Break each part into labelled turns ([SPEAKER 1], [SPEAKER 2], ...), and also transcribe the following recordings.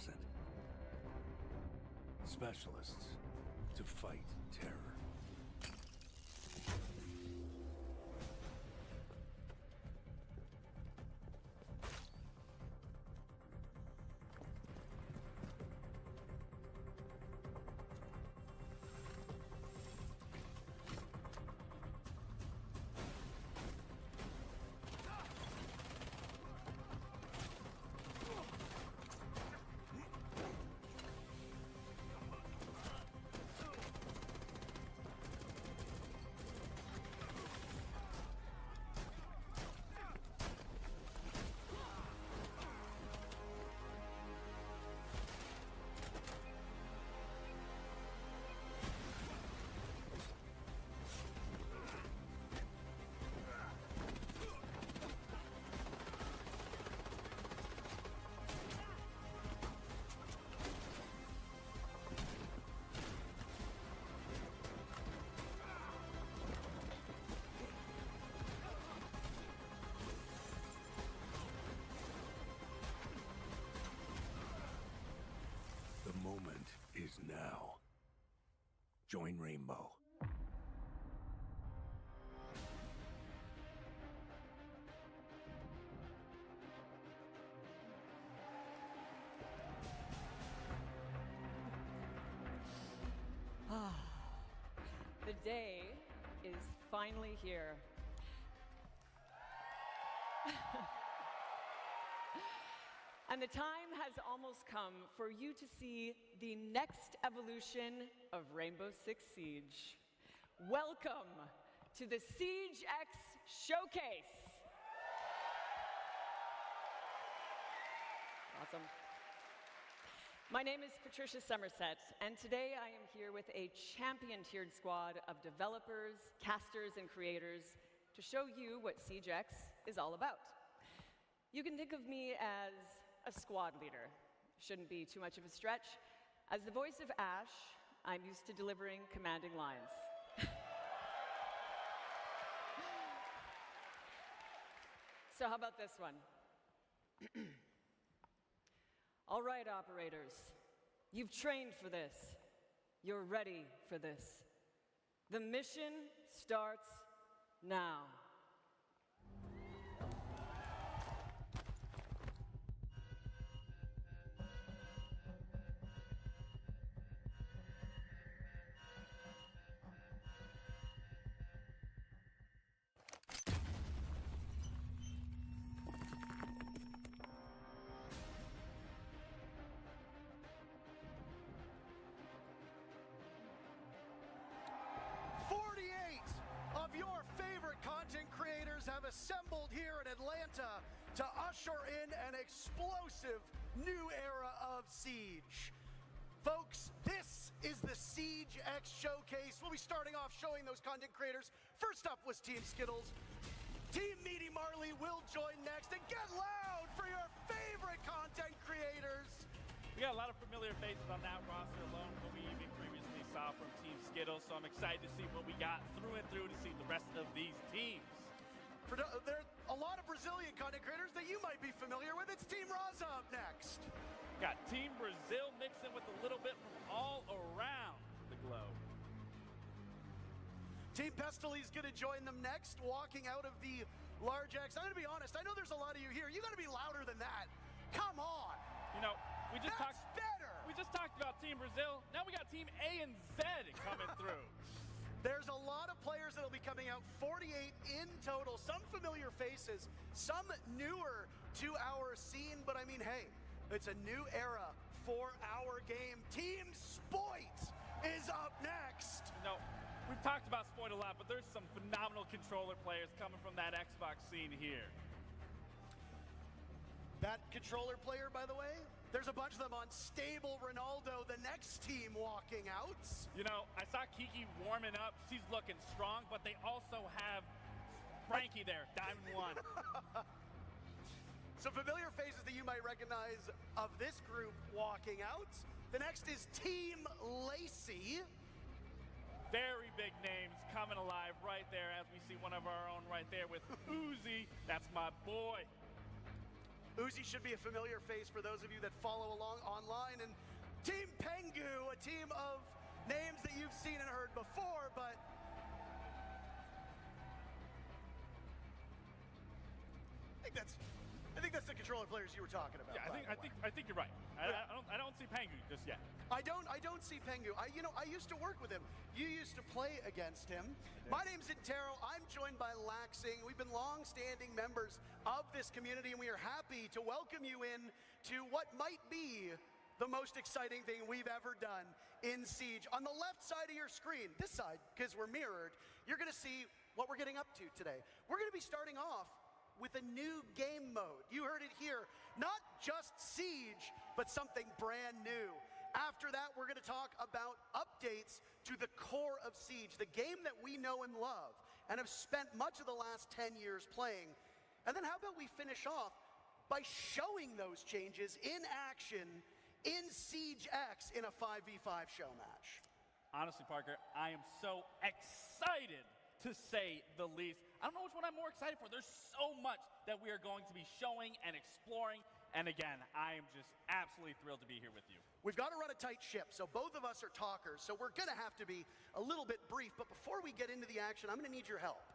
[SPEAKER 1] innocent. Specialists to fight terror. The moment is now. Join Rainbow.
[SPEAKER 2] The day is finally here. And the time has almost come for you to see the next evolution of Rainbow Six Siege. Welcome to the Siege X Showcase. Awesome. My name is Patricia Somerset, and today I am here with a champion-tiered squad of developers, casters, and creators to show you what Siege X is all about. You can think of me as a squad leader. Shouldn't be too much of a stretch. As the voice of Ash, I'm used to delivering commanding lines. So how about this one? All right, operators, you've trained for this. You're ready for this. The mission starts now.
[SPEAKER 3] Of your favorite content creators have assembled here in Atlanta to usher in an explosive new era of Siege. Folks, this is the Siege X Showcase. We'll be starting off showing those content creators. First up was Team Skittles. Team Meaty Marley will join next, and get loud for your favorite content creators.
[SPEAKER 4] We got a lot of familiar faces on that roster alone, what we even previously saw from Team Skittles, so I'm excited to see what we got through and through to see the rest of these teams.
[SPEAKER 3] There are a lot of Brazilian content creators that you might be familiar with. It's Team Raza up next.
[SPEAKER 4] Got Team Brazil mixing with a little bit from all around the globe.
[SPEAKER 3] Team Pestely's going to join them next, walking out of the large X. I'm going to be honest, I know there's a lot of you here. You got to be louder than that. Come on.
[SPEAKER 4] You know, we just talked about Team Brazil. Now we got Team A and Z coming through.
[SPEAKER 3] There's a lot of players that'll be coming out, 48 in total. Some familiar faces, some newer to our scene, but I mean, hey, it's a new era for our game. Team Spoit is up next.
[SPEAKER 4] You know, we've talked about Spoit a lot, but there's some phenomenal controller players coming from that Xbox scene here.
[SPEAKER 3] That controller player, by the way, there's a bunch of them on Stable Ronaldo, the next team walking out.
[SPEAKER 4] You know, I saw Kiki warming up. She's looking strong, but they also have Frankie there, Diamond 1.
[SPEAKER 3] Some familiar faces that you might recognize of this group walking out. The next is Team Lacey.
[SPEAKER 4] Very big names coming alive right there as we see one of our own right there with Uzi. That's my boy.
[SPEAKER 3] Uzi should be a familiar face for those of you that follow along online. And Team Pengu, a team of names that you've seen and heard before, but I think that's the controller players you were talking about.
[SPEAKER 4] Yeah, I think you're right. I don't see Pengu just yet.
[SPEAKER 3] I don't see Pengu. I used to work with him. You used to play against him. My name's Intero. I'm joined by Laxing. We've been long-standing members of this community, and we are happy to welcome you in to what might be the most exciting thing we've ever done in Siege. On the left side of your screen, this side, because we're mirrored, you're going to see what we're getting up to today. We're going to be starting off with a new game mode. You heard it here. Not just Siege, but something brand new. After that, we're going to talk about updates to the core of Siege, the game that we know and love and have spent much of the last 10 years playing. And then how about we finish off by showing those changes in action in Siege X in a 5v5 show match.
[SPEAKER 4] Honestly, Parker, I am so excited to say the least. I don't know which one I'm more excited for. There's so much that we are going to be showing and exploring. And again, I am just absolutely thrilled to be here with you.
[SPEAKER 3] We've got to run a tight ship, so both of us are talkers, so we're going to have to be a little bit brief. But before we get into the action, I'm going to need your help.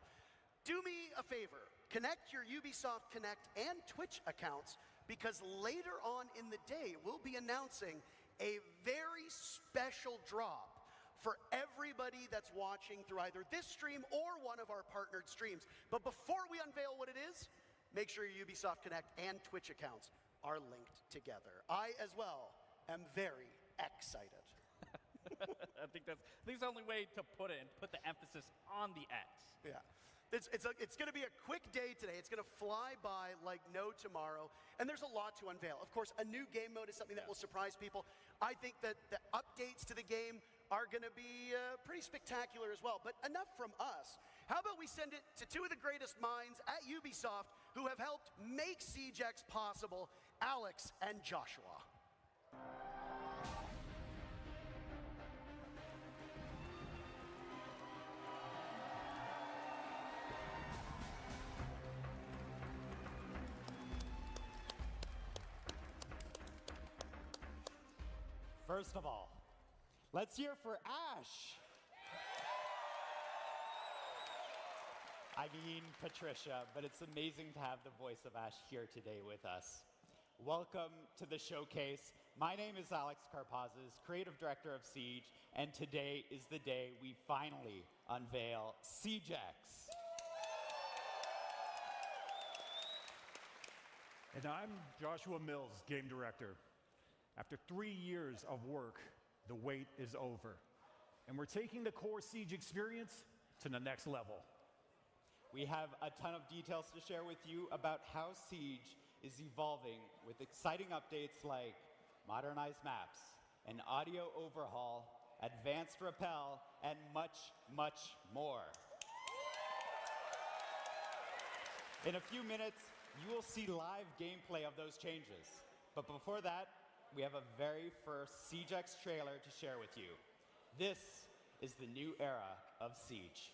[SPEAKER 3] Do me a favor. Connect your Ubisoft Connect and Twitch accounts, because later on in the day, we'll be announcing a very special drop for everybody that's watching through either this stream or one of our partnered streams. But before we unveil what it is, make sure your Ubisoft Connect and Twitch accounts are linked together. I, as well, am very excited.
[SPEAKER 4] I think that's the only way to put it and put the emphasis on the X.
[SPEAKER 3] Yeah. It's going to be a quick day today. It's going to fly by like no tomorrow, and there's a lot to unveil. Of course, a new game mode is something that will surprise people. I think that the updates to the game are going to be pretty spectacular as well. But enough from us. How about we send it to two of the greatest minds at Ubisoft who have helped make Siege X possible, Alex and Joshua.
[SPEAKER 5] First of all, let's hear for Ash. I mean Patricia, but it's amazing to have the voice of Ash here today with us. Welcome to the showcase. My name is Alex Karpazis, creative director of Siege, and today is the day we finally unveil Siege X.
[SPEAKER 6] And I'm Joshua Mills, game director. After 3 years of work, the wait is over. And we're taking the core Siege experience to the next level.
[SPEAKER 5] We have a ton of details to share with you about how Siege is evolving with exciting updates like modernized maps, an audio overhaul, advanced rappel, and much, much more. In a few minutes, you will see live gameplay of those changes. But before that, we have a very first Siege X trailer to share with you. This is the new era of Siege.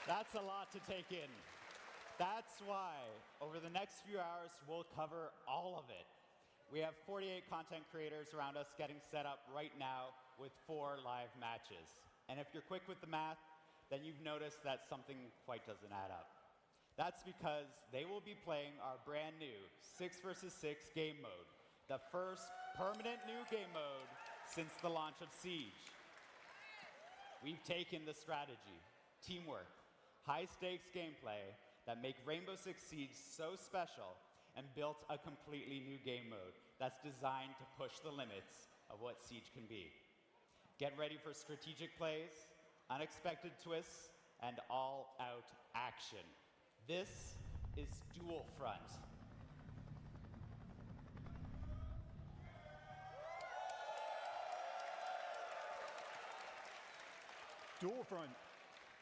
[SPEAKER 5] That's a lot to take in. That's why, over the next few hours, we'll cover all of it. We have 48 content creators around us getting set up right now with 4 live matches. And if you're quick with the math, then you've noticed that something quite doesn't add up. That's because they will be playing our brand new 6 versus 6 game mode, the first permanent new game mode since the launch of Siege. We've taken the strategy, teamwork, high-stakes gameplay that make Rainbow Six Siege so special and built a completely new game mode that's designed to push the limits of what Siege can be. Get ready for strategic plays, unexpected twists, and all-out action. This is Dual Front.
[SPEAKER 6] Dual Front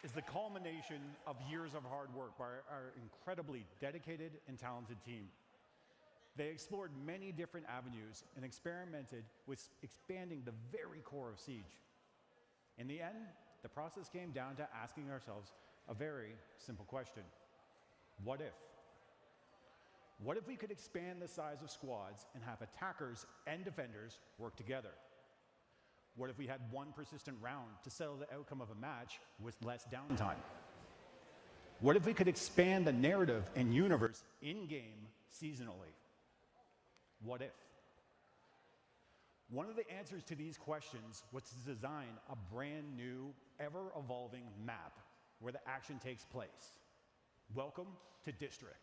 [SPEAKER 6] is the culmination of years of hard work by our incredibly dedicated and talented team. They explored many different avenues and experimented with expanding the very core of Siege. In the end, the process came down to asking ourselves a very simple question. What if? What if we could expand the size of squads and have attackers and defenders work together? What if we had one persistent round to settle the outcome of a match with less downtime? What if we could expand the narrative and universe in-game seasonally? What if? One of the answers to these questions was to design a brand new, ever-evolving map where the action takes place. Welcome to District.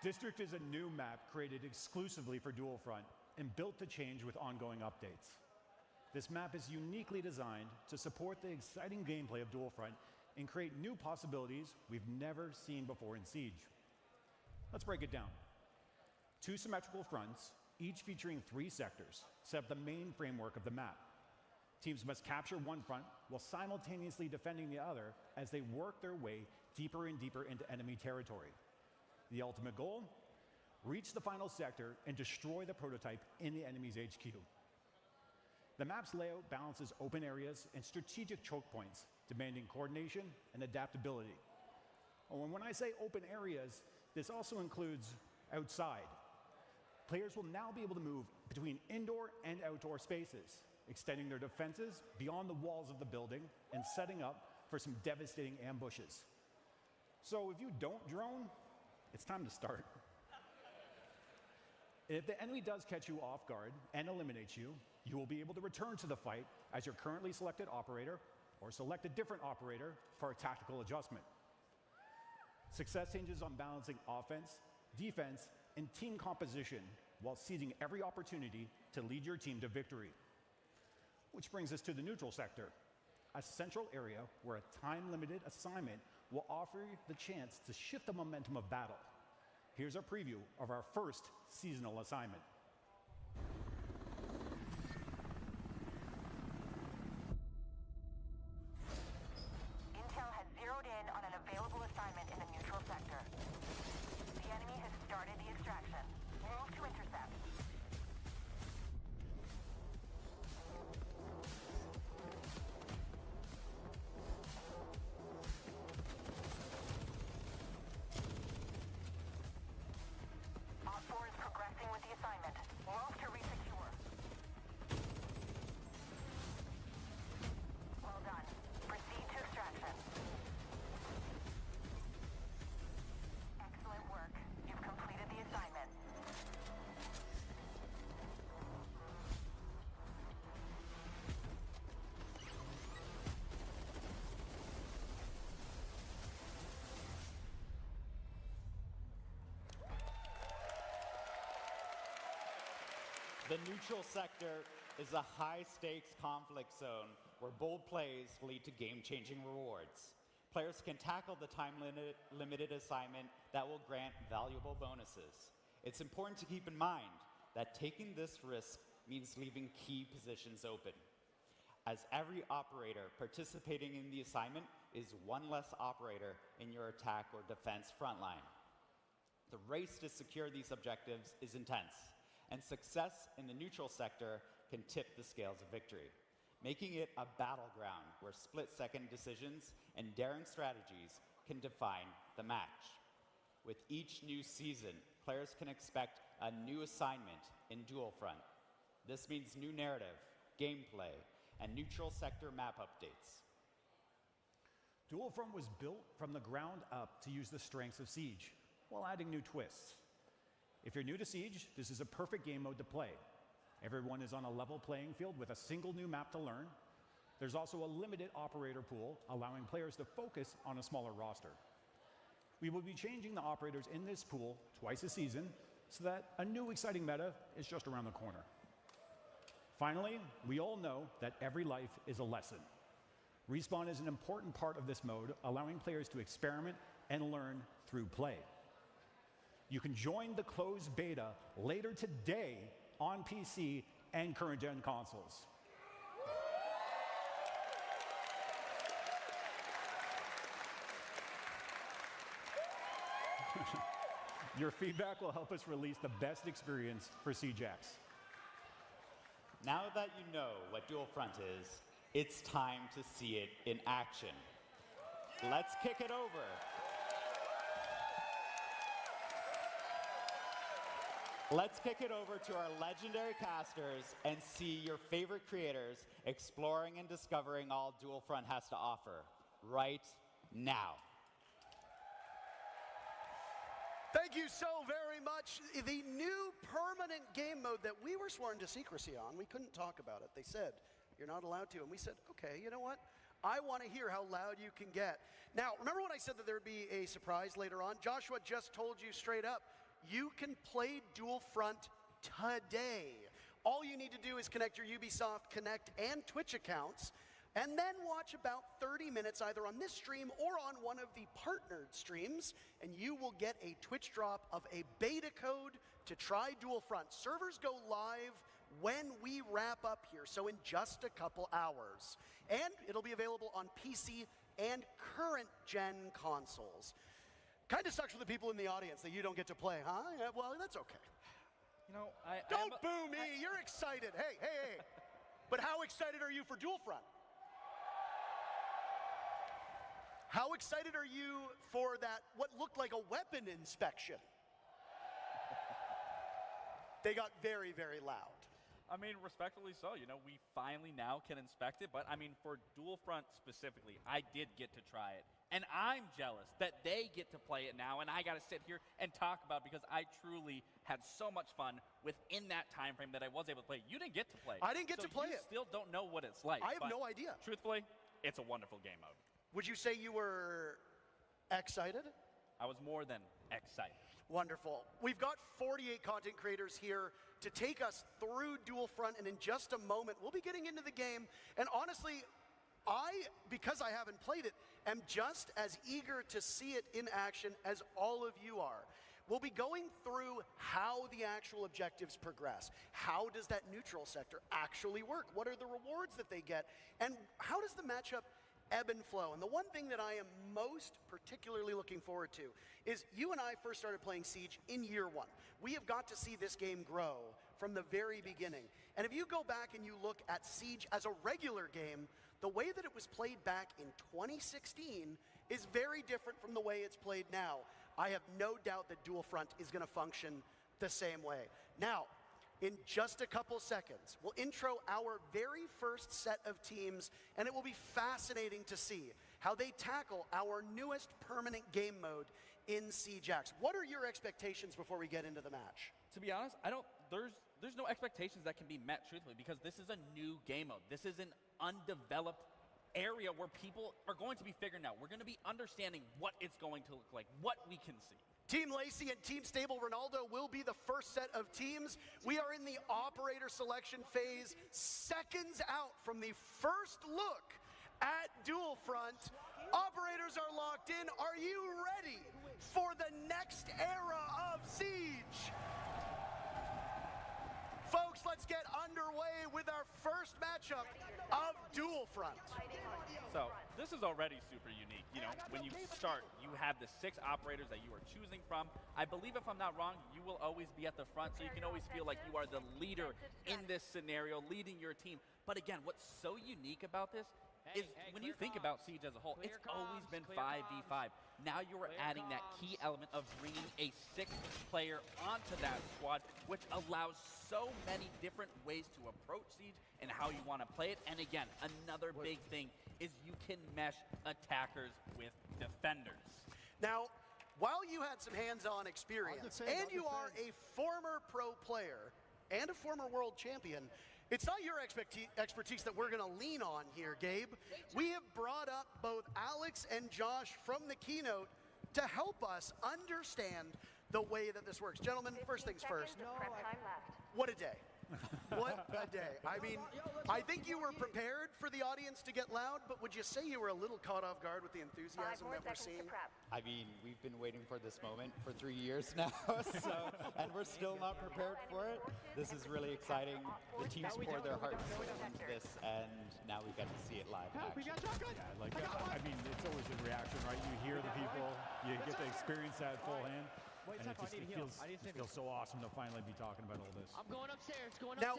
[SPEAKER 6] District is a new map created exclusively for Dual Front and built to change with ongoing updates. This map is uniquely designed to support the exciting gameplay of Dual Front and create new possibilities we've never seen before in Siege. Let's break it down. 2 symmetrical fronts, each featuring 3 sectors, set up the main framework of the map. Teams must capture one front while simultaneously defending the other as they work their way deeper and deeper into enemy territory. The ultimate goal? Reach the final sector and destroy the prototype in the enemy's HQ. The map's layout balances open areas and strategic choke points, demanding coordination and adaptability. And when I say open areas, this also includes outside. Players will now be able to move between indoor and outdoor spaces, extending their defenses beyond the walls of the building and setting up for some devastating ambushes. So if you don't drone, it's time to start. If the enemy does catch you off guard and eliminates you, you will be able to return to the fight as your currently selected operator or select a different operator for a tactical adjustment. Success hinges on balancing offense, defense, and team composition while seizing every opportunity to lead your team to victory. Which brings us to the neutral sector, a central area where a time-limited assignment will offer you the chance to shift the momentum of battle. Here's a preview of our first seasonal assignment.
[SPEAKER 7] Intel has zeroed in on an available assignment in the neutral sector. The enemy has started the extraction. Move to intercept.
[SPEAKER 5] The neutral sector is a high-stakes conflict zone where bold plays lead to game-changing rewards. Players can tackle the time-limited assignment that will grant valuable bonuses. It's important to keep in mind that taking this risk means leaving key positions open, as every operator participating in the assignment is one less operator in your attack or defense frontline. The race to secure these objectives is intense, and success in the neutral sector can tip the scales of victory, making it a battleground where split-second decisions and daring strategies can define the match. With each new season, players can expect a new assignment in Dual Front. This means new narrative, gameplay, and neutral sector map updates.
[SPEAKER 6] Dual Front was built from the ground up to use the strengths of Siege, while adding new twists. If you're new to Siege, this is a perfect game mode to play. Everyone is on a level playing field with a single new map to learn. There's also a limited operator pool, allowing players to focus on a smaller roster. We will be changing the operators in this pool twice a season, so that a new exciting meta is just around the corner. Finally, we all know that every life is a lesson. Respawn is an important part of this mode, allowing players to experiment and learn through play. You can join the closed beta later today on PC and current-gen consoles. Your feedback will help us release the best experience for CJAX.
[SPEAKER 5] Now that you know what Dual Front is, it's time to see it in action. Let's kick it over. Let's kick it over to our legendary casters and see your favorite creators exploring and discovering all Dual Front has to offer right now.
[SPEAKER 3] Thank you so very much. The new permanent game mode that we were sworn to secrecy on, we couldn't talk about it. They said, you're not allowed to. And we said, okay, you know what? I want to hear how loud you can get. Now, remember when I said that there would be a surprise later on? Joshua just told you straight up, you can play Dual Front today. All you need to do is connect your Ubisoft Connect and Twitch accounts, and then watch about 30 minutes either on this stream or on one of the partnered streams, and you will get a Twitch drop of a beta code to try Dual Front. Servers go live when we wrap up here, so in just a couple hours. And it'll be available on PC and current-gen consoles. Kind of sucks for the people in the audience that you don't get to play, huh? Yeah, well, that's okay.
[SPEAKER 4] You know,
[SPEAKER 3] Don't boo me, you're excited. Hey, hey, hey. But how excited are you for Dual Front? How excited are you for that, what looked like a weapon inspection? They got very, very loud.
[SPEAKER 4] I mean, respectfully so. You know, we finally now can inspect it. But I mean, for Dual Front specifically, I did get to try it. And I'm jealous that they get to play it now, and I got to sit here and talk about it because I truly had so much fun within that time frame that I was able to play. You didn't get to play.
[SPEAKER 3] I didn't get to play
[SPEAKER 4] it.
[SPEAKER 3] it.
[SPEAKER 4] Still don't know what it's like.
[SPEAKER 3] I have no idea.
[SPEAKER 4] Truthfully, it's a wonderful game mode.
[SPEAKER 3] Would you say you were excited?
[SPEAKER 4] I was more than excited.
[SPEAKER 3] Wonderful. We've got 48 content creators here to take us through Dual Front, and in just a moment, we'll be getting into the game. And honestly, because I haven't played it, am just as eager to see it in action as all of you are. We'll be going through how the actual objectives progress. How does that neutral sector actually work? What are the rewards that they get? And how does the matchup ebb and flow? And the one thing that I am most particularly looking forward to is you and I first started playing Siege in year one. We have got to see this game grow from the very beginning. And if you go back and you look at Siege as a regular game, the way that it was played back in 2016 is very different from the way it's played now. I have no doubt that Dual Front is going to function the same way. Now, in just a couple seconds, we'll intro our very first set of teams, and it will be fascinating to see how they tackle our newest permanent game mode in CJAX. What are your expectations before we get into the match?
[SPEAKER 4] To be honest, there's no expectations that can be met, truthfully, because this is a new game mode. This is an undeveloped area where people are going to be figuring out. We're going to be understanding what it's going to look like, what we can see.
[SPEAKER 3] Team Lacey and Team Stable Ronaldo will be the first set of teams. We are in the operator selection phase, seconds out from the first look at Dual Front. Operators are locked in. Are you ready for the next era of Siege? Folks, let's get underway with our first matchup of Dual Front.
[SPEAKER 4] So this is already super unique. You know, when you start, you have the 6 operators that you are choosing from. I believe, if I'm not wrong, you will always be at the front, so you can always feel like you are the leader in this scenario, leading your team. But again, what's so unique about this is when you think about Siege as a whole, it's always been 5v5. Now you are adding that key element of bringing a 6th player onto that squad, which allows so many different ways to approach Siege and how you want to play it. And again, another big thing is you can mesh attackers with defenders.
[SPEAKER 3] Now, while you had some hands-on experience, and you are a former pro player and a former world champion, it's not your expertise that we're going to lean on here, Gabe. We have brought up both Alex and Josh from the keynote to help us understand the way that this works. Gentlemen, first things first. What a day. What a day. I mean, I think you were prepared for the audience to get loud, but would you say you were a little caught off guard with the enthusiasm that we're seeing?
[SPEAKER 5] I mean, we've been waiting for this moment for 3 years now, and we're still not prepared for it. This is really exciting. The teams pour their heart and soul into this, and now we get to see it live in action.
[SPEAKER 6] I mean, it's always a reaction, right? You hear the people, you get to experience that full hand. And it feels so awesome to finally be talking about all this.
[SPEAKER 8] I'm going upstairs,
[SPEAKER 3] Now,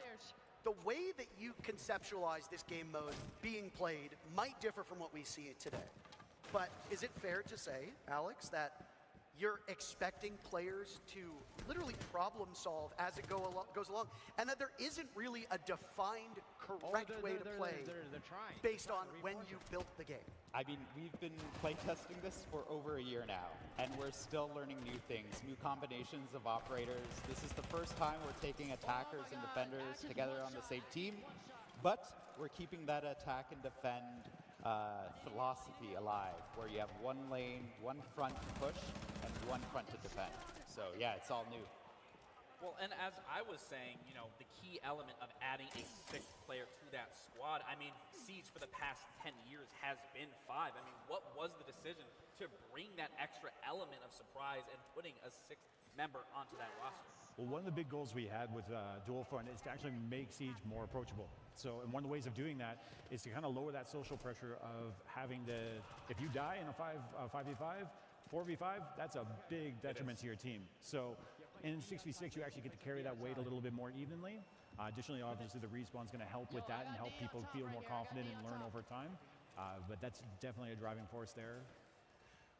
[SPEAKER 3] the way that you conceptualize this game mode being played might differ from what we see today. But is it fair to say, Alex, that you're expecting players to literally problem solve as it goes along, and that there isn't really a defined correct way to play based on when you built the game?
[SPEAKER 5] I mean, we've been playtesting this for over a year now, and we're still learning new things, new combinations of operators. This is the first time we're taking attackers and defenders together on the same team, but we're keeping that attack and defend philosophy alive, where you have one lane, one front to push, and one front to defend. So yeah, it's all new.
[SPEAKER 4] Well, and as I was saying, you know, the key element of adding a 6th player to that squad, I mean, Siege for the past 10 years has been 5. I mean, what was the decision to bring that extra element of surprise and putting a 6th member onto that roster?
[SPEAKER 6] Well, one of the big goals we had with Dual Front is to actually make Siege more approachable. So, and one of the ways of doing that is to kind of lower that social pressure of having if you die in a 5v5, 4v5, that's a big detriment to your team. So in 6v6, you actually get to carry that weight a little bit more evenly. Additionally, obviously, the respawn's going to help with that and help people feel more confident and learn over time. But that's definitely a driving force there.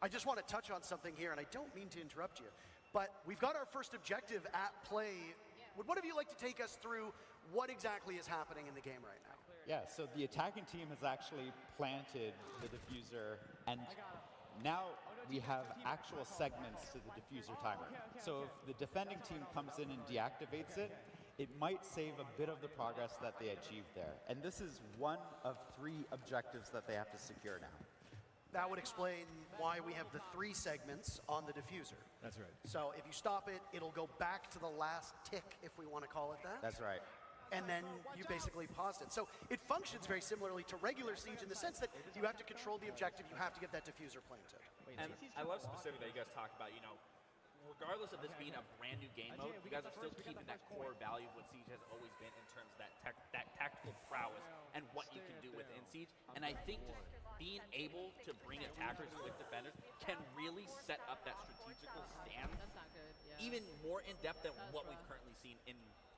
[SPEAKER 3] I just want to touch on something here, and I don't mean to interrupt you, but we've got our first objective at play. Would one of you like to take us through what exactly is happening in the game right now?
[SPEAKER 5] Yeah, so the attacking team has actually planted the diffuser, and now we have actual segments to the diffuser timer. So if the defending team comes in and deactivates it, it might save a bit of the progress that they achieved there. And this is one of 3 objectives that they have to secure now.
[SPEAKER 3] That would explain why we have the 3 segments on the diffuser.
[SPEAKER 6] That's right.
[SPEAKER 3] So if you stop it, it'll go back to the last tick, if we want to call it that.
[SPEAKER 5] That's right.
[SPEAKER 3] And then you basically paused it. So it functions very similarly to regular Siege in the sense that you have to control the objective, you have to get that diffuser planted.
[SPEAKER 4] And I love specifically that you guys talk about, you know, regardless of this being a brand new game mode, you guys are still keeping that core value of what Siege has always been in terms of that tactical prowess and what you can do within Siege. And I think being able to bring attackers with defenders can really set up that strategical stand even more in depth than what we've currently seen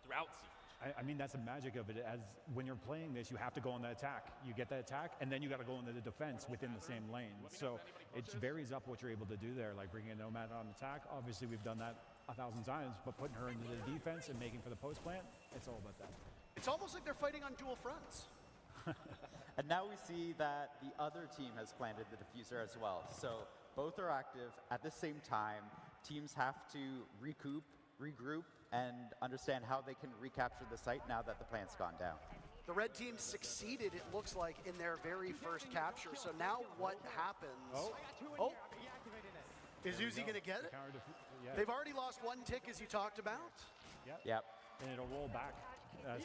[SPEAKER 4] throughout Siege.
[SPEAKER 6] I mean, that's the magic of it. As when you're playing this, you have to go on the attack. You get that attack, and then you got to go into the defense within the same lane. So it varies up what you're able to do there, like bringing a Nomad on attack. Obviously, we've done that 1,000 times, but putting her into the defense and making for the post plant, it's all about that.
[SPEAKER 3] It's almost like they're fighting on dual fronts.
[SPEAKER 5] And now we see that the other team has planted the diffuser as well. So both are active at the same time. Teams have to recoup, regroup, and understand how they can recapture the site now that the plant's gone down.
[SPEAKER 3] The red team succeeded, it looks like, in their very first capture. So now what happens? Is Uzi going to get it?
[SPEAKER 6] Yeah.
[SPEAKER 3] They've already lost one tick, as you talked about.
[SPEAKER 5] Yep.
[SPEAKER 6] And it'll roll back.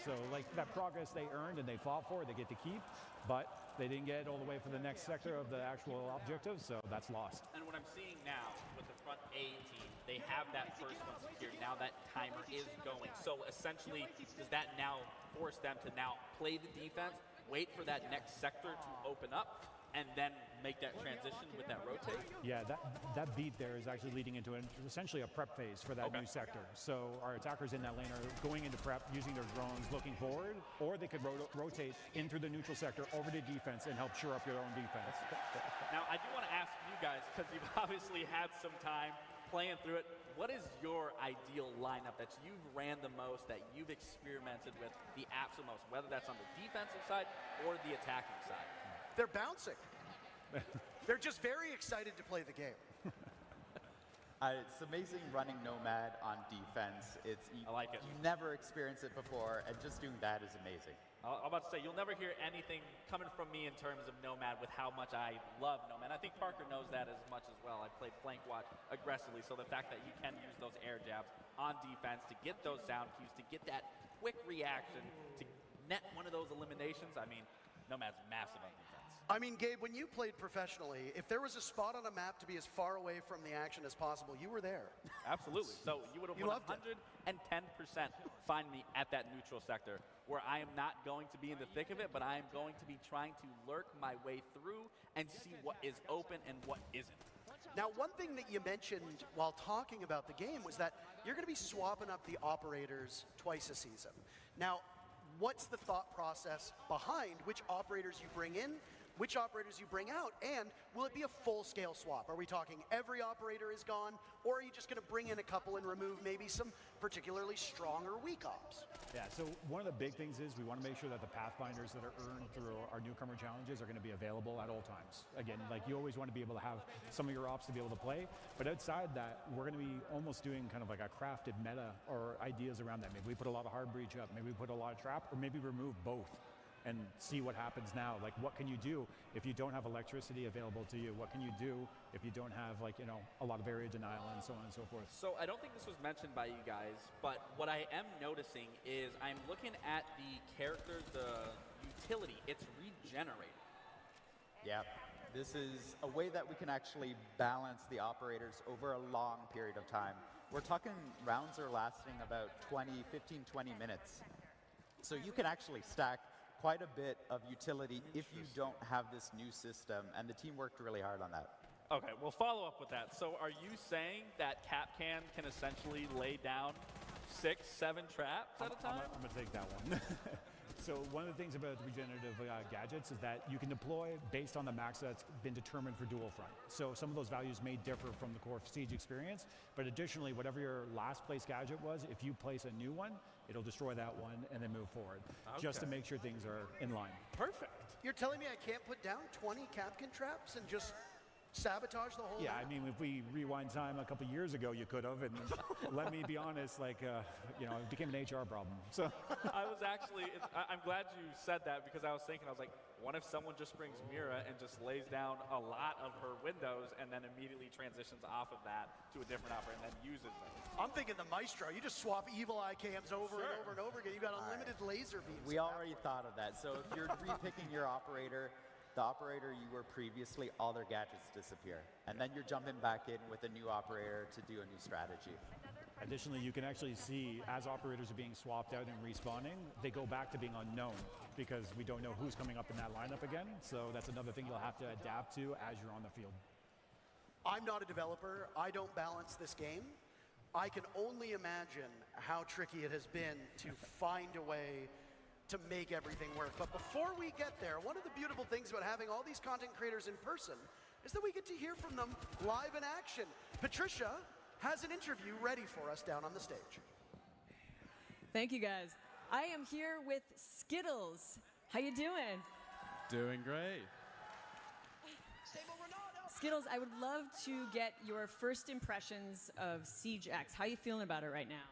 [SPEAKER 6] So like that progress they earned and they fought for, they get to keep, but they didn't get all the way for the next sector of the actual objective, so that's lost.
[SPEAKER 4] And what I'm seeing now with the front A team, they have that first one secured. Now that timer is going. So essentially, does that now force them to now play the defense, wait for that next sector to open up, and then make that transition with that rotate?
[SPEAKER 6] Yeah, that beat there is actually leading into essentially a prep phase for that new sector. So our attackers in that lane are going into prep, using their drones, looking forward, or they could rotate in through the neutral sector over to defense and help shore up your own defense.
[SPEAKER 4] Now, I do want to ask you guys, because you've obviously had some time playing through it, what is your ideal lineup that you've ran the most, that you've experimented with the absolute most, whether that's on the defensive side or the attacking side?
[SPEAKER 3] They're bouncing. They're just very excited to play the game.
[SPEAKER 5] It's amazing running Nomad on defense.
[SPEAKER 4] I like it.
[SPEAKER 5] You never experienced it before, and just doing that is amazing.
[SPEAKER 4] I'm about to say, you'll never hear anything coming from me in terms of Nomad with how much I love Nomad. I think Parker knows that as much as well. I played flank watch aggressively, so the fact that you can use those air jabs on defense to get those sound cues, to get that quick reaction, to net one of those eliminations, I mean, Nomad's massive on defense.
[SPEAKER 3] I mean, Gabe, when you played professionally, if there was a spot on a map to be as far away from the action as possible, you were there.
[SPEAKER 4] Absolutely. So you would have 110% find me at that neutral sector, where I am not going to be in the thick of it, but I am going to be trying to lurk my way through and see what is open and what isn't.
[SPEAKER 3] Now, one thing that you mentioned while talking about the game was that you're going to be swapping up the operators twice a season. Now, what's the thought process behind which operators you bring in, which operators you bring out, and will it be a full-scale swap? Are we talking every operator is gone, or are you just going to bring in a couple and remove maybe some particularly strong or weak ops?
[SPEAKER 6] Yeah, so one of the big things is we want to make sure that the pathfinders that are earned through our newcomer challenges are going to be available at all times. Again, like you always want to be able to have some of your ops to be able to play, but outside that, we're going to be almost doing kind of like a crafted meta or ideas around that. Maybe we put a lot of hard breach up, maybe we put a lot of trap, or maybe remove both and see what happens now. Like, what can you do if you don't have electricity available to you? What can you do if you don't have, like, you know, a lot of area denial and so on and so forth?
[SPEAKER 4] So I don't think this was mentioned by you guys, but what I am noticing is I'm looking at the characters, the utility, it's regenerated.
[SPEAKER 5] Yeah, this is a way that we can actually balance the operators over a long period of time. We're talking rounds are lasting about 15, 20 minutes. So you can actually stack quite a bit of utility if you don't have this new system, and the team worked really hard on that.
[SPEAKER 4] Okay, we'll follow up with that. So are you saying that Capcan can essentially lay down 6, 7 traps at a time?
[SPEAKER 6] I'm going to take that one. So one of the things about the regenerative gadgets is that you can deploy based on the max that's been determined for dual front. So some of those values may differ from the core Siege experience, but additionally, whatever your last place gadget was, if you place a new one, it'll destroy that one and then move forward, just to make sure things are in line.
[SPEAKER 4] Perfect.
[SPEAKER 3] You're telling me I can't put down 20 Capcan traps and just sabotage the whole
[SPEAKER 6] Yeah,
[SPEAKER 3] map?
[SPEAKER 6] I mean, if we rewind time a couple years ago, you could have, and let me be honest, like, you know, it became an HR problem. So
[SPEAKER 4] I was actually, I'm glad you said that, because I was thinking, I was like, what if someone just brings Mira and just lays down a lot of her windows and then immediately transitions off of that to a different operator and then uses them?
[SPEAKER 3] I'm thinking the Maestro. You just swap evil eye cams over and over and over again. You got unlimited laser beams.
[SPEAKER 5] We already thought of that. So if you're repicking your operator, the operator you were previously, all their gadgets disappear. And then you're jumping back in with a new operator to do a new strategy.
[SPEAKER 6] additionally, you can actually see as operators are being swapped out and respawning, they go back to being unknown because we don't know who's coming up in that lineup again. So that's another thing you'll have to adapt to as you're on the field.
[SPEAKER 3] I'm not a developer. I don't balance this game. I can only imagine how tricky it has been to find a way to make everything work. But before we get there, one of the beautiful things about having all these content creators in person is that we get to hear from them live in action. Patricia has an interview ready for us down on the stage.
[SPEAKER 2] Thank you, guys. I am here with Skittles. How you doing?
[SPEAKER 8] Doing great.
[SPEAKER 2] Skittles, I would love to get your first impressions of Siege X. How are you feeling about it right now?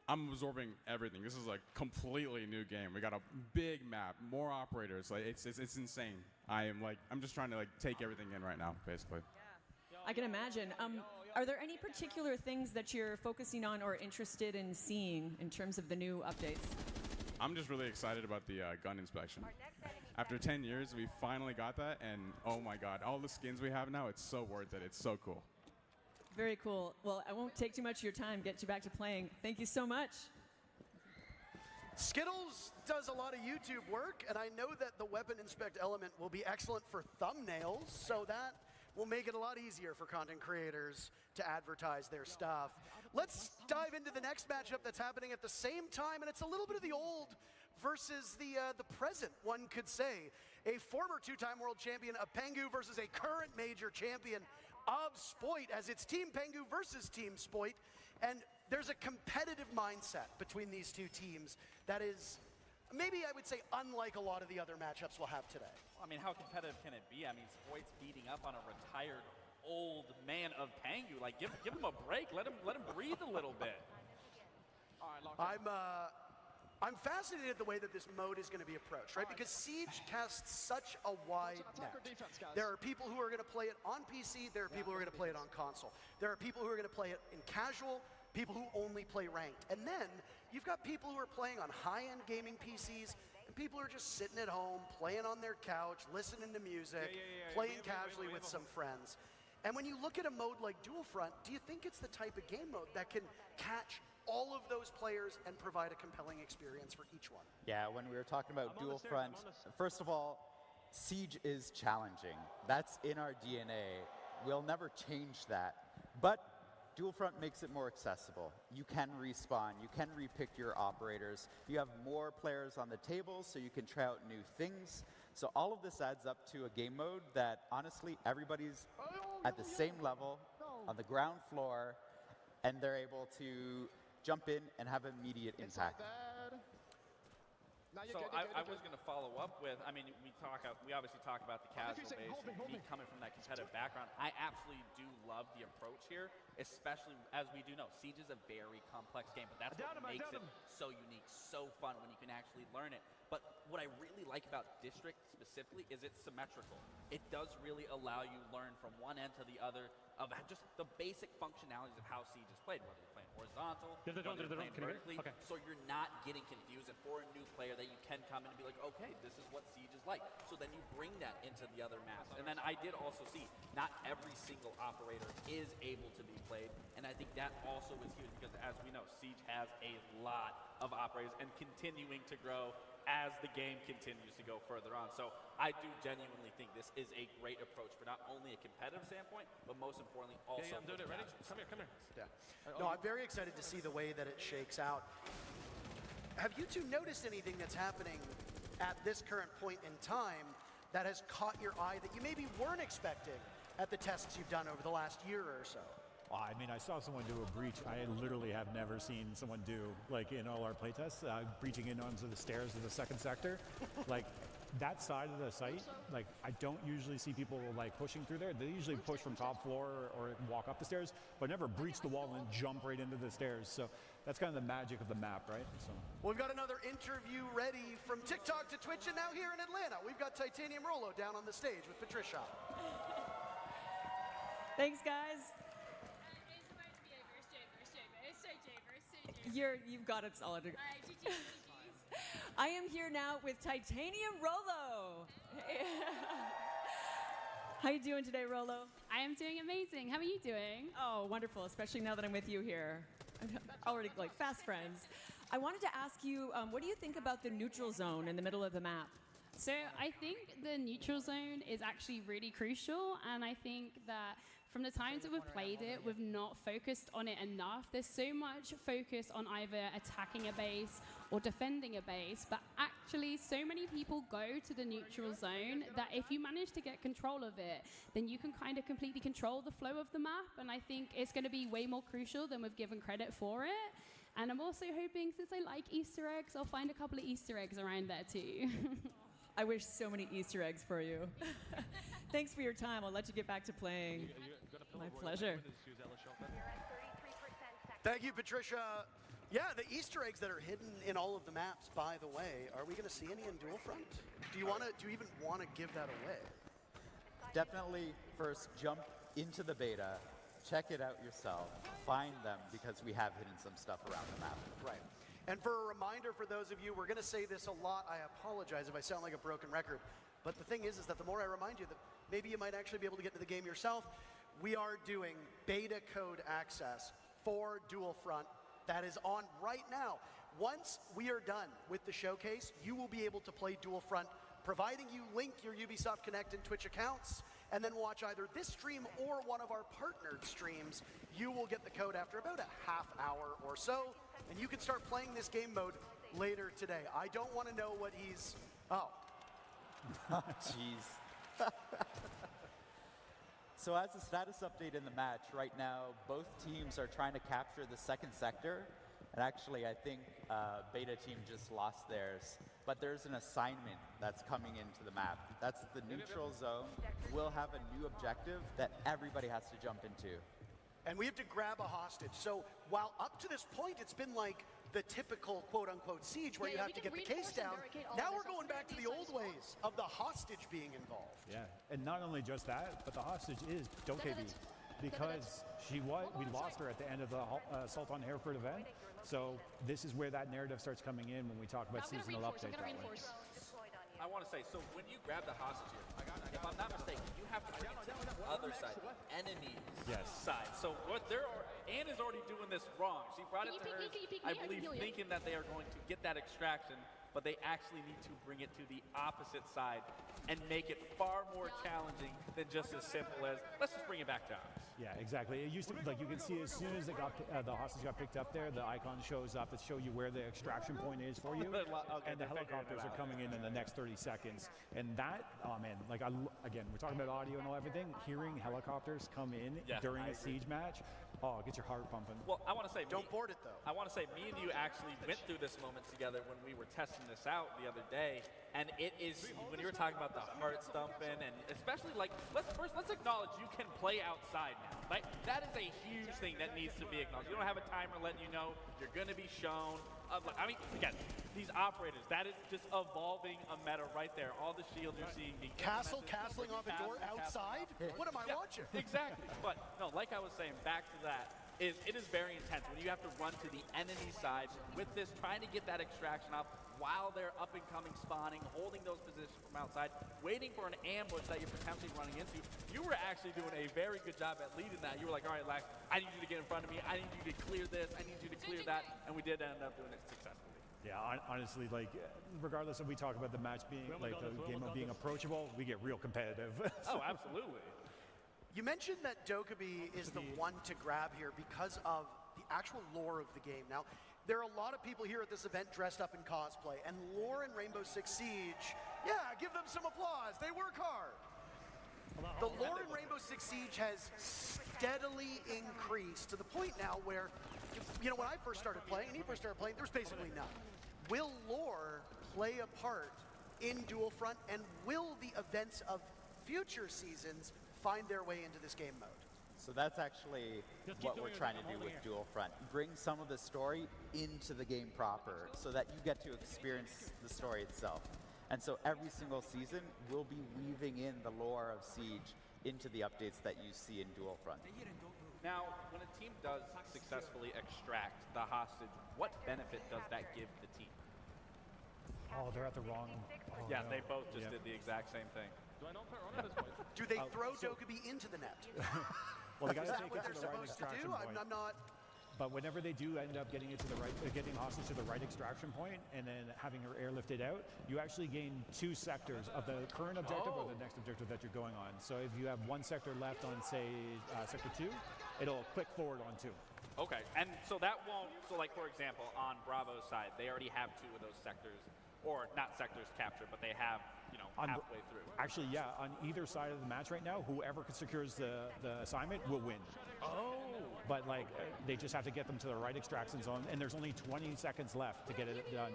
[SPEAKER 8] I'm absorbing everything. This is a completely new game. We got a big map, more operators. Like it's insane. I'm just trying to take everything in right now, basically.
[SPEAKER 2] Yeah. I can imagine. Are there any particular things that you're focusing on or interested in seeing in terms of the new updates?
[SPEAKER 8] I'm just really excited about the gun inspection. After 10 years, we finally got that, and oh my god, all the skins we have now, it's so worth it. It's so cool.
[SPEAKER 2] Very cool. Well, I won't take too much of your time, get you back to playing. Thank you so much.
[SPEAKER 3] Skittles does a lot of YouTube work, and I know that the weapon inspect element will be excellent for thumbnails, so that will make it a lot easier for content creators to advertise their stuff. Let's dive into the next matchup that's happening at the same time, and it's a little bit of the old versus the present, one could say. A former two-time world champion of Pengu versus a current major champion of Spoit, as it's Team Pengu versus Team Spoit, and there's a competitive mindset between these two teams that is, maybe I would say, unlike a lot of the other matchups we'll have today.
[SPEAKER 4] I mean, how competitive can it be? I mean, Spoit's beating up on a retired old man of Pengu. Like, give him a break. Let him breathe a little bit.
[SPEAKER 3] I'm fascinated the way that this mode is going to be approached, right? Because Siege casts such a wide net. There are people who are going to play it on PC. There are people who are going to play it on console. There are people who are going to play it in casual, people who only play ranked. And then you've got people who are playing on high-end gaming PCs, and people who are just sitting at home, playing on their couch, listening to music, playing casually with some friends. And when you look at a mode like Dual Front, do you think it's the type of game mode that can catch all of those players and provide a compelling experience for each one?
[SPEAKER 5] Yeah, when we were talking about Dual Front, first of all, Siege is challenging. That's in our DNA. We'll never change that. But Dual Front makes it more accessible. You can respawn, you can repick your operators, you have more players on the table so you can try out new things. So all of this adds up to a game mode that honestly everybody's at the same level, on the ground floor, and they're able to jump in and have immediate impact.
[SPEAKER 4] So I was going to follow up with, I mean, we obviously talk about the casual base, me coming from that competitive background. I absolutely do love the approach here, especially as we do know, Siege is a very complex game, but that's what makes it so unique, so fun when you can actually learn it. But what I really like about District specifically is it's symmetrical. It does really allow you to learn from one end to the other of just the basic functionalities of how Siege is played, whether you're playing horizontal, whether you're playing vertically, so you're not getting confused. And for a new player that you can come in and be like, okay, this is what Siege is like. So then you bring that into the other maps. And then I did also see not every single operator is able to be played. And I think that also is huge because as we know, Siege has a lot of operators and continuing to grow as the game continues to go further on. So I do genuinely think this is a great approach for not only a competitive standpoint, but most importantly also
[SPEAKER 9] I'm doing it. Ready? Come here.
[SPEAKER 3] Yeah. No, I'm very excited to see the way that it shakes out. Have you two noticed anything that's happening at this current point in time that has caught your eye that you maybe weren't expecting at the tests you've done over the last year or so?
[SPEAKER 6] I mean, I saw someone do a breach I literally have never seen someone do, like in all our playtests, breaching in onto the stairs of the second sector. Like, that side of the site, like, I don't usually see people, like, pushing through there. They usually push from top floor or walk up the stairs, but never breach the wall and jump right into the stairs. So that's kind of the magic of the map, right? So.
[SPEAKER 3] We've got another interview ready from TikTok to Twitch, and now here in Atlanta, we've got Titanium Rolo down on the stage with Patricia.
[SPEAKER 2] Thanks, guys. You've got it solid. I am here now with Titanium Rolo. How you doing today, Rolo?
[SPEAKER 10] I am doing amazing. How are you doing?
[SPEAKER 2] Oh, wonderful, especially now that I'm with you here. Already like fast friends. I wanted to ask you, what do you think about the neutral zone in the middle of the map?
[SPEAKER 10] So I think the neutral zone is actually really crucial, and I think that from the times that we've played it, we've not focused on it enough. There's so much focus on either attacking a base or defending a base, but actually so many people go to the neutral zone that if you manage to get control of it, then you can kind of completely control the flow of the map, and I think it's going to be way more crucial than we've given credit for it. And I'm also hoping, since I like Easter eggs, I'll find a couple of Easter eggs around there too.
[SPEAKER 2] I wish so many Easter eggs for you. Thanks for your time. I'll let you get back to playing. My pleasure.
[SPEAKER 3] Thank you, Patricia. Yeah, the Easter eggs that are hidden in all of the maps, by the way, are we going to see any in Dual Front? Do you even want to give that away?
[SPEAKER 5] Definitely first jump into the beta, check it out yourself, find them because we have hidden some stuff around the map.
[SPEAKER 3] Right. And for a reminder for those of you, we're going to say this a lot. I apologize if I sound like a broken record. But the thing is that the more I remind you that maybe you might actually be able to get into the game yourself, we are doing beta code access for Dual Front that is on right now. Once we are done with the showcase, you will be able to play Dual Front, providing you link your Ubisoft Connect and Twitch accounts, and then watch either this stream or one of our partnered streams. You will get the code after about a half hour or so, and you can start playing this game mode later today. I don't want to know what he's... Oh.
[SPEAKER 5] Jeez. So as a status update in the match, right now, both teams are trying to capture the second sector. And actually, I think Beta team just lost theirs. But there's an assignment that's coming into the map. That's the neutral zone. We'll have a new objective that everybody has to jump into.
[SPEAKER 3] And we have to grab a hostage. So while up to this point, it's been like the typical quote-unquote siege where you have to get the case down, now we're going back to the old ways of the hostage being involved.
[SPEAKER 6] Yeah, and not only just that, but the hostage is Dokkaebi, because we lost her at the end of the Assault on Hereford event. So this is where that narrative starts coming in when we talk about seasonal update that way.
[SPEAKER 4] I want to say, so when you grab the hostage here, if I'm not mistaken, you have to bring it to the other side, the enemy side. So what Anne is already doing this wrong. She brought it to her, I believe, thinking that they are going to get that extraction, but they actually need to bring it to the opposite side and make it far more challenging than just as simple as, let's just bring it back to ours.
[SPEAKER 6] Yeah, exactly. It used to, like you can see as soon as the hostage got picked up there, the icon shows up to show you where the extraction point is for you, and the helicopters are coming in the next 30 seconds. And that, oh man, like again, we're talking about audio and everything. Hearing helicopters come in during a siege match, oh, it gets your heart pumping.
[SPEAKER 4] Well, I want to say,
[SPEAKER 3] don't board it though.
[SPEAKER 4] I want to say, me and you actually went through this moment together when we were testing this out the other day. And it is, when you were talking about the heart stumping, and especially like, let's acknowledge you can play outside now. Like, that is a huge thing that needs to be acknowledged. You don't have a timer letting you know you're going to be shown. I mean, again, these operators, that is just evolving a meta right there. All the shields you're seeing being
[SPEAKER 3] castling off a door outside? What am I watching?
[SPEAKER 4] Exactly. But no, like I was saying, back to that, it is very intense when you have to run to the enemy side with this, trying to get that extraction up while they're up and coming, spawning, holding those positions from outside, waiting for an ambush that you're potentially running into. You were actually doing a very good job at leading that. You were like, all right, Lax, I need you to get in front of me. I need you to clear this. I need you to clear that. And we did end up doing it successfully.
[SPEAKER 6] Yeah, honestly, like, regardless of we talk about the match being, like, the game of being approachable, we get real competitive.
[SPEAKER 4] Oh, absolutely.
[SPEAKER 3] You mentioned that Dokkaebi is the one to grab here because of the actual lore of the game. Now, there are a lot of people here at this event dressed up in cosplay, and lore in Rainbow Six Siege, yeah, give them some applause. They work hard. The lore in Rainbow Six Siege has steadily increased to the point now where, you know, when I first started playing, and he first started playing, there was basically none. Will lore play a part in Dual Front, and will the events of future seasons find their way into this game mode?
[SPEAKER 5] So that's actually what we're trying to do with Dual Front. Bring some of the story into the game proper so that you get to experience the story itself. And so every single season, we'll be weaving in the lore of Siege into the updates that you see in Dual Front.
[SPEAKER 4] Now, when a team does successfully extract the hostage, what benefit does that give the team?
[SPEAKER 6] Oh, they're at the wrong... Oh,
[SPEAKER 4] yeah,
[SPEAKER 6] no.
[SPEAKER 4] they both just did the exact same thing.
[SPEAKER 3] Do they throw Dokkaebi into the net?
[SPEAKER 6] Well, they got
[SPEAKER 3] Is
[SPEAKER 6] to
[SPEAKER 3] that
[SPEAKER 6] take
[SPEAKER 3] what
[SPEAKER 6] it to
[SPEAKER 3] they're
[SPEAKER 6] the right
[SPEAKER 3] supposed to
[SPEAKER 6] extraction
[SPEAKER 3] do?
[SPEAKER 6] point.
[SPEAKER 3] I'm not...
[SPEAKER 6] But whenever they do end up getting it to the right, getting hostage to the right extraction point, and then having her airlifted out, you actually gain 2 sectors of the current objective or the next objective that you're going on. So if you have 1 sector left on, say, sector 2, it'll click forward on 2.
[SPEAKER 4] Okay, and so that won't, so like for example, on Bravo's side, they already have 2 of those sectors, or not sectors captured, but they have, you know, halfway through.
[SPEAKER 6] Actually, yeah, on either side of the match right now, whoever secures the assignment will win.
[SPEAKER 4] Oh.
[SPEAKER 6] But like, they just have to get them to the right extraction zone, and there's only 20 seconds left to get it done.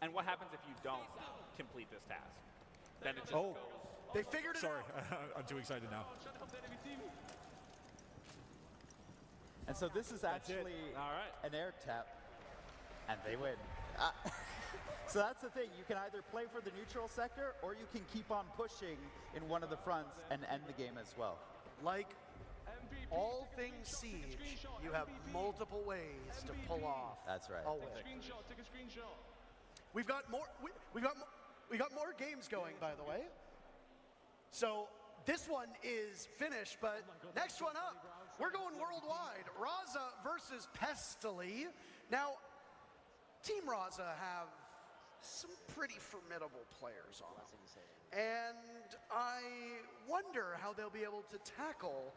[SPEAKER 4] And what happens if you don't complete this task? Then it just goes.
[SPEAKER 3] They figured it out.
[SPEAKER 6] Sorry, I'm too excited now.
[SPEAKER 5] And so this is actually an air tap, and they win. So that's the thing. You can either play for the neutral sector, or you can keep on pushing in one of the fronts and end the game as well.
[SPEAKER 3] Like all things Siege, you have multiple ways to pull off.
[SPEAKER 5] That's right.
[SPEAKER 3] A win. We've got more. We got more games going, by the way. So this one is finished, but next one up, we're going worldwide. Raza versus Pestily. Now, Team Raza have some pretty formidable players on them. And I wonder how they'll be able to tackle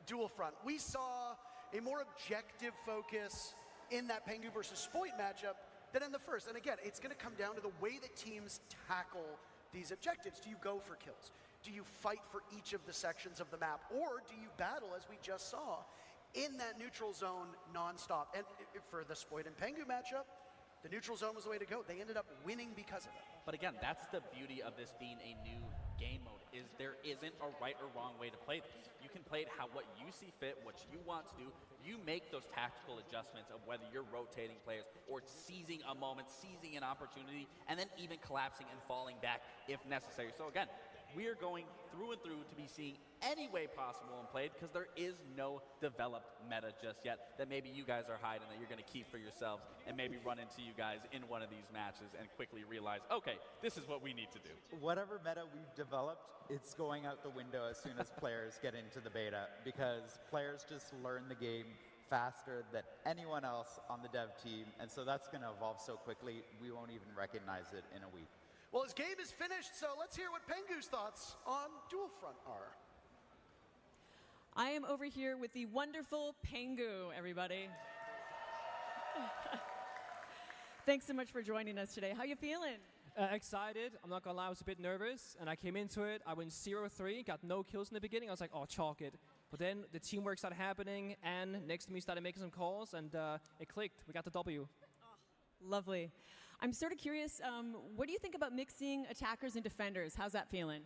[SPEAKER 3] Dual Front. We saw a more objective focus in that Pengu versus Spoit matchup than in the first. And again, it's going to come down to the way that teams tackle these objectives. Do you go for kills? Do you fight for each of the sections of the map? Or do you battle, as we just saw, in that neutral zone nonstop? And for the Spoit and Pengu matchup, the neutral zone was the way to go. They ended up winning because of it.
[SPEAKER 4] But again, that's the beauty of this being a new game mode, is there isn't a right or wrong way to play this. You can play it what you see fit, what you want to do. You make those tactical adjustments of whether you're rotating players or seizing a moment, seizing an opportunity, and then even collapsing and falling back if necessary. So again, we are going through and through to be seeing any way possible and played, because there is no developed meta just yet that maybe you guys are hiding that you're going to keep for yourselves and maybe run into you guys in one of these matches and quickly realize, okay, this is what we need to do.
[SPEAKER 5] Whatever meta we've developed, it's going out the window as soon as players get into the beta, because players just learn the game faster than anyone else on the dev team, and so that's going to evolve so quickly we won't even recognize it in a week.
[SPEAKER 3] Well, his game is finished, so let's hear what Pengu's thoughts on Dual Front are.
[SPEAKER 2] I am over here with the wonderful Pengu, everybody. Thanks so much for joining us today. How you feeling?
[SPEAKER 9] Excited. I'm not gonna lie, I was a bit nervous, and I came into it. I went 0-3, got no kills in the beginning. I was like, oh, chalk it. But then the teamwork started happening, and next to me started making some calls, and it clicked. We got the W.
[SPEAKER 2] Lovely. I'm sort of curious, what do you think about mixing attackers and defenders? How's that feeling?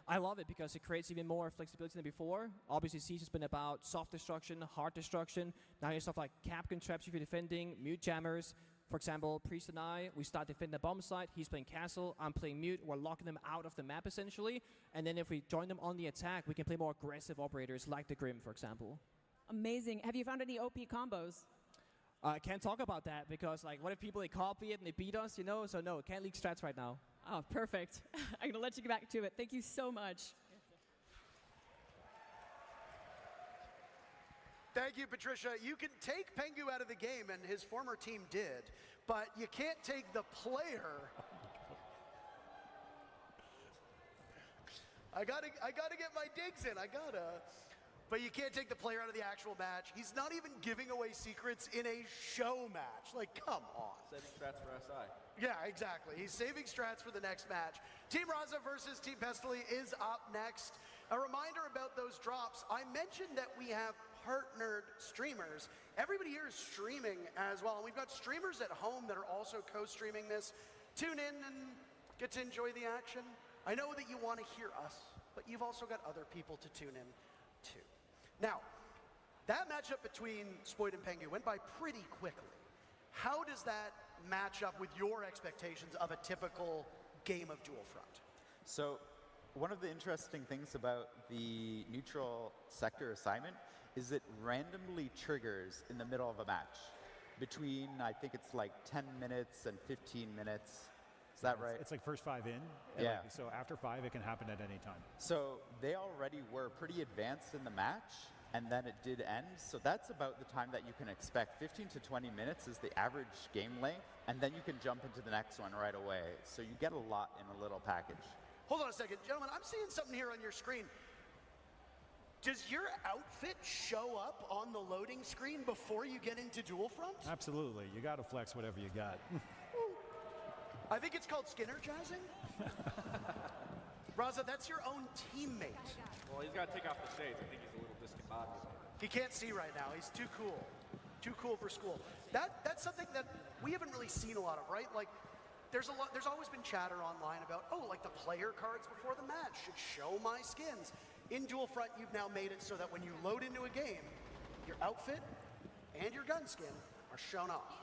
[SPEAKER 9] I love it because it creates even more flexibility than before. Obviously, Siege has been about soft destruction, hard destruction. Now you have stuff like Capcan traps if you're defending, mute jammers. For example, Priest and I, we start defending the bomb site. He's playing castle, I'm playing mute. We're locking them out of the map, essentially. And then if we join them on the attack, we can play more aggressive operators like the Grim, for example. Amazing.
[SPEAKER 2] Have you found any OP combos?
[SPEAKER 9] I can't talk about that because, like, what if people, they copy it and they beat us, you know? So no, can't leak strats right now.
[SPEAKER 2] Oh, perfect. I'm gonna let you get back to it. Thank you so much.
[SPEAKER 3] Thank you, Patricia. You can take Pengu out of the game, and his former team did, but you can't take the player. I gotta get my digs in. But you can't take the player out of the actual match. He's not even giving away secrets in a show match. Like, come on.
[SPEAKER 4] Saving strats for SI.
[SPEAKER 3] Yeah, exactly. He's saving strats for the next match. Team Raza versus Team Pestily is up next. A reminder about those drops. I mentioned that we have partnered streamers. Everybody here is streaming as well. And we've got streamers at home that are also co-streaming this. Tune in and get to enjoy the action. I know that you want to hear us, but you've also got other people to tune in too. Now, that matchup between Spoit and Pengu went by pretty quickly. How does that match up with your expectations of a typical game of Dual Front?
[SPEAKER 5] So, one of the interesting things about the neutral sector assignment is it randomly triggers in the middle of a match. Between, I think it's like 10 minutes and 15 minutes. Is that right?
[SPEAKER 6] It's like first 5 in.
[SPEAKER 5] Yeah.
[SPEAKER 6] Like, so after 5, it can happen at any time.
[SPEAKER 5] So they already were pretty advanced in the match, and then it did end. So that's about the time that you can expect. 15 to 20 minutes is the average game length, and then you can jump into the next one right away. So you get a lot in a little package.
[SPEAKER 3] Hold on a second. Gentlemen, I'm seeing something here on your screen. Does your outfit show up on the loading screen before you get into Dual Front?
[SPEAKER 6] Absolutely. You got to flex whatever you got.
[SPEAKER 3] I think it's called Skinner jazzing. Raza, that's your own teammate.
[SPEAKER 4] Well, he's got to take off the shades. I think he's a little discombobulated.
[SPEAKER 3] He can't see right now. He's too cool. Too cool for school. That's something that we haven't really seen a lot of, right? Like, there's always been chatter online about, oh, like the player cards before the match should show my skins. In Dual Front, you've now made it so that when you load into a game, your outfit and your gun skin are shown off.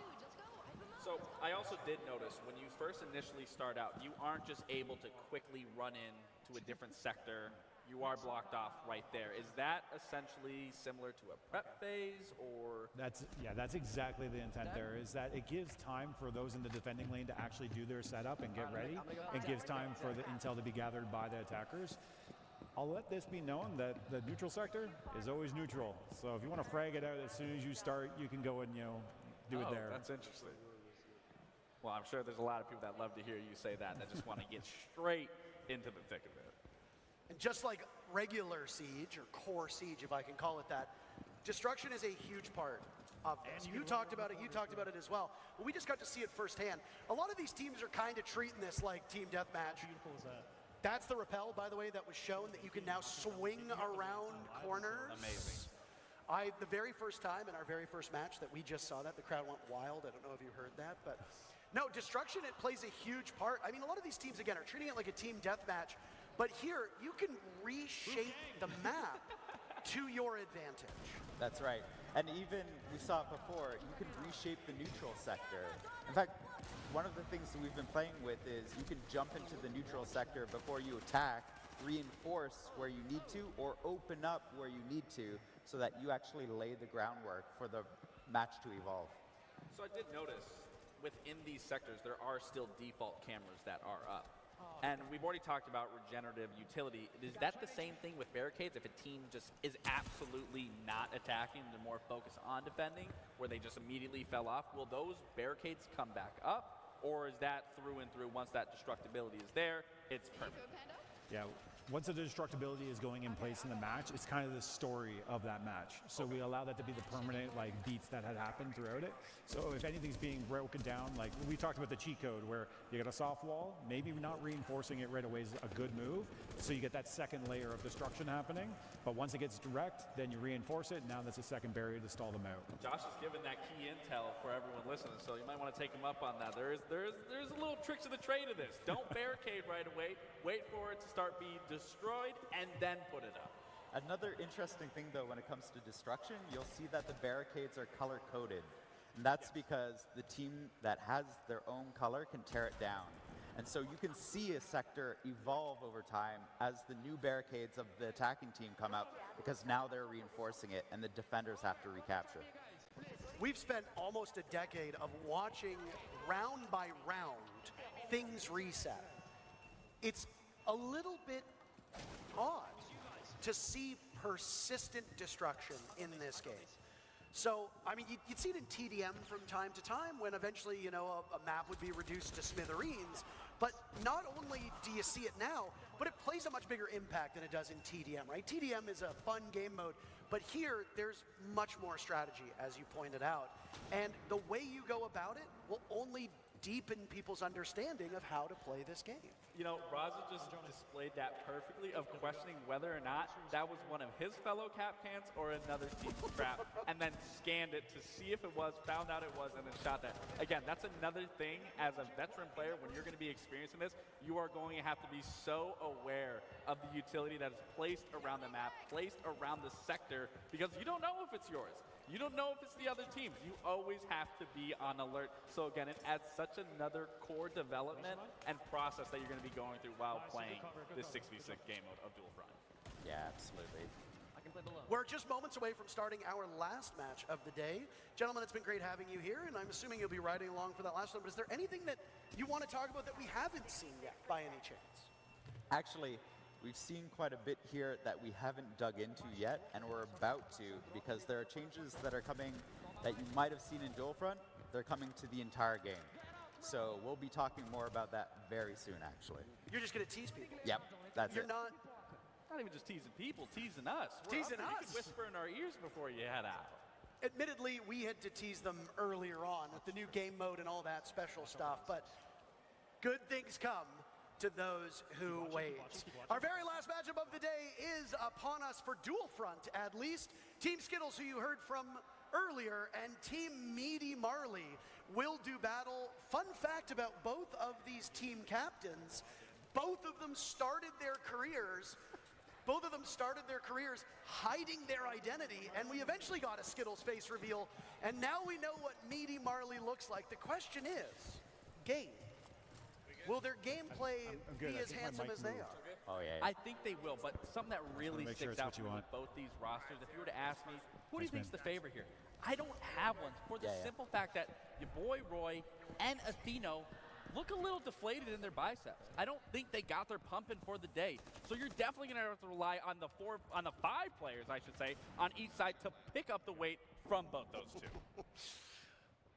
[SPEAKER 4] So I also did notice when you first initially start out, you aren't just able to quickly run in to a different sector you are blocked off right there. Is that essentially similar to a prep phase, or?
[SPEAKER 6] That's exactly the intent there, is that it gives time for those in the defending lane to actually do their setup and get ready, and gives time for the intel to be gathered by the attackers. I'll let this be known that the neutral sector is always neutral. So if you want to frag it out as soon as you start, you can go and, do it there.
[SPEAKER 4] That's interesting. Well, I'm sure there's a lot of people that love to hear you say that just want to get straight into the thick of it.
[SPEAKER 3] And just like regular Siege, or core Siege, if I can call it that, destruction is a huge part of this. You talked about it as well. But we just got to see it firsthand. A lot of these teams are kind of treating this like team deathmatch. That's the rappel, by the way, that was shown, that you can now swing around corners.
[SPEAKER 4] Amazing.
[SPEAKER 3] The very first time in our very first match that we just saw that, the crowd went wild. I don't know if you heard that, but no, destruction, it plays a huge part. I mean, a lot of these teams, again, are treating it like a team deathmatch, but here you can reshape the map to your advantage.
[SPEAKER 5] That's right. And even, we saw it before, you can reshape the neutral sector. In fact, one of the things that we've been playing with is you can jump into the neutral sector before you attack, reinforce where you need to, or open up where you need to, so that you actually lay the groundwork for the match to evolve.
[SPEAKER 4] So I did notice within these sectors there are still default cameras that are up. And we've already talked about regenerative utility. Is that the same thing with barricades? If a team just is absolutely not attacking, they're more focused on defending, where they just immediately fell off, will those barricades come back up? Or is that through and through, once that destructibility is there, it's permanent?
[SPEAKER 6] Yeah, once the destructibility is going in place in the match, it's kind of the story of that match. So we allow that to be the permanent beats that had happened throughout it. So if anything's being broken down, like we talked about the cheat code where you get a soft wall, maybe not reinforcing it right away is a good move. So you get that second layer of destruction happening. But once it gets direct, then you reinforce it. Now that's a second barrier to stall them out.
[SPEAKER 4] Josh is giving that key intel for everyone listening, so you might want to take him up on that. There's a little tricks of the trade of this. Don't barricade right away. Wait for it to start being destroyed and then put it up.
[SPEAKER 5] Another interesting thing, though, when it comes to destruction, you'll see that the barricades are color-coded. And that's because the team that has their own color can tear it down. And so you can see a sector evolve over time as the new barricades of the attacking team come out, because now they're reinforcing it and the defenders have to recapture.
[SPEAKER 3] We've spent almost a decade of watching round by round things reset. It's a little bit odd to see persistent destruction in this game. So, I mean, you'd see it in TDM from time to time when eventually, a map would be reduced to smithereens. But not only do you see it now, but it plays a much bigger impact than it does in TDM, right? TDM is a fun game mode, but here there's much more strategy, as you pointed out. And the way you go about it will only deepen people's understanding of how to play this game.
[SPEAKER 4] Raza just displayed that perfectly, of questioning whether or not that was one of his fellow Capcans or another team's trap, and then scanned it to see if it was, found out it was, and then shot that. Again, that's another thing as a veteran player. When you're going to be experiencing this, you are going to have to be so aware of the utility that is placed around the map, placed around the sector, because you don't know if it's yours. You don't know if it's the other teams. You always have to be on alert. So again, it adds such another core development and process that you're going to be going through while playing this 6v6 game mode of Dual Front.
[SPEAKER 5] Yeah, absolutely.
[SPEAKER 3] We're just moments away from starting our last match of the day. Gentlemen, it's been great having you here, and I'm assuming you'll be riding along for that last one. But is there anything that you want to talk about that we haven't seen yet, by any chance?
[SPEAKER 5] Actually, we've seen quite a bit here that we haven't dug into yet, and we're about to, because there are changes that are coming that you might have seen in Dual Front. They're coming to the entire game. So we'll be talking more about that very soon, actually.
[SPEAKER 3] You're just going to tease people?
[SPEAKER 5] Yep, that's
[SPEAKER 3] You're
[SPEAKER 5] it.
[SPEAKER 4] Not even just teasing people, teasing us.
[SPEAKER 3] Teasing us.
[SPEAKER 4] You can whisper in our ears before you head out.
[SPEAKER 3] Admittedly, we had to tease them earlier on with the new game mode and all that special stuff, but good things come to those who wait. Our very last matchup of the day is upon us for Dual Front, at least. Team Skittles, who you heard from earlier, and Team Meaty Marley will do battle. Fun fact about both of these team captains, both of them started their careers hiding their identity, and we eventually got a Skittles face reveal, and now we know what Meaty Marley looks like. The question is, game. Will their gameplay
[SPEAKER 6] I'm good.
[SPEAKER 3] be
[SPEAKER 6] I
[SPEAKER 3] as
[SPEAKER 6] think my
[SPEAKER 3] handsome
[SPEAKER 6] mic
[SPEAKER 3] as they
[SPEAKER 6] moved.
[SPEAKER 3] are?
[SPEAKER 5] Oh, yeah.
[SPEAKER 4] I think they will, but something that really
[SPEAKER 6] make sure
[SPEAKER 4] sticks
[SPEAKER 6] it's
[SPEAKER 4] out
[SPEAKER 6] what you
[SPEAKER 4] for me
[SPEAKER 6] want.
[SPEAKER 4] with both these rosters, if you were to ask me, who do you
[SPEAKER 6] Thanks,
[SPEAKER 4] think's the favorite here? I don't have one for the simple fact that your boy Roy and Atheno look a little deflated in their biceps. I don't think they got their pumping for the day. So you're definitely going to have to rely on the 5 players, I should say, on each side to pick up the weight from both those two.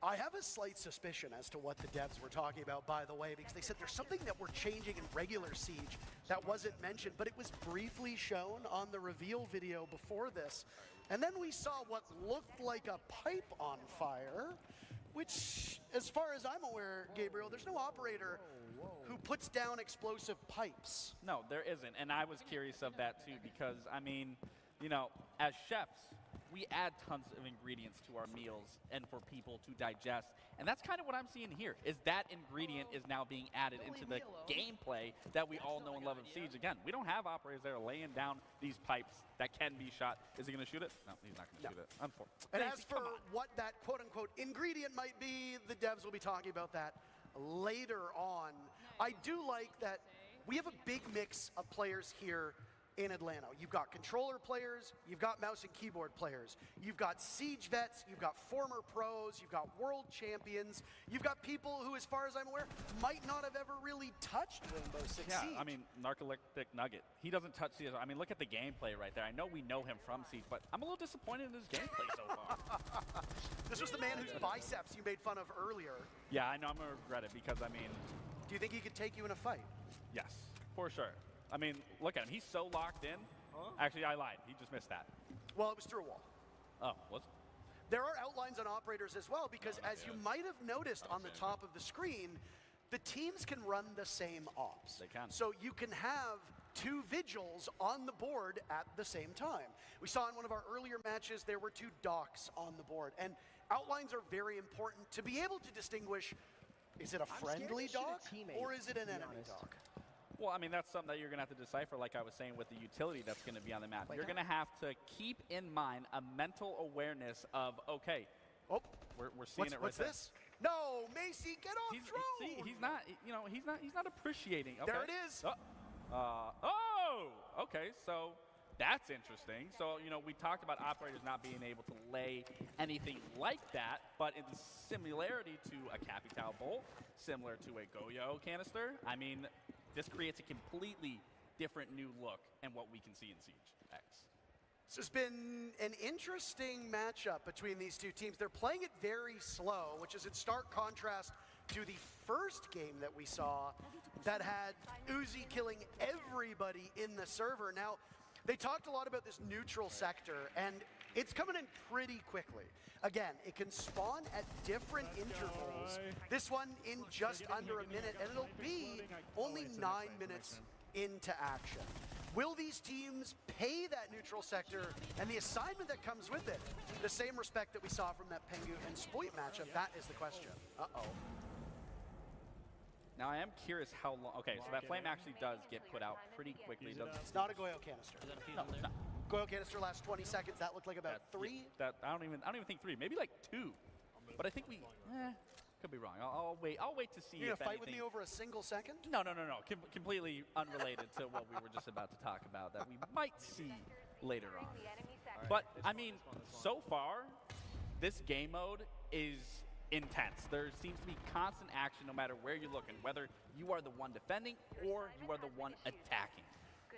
[SPEAKER 3] I have a slight suspicion as to what the devs were talking about, by the way, because they said there's something that we're changing in regular Siege that wasn't mentioned, but it was briefly shown on the reveal video before this. And then we saw what looked like a pipe on fire, which, as far as I'm aware, Gabriel, there's no operator who puts down explosive pipes.
[SPEAKER 4] No, there isn't, and I was curious of that too because, I mean, you know, as chefs, we add tons of ingredients to our meals and for people to digest. And that's kind of what I'm seeing here, is that ingredient is now being added into the gameplay that we all know and love of Siege. Again, we don't have operators that are laying down these pipes that can be shot. Is he going to shoot it? No, he's not going to shoot it. Unfortunately.
[SPEAKER 3] And as for what that quote-unquote ingredient might be, the devs will be talking about that later on. I do like that we have a big mix of players here in Atlanta. You've got controller players, you've got mouse and keyboard players, you've got Siege vets, you've got former pros, you've got world champions, you've got people who, as far as I'm aware, might not have ever really touched Rainbow Six Siege.
[SPEAKER 4] I mean, Narcoleptic Nugget, he doesn't touch Siege. I mean, look at the gameplay right there. I know we know him from Siege, but I'm a little disappointed in his gameplay so far.
[SPEAKER 3] This was the man whose biceps you made fun of earlier.
[SPEAKER 4] Yeah, I know I'm going to regret it because, I mean...
[SPEAKER 3] Do you think he could take you in a fight?
[SPEAKER 4] Yes, for sure. I mean, look at him. He's so locked in. Actually, I lied. He just missed that.
[SPEAKER 3] Well, it was through a wall.
[SPEAKER 4] Oh, was it?
[SPEAKER 3] There are outlines on operators as well because, as you might have noticed on the top of the screen, the teams can run the same ops.
[SPEAKER 4] They can.
[SPEAKER 3] So you can have 2 vigils on the board at the same time. We saw in one of our earlier matches there were 2 docks on the board, and outlines are very important to be able to distinguish, is it a friendly dock or is it an enemy dock?
[SPEAKER 4] Well, I mean, that's something that you're going to have to decipher, like I was saying, with the utility that's going to be on the map. You're going to have to keep in mind a mental awareness of, okay, we're seeing it right
[SPEAKER 3] what's
[SPEAKER 4] there.
[SPEAKER 3] this? No, Macy, get off drone!
[SPEAKER 4] See, he's not, you know, he's not appreciating. Okay.
[SPEAKER 3] There it is.
[SPEAKER 4] Okay, so that's interesting. So, you know, we talked about operators not being able to lay anything like that, but in similarity to a Capital Bolt, similar to a Goyo canister, I mean, this creates a completely different new look and what we can see in Siege X.
[SPEAKER 3] This has been an interesting matchup between these two teams. They're playing it very slow, which is in stark contrast to the first game that we saw that had Uzi killing everybody in the server. Now, they talked a lot about this neutral sector, and it's coming in pretty quickly. Again, it can spawn at different intervals. This one in just under a minute, and it'll be only 9 minutes into action. Will these teams pay that neutral sector and the assignment that comes with it the same respect that we saw from that Pengu and Spoit matchup? That is the question. Uh-oh.
[SPEAKER 4] Now, I am curious how long... Okay, so that flame actually does get put out pretty quickly.
[SPEAKER 3] It's not a Goyo canister.
[SPEAKER 4] No, it's not.
[SPEAKER 3] Goyo canister lasts 20 seconds. That looked like about 3.
[SPEAKER 4] I don't even think 3. Maybe like 2. But I think we... could be wrong. I'll wait to see.
[SPEAKER 3] You're
[SPEAKER 4] if
[SPEAKER 3] gonna fight
[SPEAKER 4] anything...
[SPEAKER 3] with me over a single second?
[SPEAKER 4] No. Completely unrelated to what we were just about to talk about that we might see later on. But, I mean, so far, this game mode is intense. There seems to be constant action no matter where you're looking, whether you are the one defending or you are the one attacking.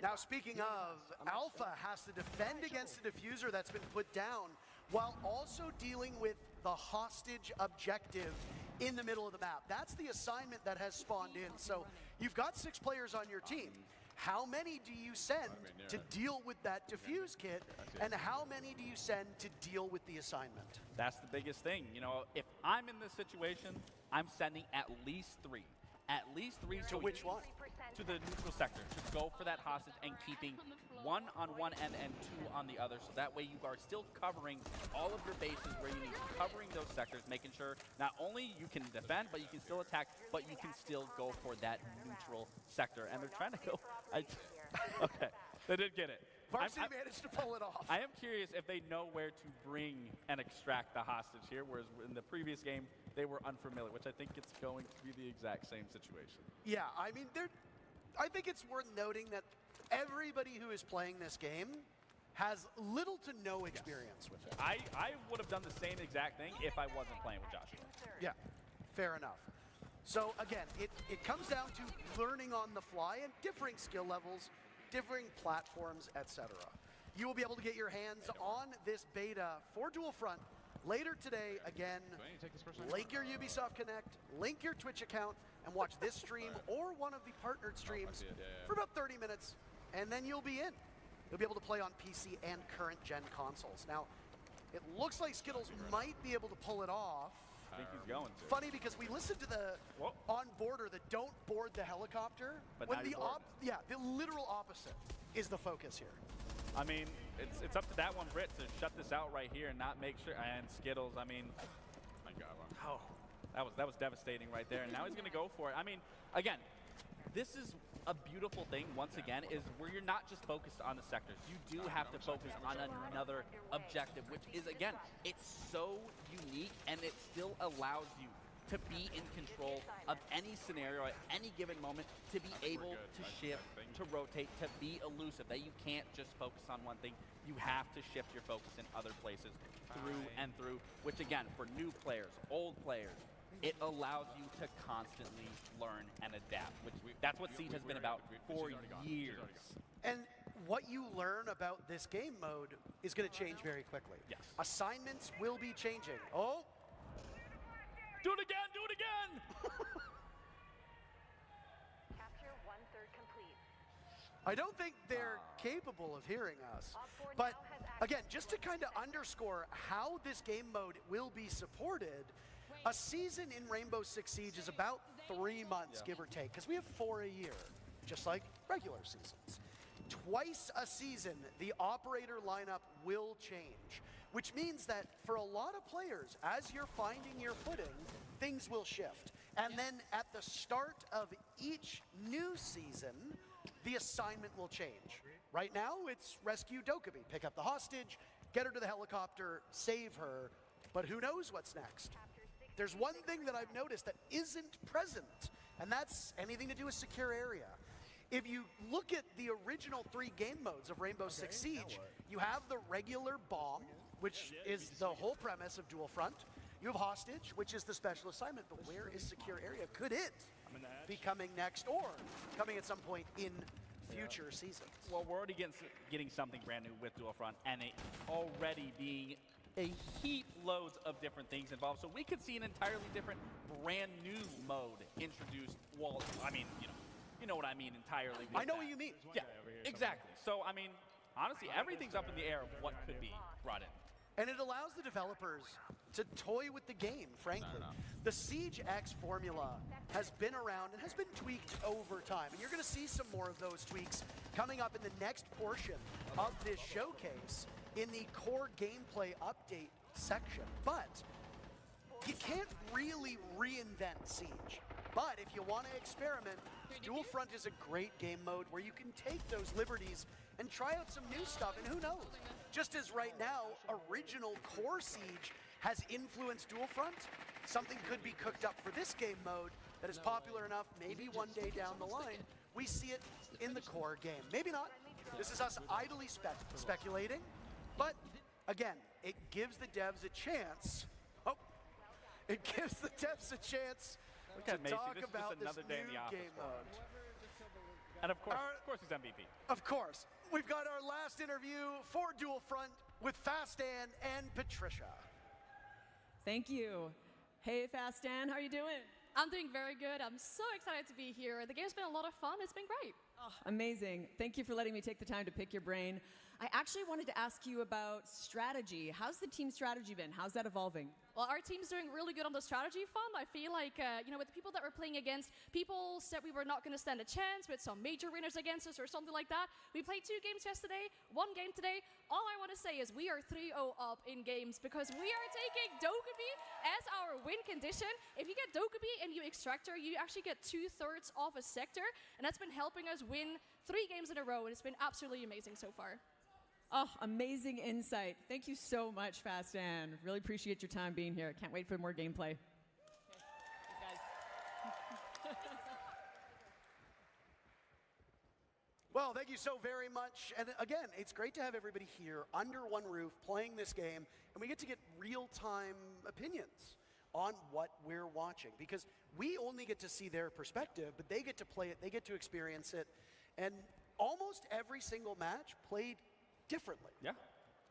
[SPEAKER 3] Now, speaking of, Alpha has to defend against a diffuser that's been put down while also dealing with the hostage objective in the middle of the map. That's the assignment that has spawned in. So you've got 6 players on your team. How many do you send to deal with that diffuse kit, and how many do you send to deal with the assignment?
[SPEAKER 4] That's the biggest thing. You know, if I'm in this situation, I'm sending at least 3. At least 3.
[SPEAKER 3] To which one?
[SPEAKER 4] To the neutral sector, to go for that hostage and keeping 1 on one end and 2 on the other, so that way you are still covering all of your bases where you need to, covering those sectors, making sure not only you can defend, but you can still attack, but you can still go for that neutral sector. And they're trying to go... okay, they did get it.
[SPEAKER 3] Varsity managed to pull it off.
[SPEAKER 4] I am curious if they know where to bring and extract the hostage here, whereas in the previous game, they were unfamiliar, which I think it's going to be the exact same situation.
[SPEAKER 3] Yeah, I mean, I think it's worth noting that everybody who is playing this game has little to no experience with it.
[SPEAKER 4] I would have done the same exact thing if I wasn't playing with Joshua.
[SPEAKER 3] Yeah, fair enough. So again, it comes down to learning on the fly and differing skill levels, differing platforms, etc. You will be able to get your hands on this beta for Dual Front later today. Again, link your Ubisoft Connect, link your Twitch account, and watch this stream or one of the partnered streams for about 30 minutes, and then you'll be in. You'll be able to play on PC and current gen consoles. Now, it looks like Skittles might be able to pull it off.
[SPEAKER 4] I think he's going to.
[SPEAKER 3] Funny because we listened to the on-boarder, the don't board the helicopter.
[SPEAKER 4] But
[SPEAKER 3] when
[SPEAKER 4] now he's bored.
[SPEAKER 3] the literal opposite is the focus here.
[SPEAKER 4] I mean, it's up to that one Brit to shut this out right here and not make sure. And Skittles, I mean,
[SPEAKER 8] My God, wow.
[SPEAKER 4] that was devastating right there. And now he's going to go for it. I mean, again, this is a beautiful thing, once again, is where you're not just focused on the sectors. You do have to focus on another objective, which is, again, it's so unique, and it still allows you to be in control of any scenario at any given moment, to be able to shift, to rotate, to be elusive, that you can't just focus on one thing. You have to shift your focus in other places through and through, which, again, for new players, old players, it allows you to constantly learn and adapt, which that's what Siege has been about for years.
[SPEAKER 3] And what you learn about this game mode is going to change very quickly.
[SPEAKER 4] Yes.
[SPEAKER 3] Assignments will be changing. Oh!
[SPEAKER 4] Do it again! Do it again!
[SPEAKER 7] Capture 1/3 complete.
[SPEAKER 3] I don't think they're capable of hearing us. But again, just to kind of underscore how this game mode will be supported, a season in Rainbow Six Siege is about 3 months, give or take, because we have 4 a year, just like regular seasons. Twice a season, the operator lineup will change, which means that for a lot of players, as you're finding your footing, things will shift. And then at the start of each new season, the assignment will change. Right now, it's rescue Dokkaebi, pick up the hostage, get her to the helicopter, save her, but who knows what's next? There's one thing that I've noticed that isn't present, and that's anything to do with secure area. If you look at the original 3 game modes of Rainbow Six Siege, you have the regular bomb, which is the whole premise of Dual Front. You have hostage, which is the special assignment, but where is secure area? Could it be coming next or coming at some point in future seasons?
[SPEAKER 4] Well, we're already getting something brand new with Dual Front, and it already being a heap loads of different things involved. So we could see an entirely different brand new mode introduced. Well, I mean, you know what I mean entirely.
[SPEAKER 3] I know what you mean.
[SPEAKER 4] Yeah, exactly. So, I mean, honestly, everything's up in the air of what could be brought in.
[SPEAKER 3] And it allows the developers to toy with the game, frankly. The Siege X formula has been around and has been tweaked over time. And you're going to see some more of those tweaks coming up in the next portion of this showcase in the core gameplay update section. But you can't really reinvent Siege. But if you want to experiment, Dual Front is a great game mode where you can take those liberties and try out some new stuff, and who knows? Just as right now, original core Siege has influenced Dual Front, something could be cooked up for this game mode that is popular enough, maybe one day down the line, we see it in the core game. Maybe not. This is us idly speculating, but again, it gives the devs a chance. Oh, it gives the devs a chance to talk about this new game mode.
[SPEAKER 4] And of course he's MVP.
[SPEAKER 3] Of course. We've got our last interview for Dual Front with Fastan and Patricia.
[SPEAKER 2] Thank you. Hey, Fastan, how are you doing?
[SPEAKER 11] I'm doing very good. I'm so excited to be here. The game's been a lot of fun. It's been great.
[SPEAKER 2] Oh, amazing. Thank you for letting me take the time to pick your brain. I actually wanted to ask you about strategy. How's the team strategy been? How's that evolving?
[SPEAKER 11] Well, our team's doing really good on the strategy front. I feel like, with the people that we're playing against, people said we were not going to stand a chance with some major winners against us or something like that. We played 2 games yesterday, 1 game today. All I want to say is we are 3-0 up in games because we are taking Dokkaebi as our win condition. If you get Dokkaebi and you extract her, you actually get 2/3 of a sector, and that's been helping us win 3 games in a row, and it's been absolutely amazing so far.
[SPEAKER 2] Oh, amazing insight. Thank you so much, Fastan. Really appreciate your time being here. Can't wait for more gameplay.
[SPEAKER 3] Well, Well, thank you so very much. And again, it's great to have everybody here under one roof playing this game, and we get to get real-time opinions on what we're watching, because we only get to see their perspective, but they get to play it, they get to experience it, and almost every single match played differently.
[SPEAKER 4] Yeah.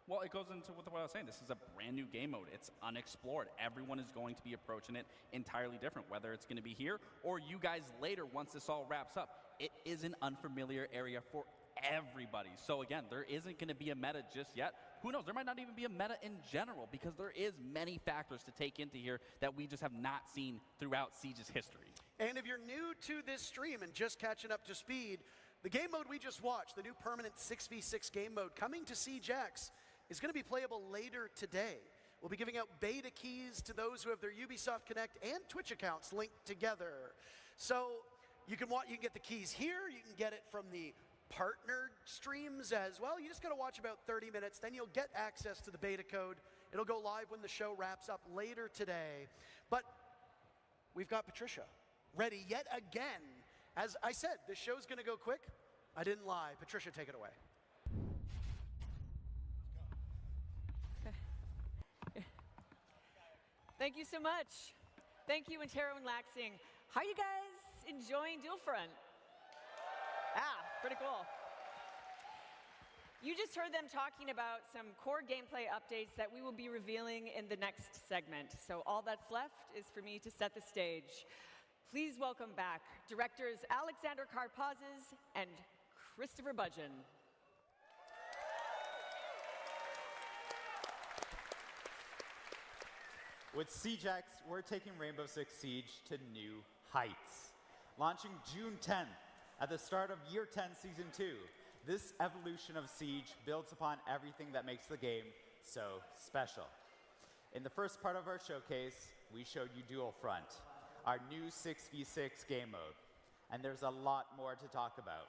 [SPEAKER 4] Well, it goes into what I was saying. This is a brand new game mode. It's unexplored. Everyone is going to be approaching it entirely different, whether it's going to be here or you guys later once this all wraps up. It is an unfamiliar area for everybody. So again, there isn't going to be a meta just yet. Who knows? There might not even be a meta in general, because there is many factors to take into here that we just have not seen throughout Siege's history.
[SPEAKER 3] And if you're new to this stream and just catching up to speed, the game mode we just watched, the new permanent 6v6 game mode coming to Siege X, is going to be playable later today. We'll be giving out beta keys to those who have their Ubisoft Connect and Twitch accounts linked together. So you can get the keys here, you can get it from the partnered streams as well. You just got to watch about 30 minutes, then you'll get access to the beta code. It'll go live when the show wraps up later today. But we've got Patricia ready yet again. As I said, this show's going to go quick. I didn't lie. Patricia, take it away.
[SPEAKER 2] Thank you so much. Thank you, Antero and Laxing. How are you guys enjoying Dual Front? Pretty cool. You just heard them talking about some core gameplay updates that we will be revealing in the next segment. So all that's left is for me to set the stage. Please welcome back directors Alexander Karpazes and Christopher Budgeon.
[SPEAKER 5] With Siege X, we're taking Rainbow Six Siege to new heights. Launching June 10th, at the start of Year 10 Season 2, this evolution of Siege builds upon everything that makes the game so special. In the first part of our showcase, we showed you Dual Front, our new 6v6 game mode, and there's a lot more to talk about.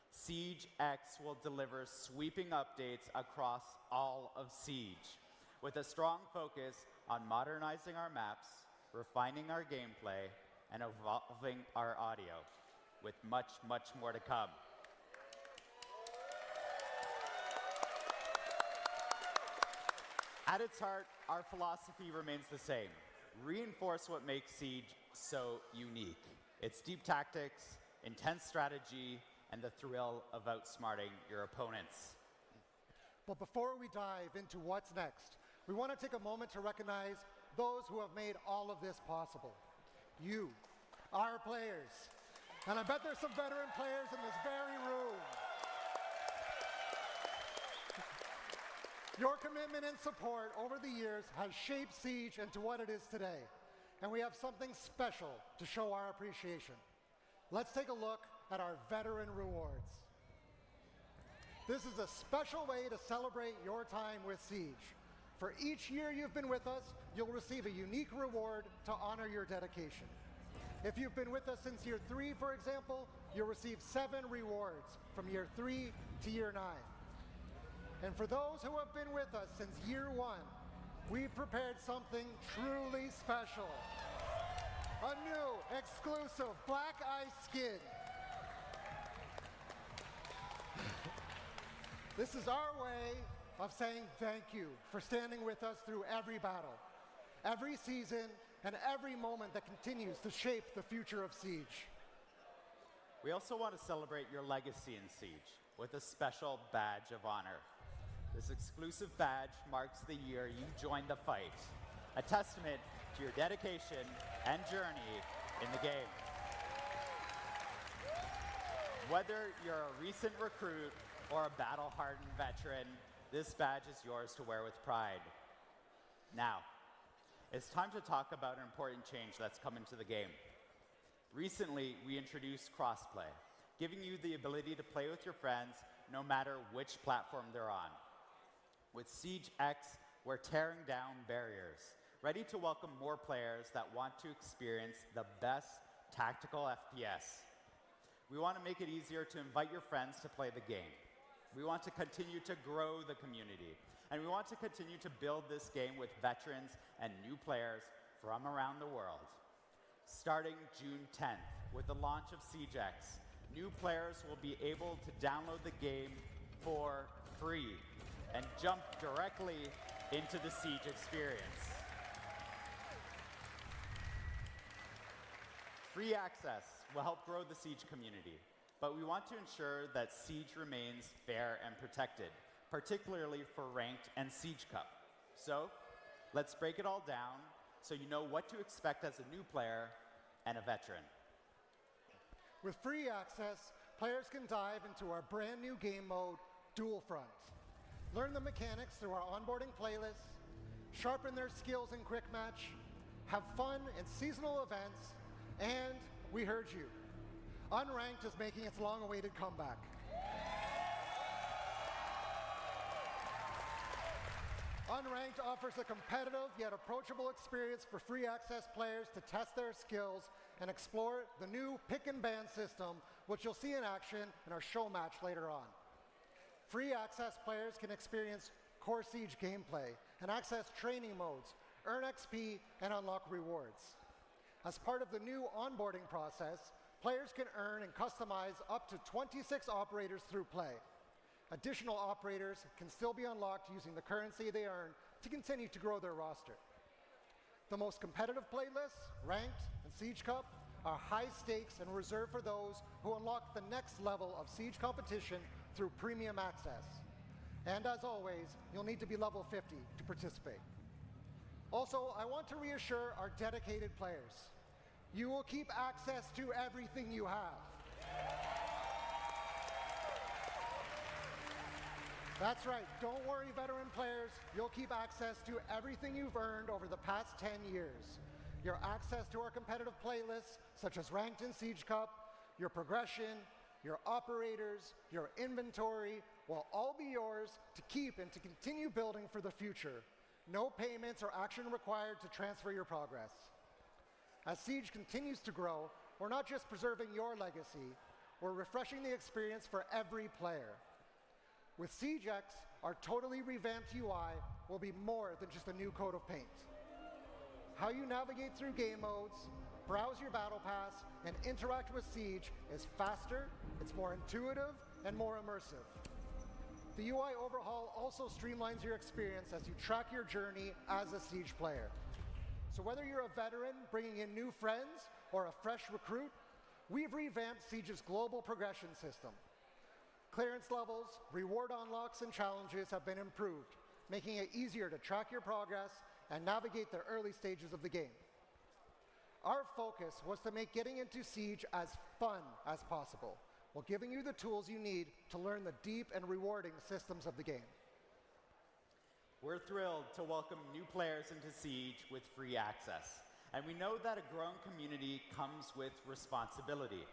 [SPEAKER 5] Siege X will deliver sweeping updates across all of Siege, with a strong focus on modernizing our maps, refining our gameplay, and evolving our audio, with much, much more to come. At its heart, our philosophy remains the same. Reinforce what makes Siege so unique. Its deep tactics, intense strategy, and the thrill of outsmarting your opponents.
[SPEAKER 12] But before we dive into what's next, we want to take a moment to recognize those who have made all of this possible. You, our players. And I bet there's some veteran players in this very room. Your commitment and support over the years has shaped Siege into what it is today. And we have something special to show our appreciation. Let's take a look at our veteran rewards. This is a special way to celebrate your time with Siege. For each year you've been with us, you'll receive a unique reward to honor your dedication. If you've been with us since year 3, for example, you'll receive 7 rewards from year 3 to year 9. And for those who have been with us since year 1, we've prepared something truly special. A new, exclusive black ice skin. This is our way of saying thank you for standing with us through every battle, every season, and every moment that continues to shape the future of Siege.
[SPEAKER 5] We also want to celebrate your legacy in Siege with a special badge of honor. This exclusive badge marks the year you joined the fight, a testament to your dedication and journey in the game. Whether you're a recent recruit or a battle-hardened veteran, this badge is yours to wear with pride. Now, it's time to talk about an important change that's come into the game. Recently, we introduced crossplay, giving you the ability to play with your friends no matter which platform they're on. With Siege X, we're tearing down barriers, ready to welcome more players that want to experience the best tactical FPS. We want to make it easier to invite your friends to play the game. We want to continue to grow the community, and we want to continue to build this game with veterans and new players from around the world. Starting June 10th, with the launch of Siege X, new players will be able to download the game for free and jump directly into the Siege experience. Free access will help grow the Siege community, but we want to ensure that Siege remains fair and protected, particularly for Ranked and Siege Cup. So, let's break it all down so you know what to expect as a new player and a veteran.
[SPEAKER 12] With free access, players can dive into our brand new game mode, Duel Front. Learn the mechanics through our onboarding playlists, sharpen their skills in Quick Match, have fun in seasonal events, and we heard you. Unranked is making its long-awaited comeback. Unranked offers a competitive yet approachable experience for free access players to test their skills and explore the new pick and ban system, which you'll see in action in our show match later on. Free access players can experience core Siege gameplay and access training modes, earn XP, and unlock rewards. As part of the new onboarding process, players can earn and customize up to 26 operators through play. Additional operators can still be unlocked using the currency they earn to continue to grow their roster. The most competitive playlists, Ranked and Siege Cup, are high stakes and reserved for those who unlock the next level of Siege competition through premium access. And as always, you'll need to be level 50 to participate. Also, I want to reassure our dedicated players. You will keep access to everything you have. That's right, don't worry, veteran players. You'll keep access to everything you've earned over the past 10 years. Your access to our competitive playlists, such as Ranked and Siege Cup, your progression, your operators, your inventory, will all be yours to keep and to continue building for the future. No payments or action required to transfer your progress. As Siege continues to grow, we're not just preserving your legacy, we're refreshing the experience for every player. With SiegeX, our totally revamped UI will be more than just a new coat of paint. How you navigate through game modes, browse your battle pass, and interact with Siege is faster, it's more intuitive, and more immersive. The UI overhaul also streamlines your experience as you track your journey as a Siege player. So whether you're a veteran bringing in new friends or a fresh recruit, we've revamped Siege's global progression system. Clearance levels, reward unlocks, and challenges have been improved, making it easier to track your progress and navigate the early stages of the game. Our focus was to make getting into Siege as fun as possible, while giving you the tools you need to learn the deep and rewarding systems of the game.
[SPEAKER 5] We're thrilled to welcome new players into Siege with free access, and we know that a growing community comes with responsibility.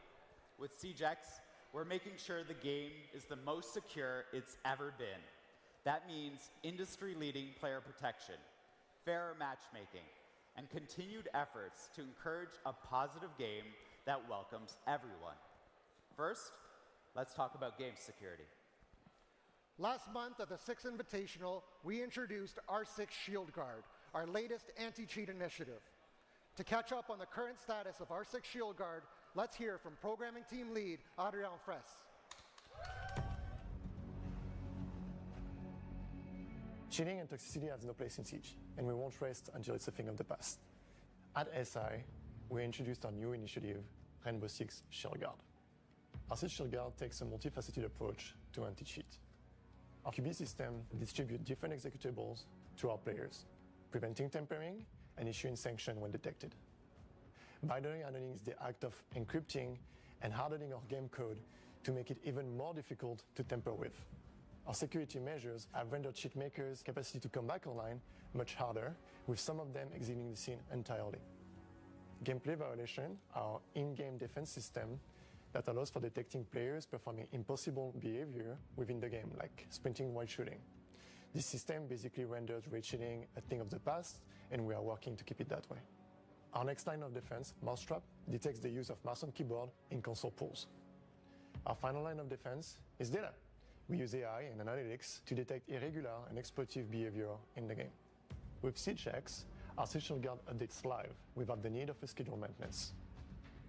[SPEAKER 5] With SiegeX, we're making sure the game is the most secure it's ever been. That means industry-leading player protection, fairer matchmaking, and continued efforts to encourage a positive game that welcomes everyone. First, let's talk about game security.
[SPEAKER 12] Last month at the Six Invitational, we introduced R6 Shield Guard, our latest anti-cheat initiative. To catch up on the current status of R6 Shield Guard, let's hear from programming team lead Adrien Fraisse.
[SPEAKER 13] Cheating and toxicity have no place in Siege, and we won't rest until it's a thing of the past. At SI, we introduced our new initiative, Rainbow Six Shield Guard. Our Siege Shield Guard takes a multifaceted approach to anti-cheat. Our QB system distributes different executables to our players, preventing tampering and issuing sanctions when detected. Binary hardening is the act of encrypting and hardening our game code to make it even more difficult to tamper with. Our security measures have rendered cheat makers' capacity to come back online much harder, with some of them exiting the scene entirely. Gameplay violation, our in-game defense system that allows for detecting players performing impossible behavior within the game, like sprinting while shooting. This system basically renders raid cheating a thing of the past, and we are working to keep it that way. Our next line of defense, Mousetrap, detects the use of mouse and keyboard in console pools. Our final line of defense is data. We use AI and analytics to detect irregular and exploitative behavior in the game. With SiegeX, our Siege Shield Guard updates live without the need of a scheduled maintenance.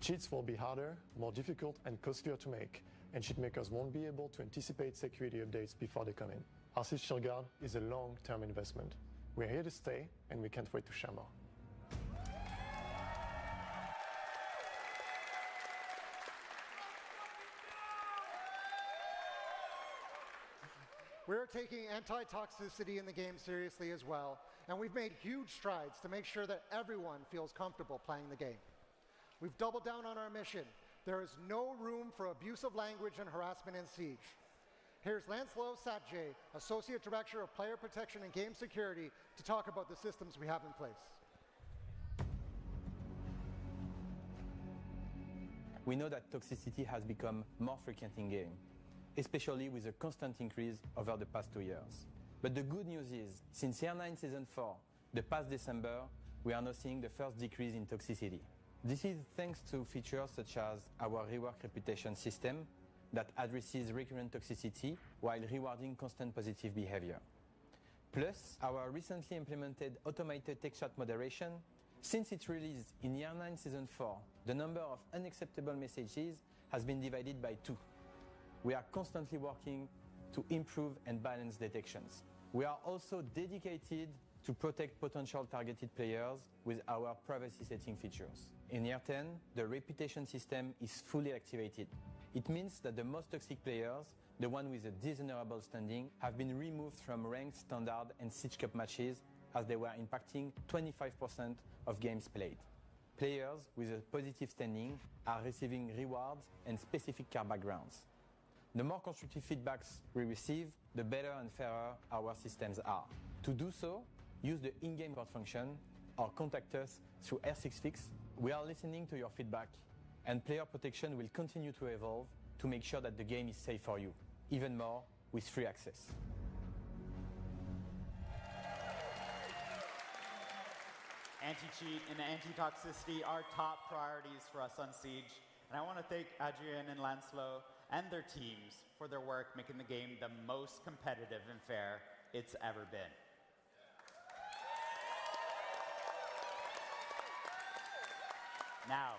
[SPEAKER 13] Cheats will be harder, more difficult, and costlier to make, and cheat makers won't be able to anticipate security updates before they come in. Our Siege Shield Guard is a long-term investment. We're here to stay, and we can't wait to share more.
[SPEAKER 12] We're taking anti-toxicity in the game seriously as well, and we've made huge strides to make sure that everyone feels comfortable playing the game. We've doubled down on our mission. There is no room for abusive language and harassment in Siege. Here's Lancelot Satjay, Associate Director of Player Protection and Game Security, to talk about the systems we have in place.
[SPEAKER 14] We know that toxicity has become more frequent in game, especially with a constant increase over the past 2 years. But the good news is, since Year 9 Season 4, the past December, we are now seeing the first decrease in toxicity. This is thanks to features such as our rework reputation system that addresses recurrent toxicity while rewarding constant positive behavior. Plus, our recently implemented automated text chat moderation. Since its release in Year 9 Season 4, the number of unacceptable messages has been divided by 2. We are constantly working to improve and balance detections. We are also dedicated to protect potential targeted players with our privacy setting features. In Year 10, the reputation system is fully activated. It means that the most toxic players, the ones with a dishonorable standing, have been removed from ranked, standard, and Siege Cup matches as they were impacting 25% of games played. Players with a positive standing are receiving rewards and specific car backgrounds. The more constructive feedbacks we receive, the better and fairer our systems are. To do so, use the in-game report function or contact us through R6Fix. We are listening to your feedback, and player protection will continue to evolve to make sure that the game is safe for you, even more with free access.
[SPEAKER 5] Anti-cheat and anti-toxicity are top priorities for us on Siege, and I want to thank Adrien and Lancelot and their teams for their work making the game the most competitive and fair it's ever been. Now,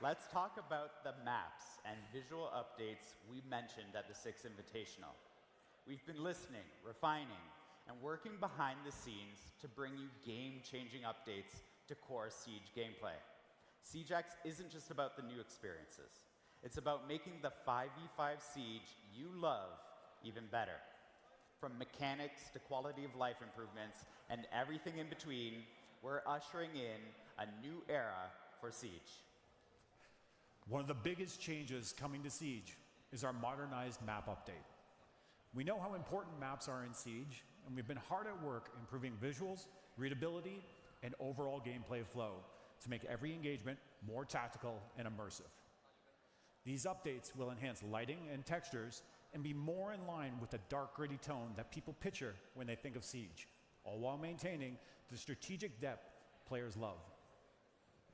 [SPEAKER 5] let's talk about the maps and visual updates we mentioned at the 6th Invitational. We've been listening, refining, and working behind the scenes to bring you game-changing updates to core Siege gameplay. SiegeX isn't just about the new experiences. It's about making the 5v5 Siege you love even better. From mechanics to quality of life improvements and everything in between, we're ushering in a new era for Siege.
[SPEAKER 6] One of the biggest changes coming to Siege is our modernized map update. We know how important maps are in Siege, and we've been hard at work improving visuals, readability, and overall gameplay flow to make every engagement more tactical and immersive. These updates will enhance lighting and textures and be more in line with the dark, gritty tone that people picture when they think of Siege, all while maintaining the strategic depth players love.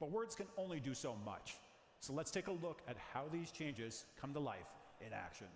[SPEAKER 6] But words can only do so much, so let's take a look at how these changes come to life in action.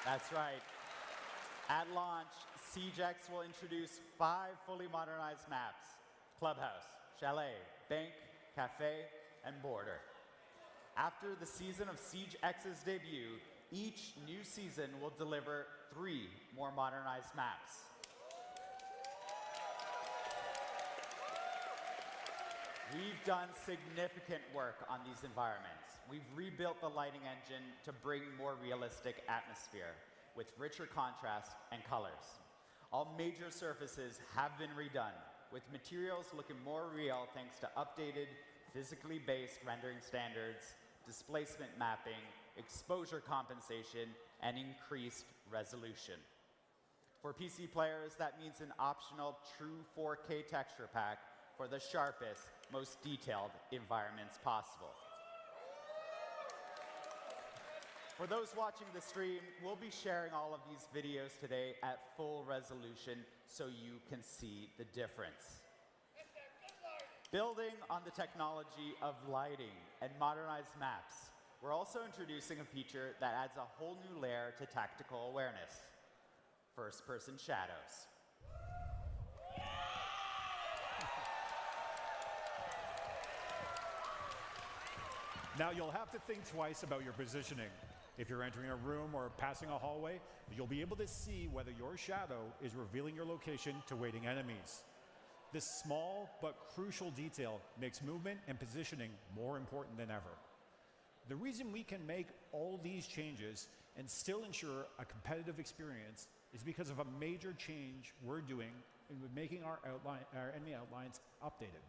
[SPEAKER 5] That's right. At launch, SiegeX will introduce 5 fully modernized maps: Clubhouse, Chalet, Bank, Cafe, and Border. After the season of SiegeX's debut, each new season will deliver 3 more modernized maps. We've done significant work on these environments. We've rebuilt the lighting engine to bring more realistic atmosphere with richer contrast and colors. All major surfaces have been redone, with materials looking more real thanks to updated, physically based rendering standards, displacement mapping, exposure compensation, and increased resolution. For PC players, that means an optional true 4K texture pack for the sharpest, most detailed environments possible. For those watching the stream, we'll be sharing all of these videos today at full resolution so you can see the difference. Building on the technology of lighting and modernized maps, we're also introducing a feature that adds a whole new layer to tactical awareness: first-person shadows.
[SPEAKER 6] Now you'll have to think twice about your positioning. If you're entering a room or passing a hallway, you'll be able to see whether your shadow is revealing your location to waiting enemies. This small but crucial detail makes movement and positioning more important than ever. The reason we can make all these changes and still ensure a competitive experience is because of a major change we're doing in making our enemy outlines updated.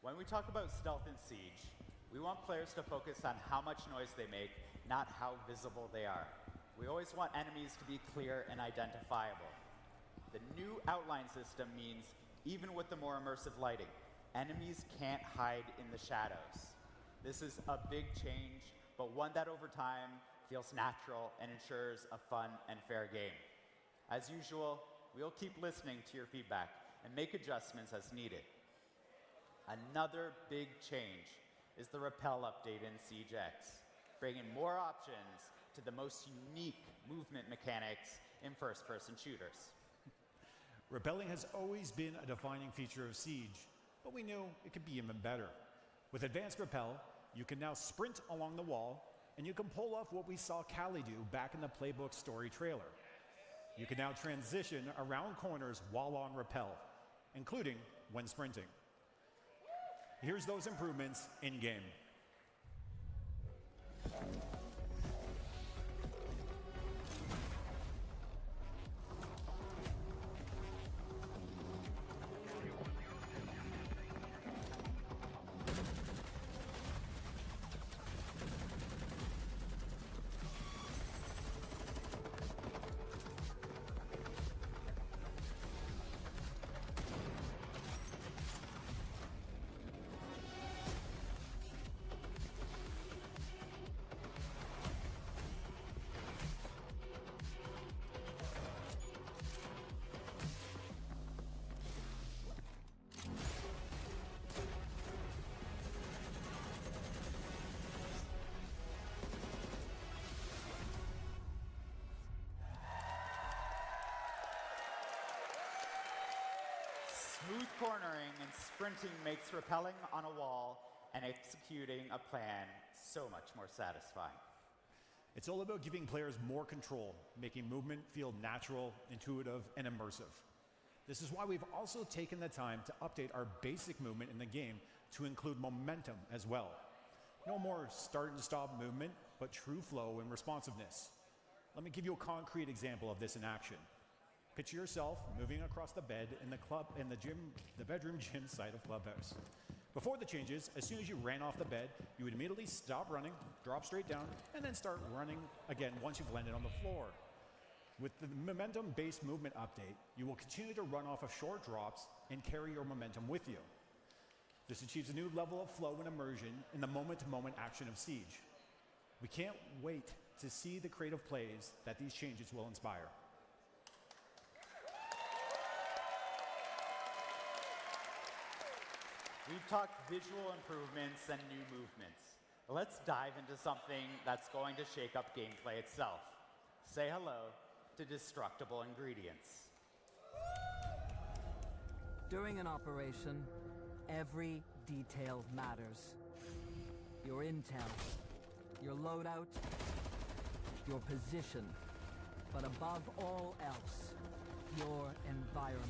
[SPEAKER 5] When we talk about stealth in Siege, we want players to focus on how much noise they make, not how visible they are. We always want enemies to be clear and identifiable. The new outline system means, even with the more immersive lighting, enemies can't hide in the shadows. This is a big change, but one that over time feels natural and ensures a fun and fair game. As usual, we'll keep listening to your feedback and make adjustments as needed. Another big change is the Repel update in SiegeX, bringing more options to the most unique movement mechanics in first-person shooters.
[SPEAKER 6] Rappelling has always been a defining feature of Siege, but we knew it could be even better. With advanced Rappel, you can now sprint along the wall, and you can pull off what we saw Callie do back in the Playbook story trailer. You can now transition around corners while on Rappel, including when sprinting. Here's those improvements in-game.
[SPEAKER 5] Smooth cornering and sprinting makes rappelling on a wall and executing a plan so much more satisfying.
[SPEAKER 6] It's all about giving players more control, making movement feel natural, intuitive, and immersive. This is why we've also taken the time to update our basic movement in the game to include momentum as well. No more start and stop movement, but true flow and responsiveness. Let me give you a concrete example of this in action. Picture yourself moving across the bed in the bedroom gym side of Clubhouse. Before the changes, as soon as you ran off the bed, you would immediately stop running, drop straight down, and then start running again once you've landed on the floor. With the momentum-based movement update, you will continue to run off of short drops and carry your momentum with you. This achieves a new level of flow and immersion in the moment-to-moment action of Siege. We can't wait to see the creative plays that these changes will inspire.
[SPEAKER 5] We've talked visual improvements and new movements. Let's dive into something that's going to shake up gameplay itself: say hello to destructible ingredients.
[SPEAKER 15] During an operation, every detail matters. Your intel, your loadout, your position, but above all else, your environment.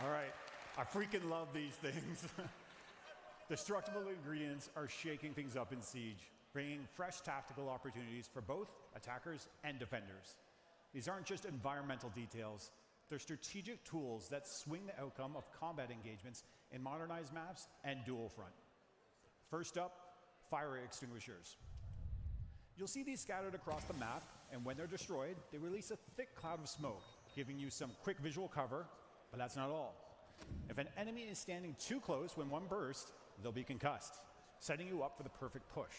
[SPEAKER 6] All right, I freaking love these things. Destructible ingredients are shaking things up in Siege, bringing fresh tactical opportunities for both attackers and defenders. These aren't just environmental details, they're strategic tools that swing the outcome of combat engagements in modernized maps and dual front. First up, fire extinguishers. You'll see these scattered across the map, and when they're destroyed, they release a thick cloud of smoke, giving you some quick visual cover. But that's not all. If an enemy is standing too close when one bursts, they'll be concussed, setting you up for the perfect push.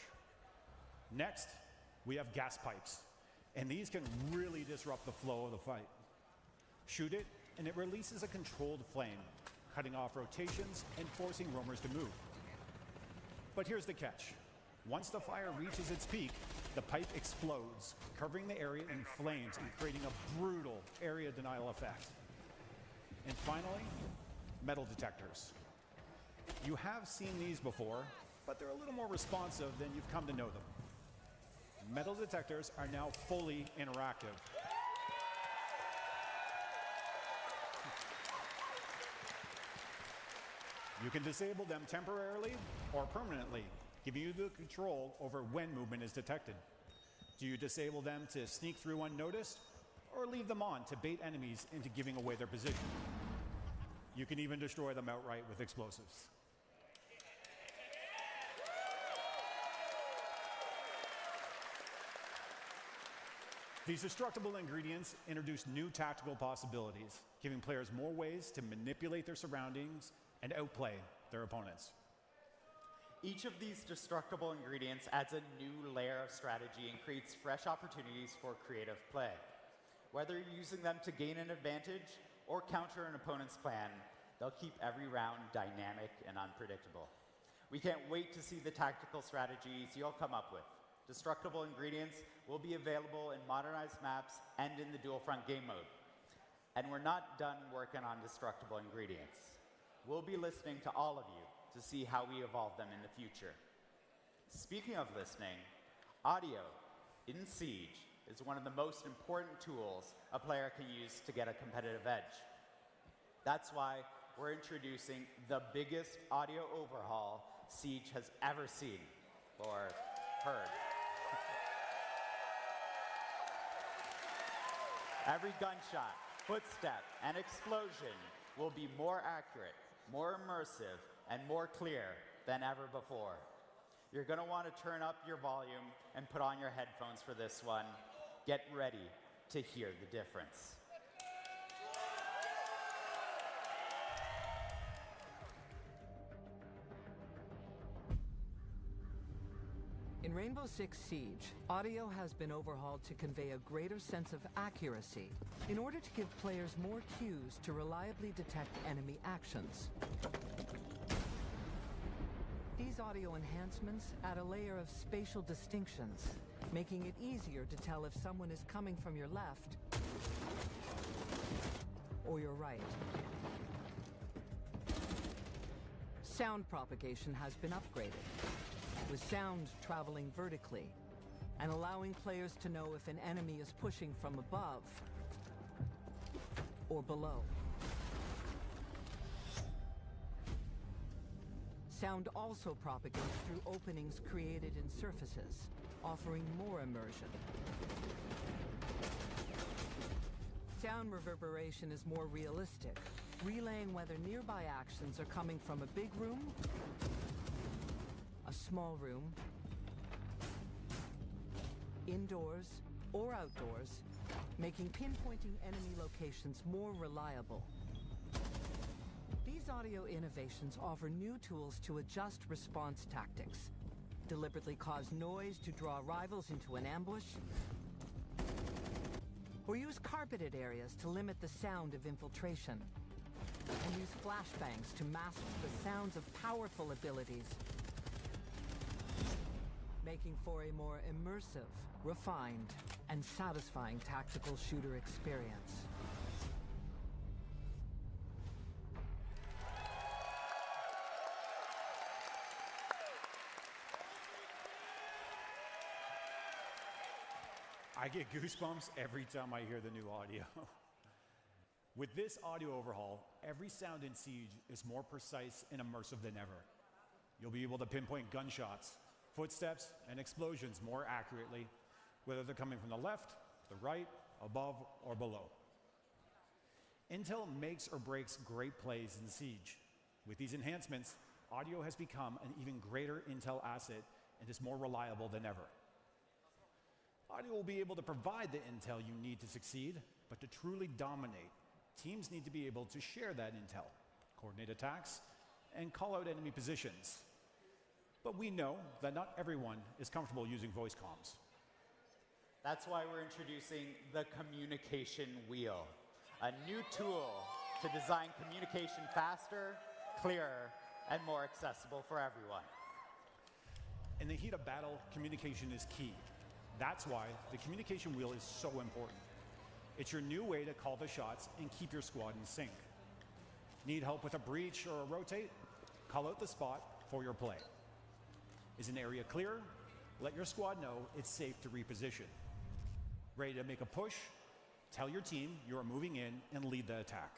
[SPEAKER 6] Next, we have gas pipes, and these can really disrupt the flow of the fight. Shoot it, and it releases a controlled flame, cutting off rotations and forcing roamers to move. But here's the catch. Once the fire reaches its peak, the pipe explodes, covering the area in flames and creating a brutal area denial effect. And finally, metal detectors. You have seen these before, but they're a little more responsive than you've come to know them. Metal detectors are now fully interactive. You can disable them temporarily or permanently, giving you the control over when movement is detected. Do you disable them to sneak through unnoticed, or leave them on to bait enemies into giving away their position? You can even destroy them outright with explosives. These destructible ingredients introduce new tactical possibilities, giving players more ways to manipulate their surroundings and outplay their opponents.
[SPEAKER 5] Each of these destructible ingredients adds a new layer of strategy and creates fresh opportunities for creative play. Whether you're using them to gain an advantage or counter an opponent's plan, they'll keep every round dynamic and unpredictable. We can't wait to see the tactical strategies you'll come up with. Destructible ingredients will be available in modernized maps and in the dual front game mode. And we're not done working on destructible ingredients. We'll be listening to all of you to see how we evolve them in the future. Speaking of listening, audio in Siege is one of the most important tools a player can use to get a competitive edge. That's why we're introducing the biggest audio overhaul Siege has ever seen or heard. Every gunshot, footstep, and explosion will be more accurate, more immersive, and more clear than ever before. You're going to want to turn up your volume and put on your headphones for this one. Get ready to hear the difference.
[SPEAKER 15] In Rainbow Six Siege, audio has been overhauled to convey a greater sense of accuracy in order to give players more cues to reliably detect enemy actions. These audio enhancements add a layer of spatial distinctions, making it easier to tell if someone is coming from your left or your right. Sound propagation has been upgraded, with sound traveling vertically and allowing players to know if an enemy is pushing from above or below. Sound also propagates through openings created in surfaces, offering more immersion. Sound reverberation is more realistic, relaying whether nearby actions are coming from a big room, a small room, indoors, or outdoors, making pinpointing enemy locations more reliable. These audio innovations offer new tools to adjust response tactics, deliberately cause noise to draw rivals into an ambush, or use carpeted areas to limit the sound of infiltration, and use flashbangs to mask the sounds of powerful abilities, making for a more immersive, refined, and satisfying tactical shooter experience.
[SPEAKER 6] I get goosebumps every time I hear the new audio. With this audio overhaul, every sound in Siege is more precise and immersive than ever. You'll be able to pinpoint gunshots, footsteps, and explosions more accurately, whether they're coming from the left, the right, above, or below. Intel makes or breaks great plays in Siege. With these enhancements, audio has become an even greater Intel asset and is more reliable than ever. Audio will be able to provide the intel you need to succeed, but to truly dominate, teams need to be able to share that intel, coordinate attacks, and call out enemy positions. But we know that not everyone is comfortable using voice comms.
[SPEAKER 5] That's why we're introducing the communication wheel, a new tool to design communication faster, clearer, and more accessible for everyone.
[SPEAKER 6] In the heat of battle, communication is key. That's why the communication wheel is so important. It's your new way to call the shots and keep your squad in sync. Need help with a breach or a rotate? Call out the spot for your play. Is an area clear? Let your squad know it's safe to reposition. Ready to make a push? Tell your team you are moving in and lead the attack.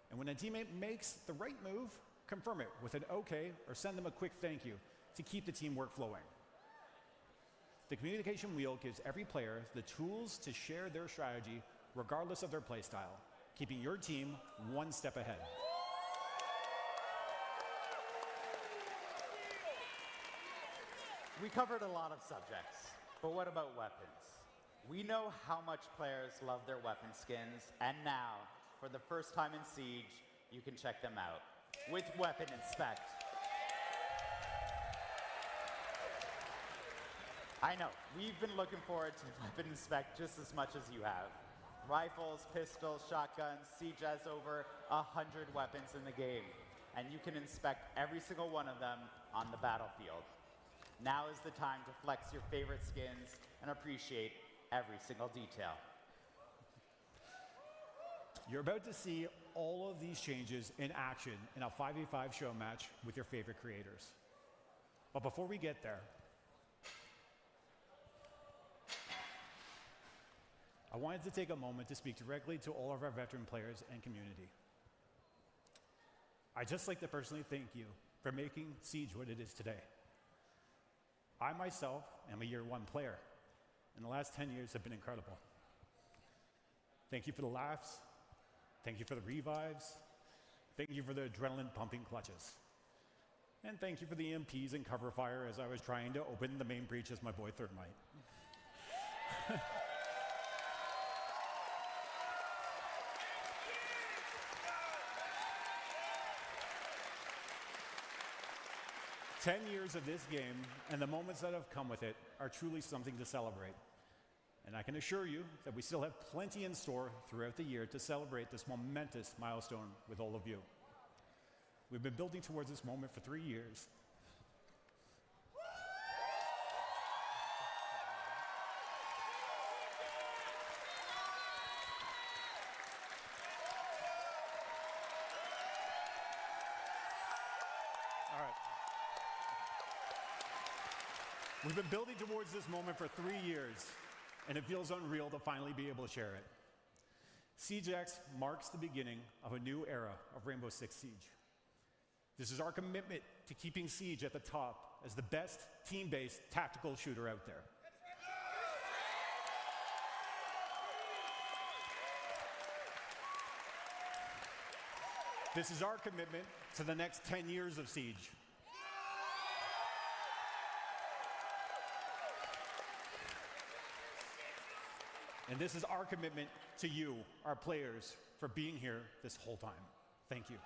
[SPEAKER 6] And when a teammate makes the right move, confirm it with an okay or send them a quick thank you to keep the teamwork flowing. The communication wheel gives every player the tools to share their strategy regardless of their playstyle, keeping your team one step ahead.
[SPEAKER 5] We covered a lot of subjects, but what about weapons? We know how much players love their weapon skins, and now, for the first time in Siege, you can check them out with Weapon Inspect. I know, we've been looking forward to Weapon Inspect just as much as you have. Rifles, pistols, shotguns, Siege has over 100 weapons in the game, and you can inspect every single one of them on the battlefield. Now is the time to flex your favorite skins and appreciate every single detail.
[SPEAKER 6] You're about to see all of these changes in action in a 5v5 show match with your favorite creators. But before we get there, I wanted to take a moment to speak directly to all of our veteran players and community. I'd just like to personally thank you for making Siege what it is today. I myself am a year one player, and the last 10 years have been incredible. Thank you for the laughs, thank you for the revives, thank you for the adrenaline pumping clutches, and thank you for the EMPs and cover fire as I was trying to open the main breach as my boy Thermite. 10 years of this game and the moments that have come with it are truly something to celebrate. And I can assure you that we still have plenty in store throughout the year to celebrate this momentous milestone with all of you. We've been building towards this moment for 3 years. We've been building towards this moment for 3 years, and it feels unreal to finally be able to share it. Siege X marks the beginning of a new era of Rainbow Six Siege. This is our commitment to keeping Siege at the top as the best team-based tactical shooter out there. This is our commitment to the next 10 years of Siege. And this is our commitment to you, our players, for being here this whole time. Thank you.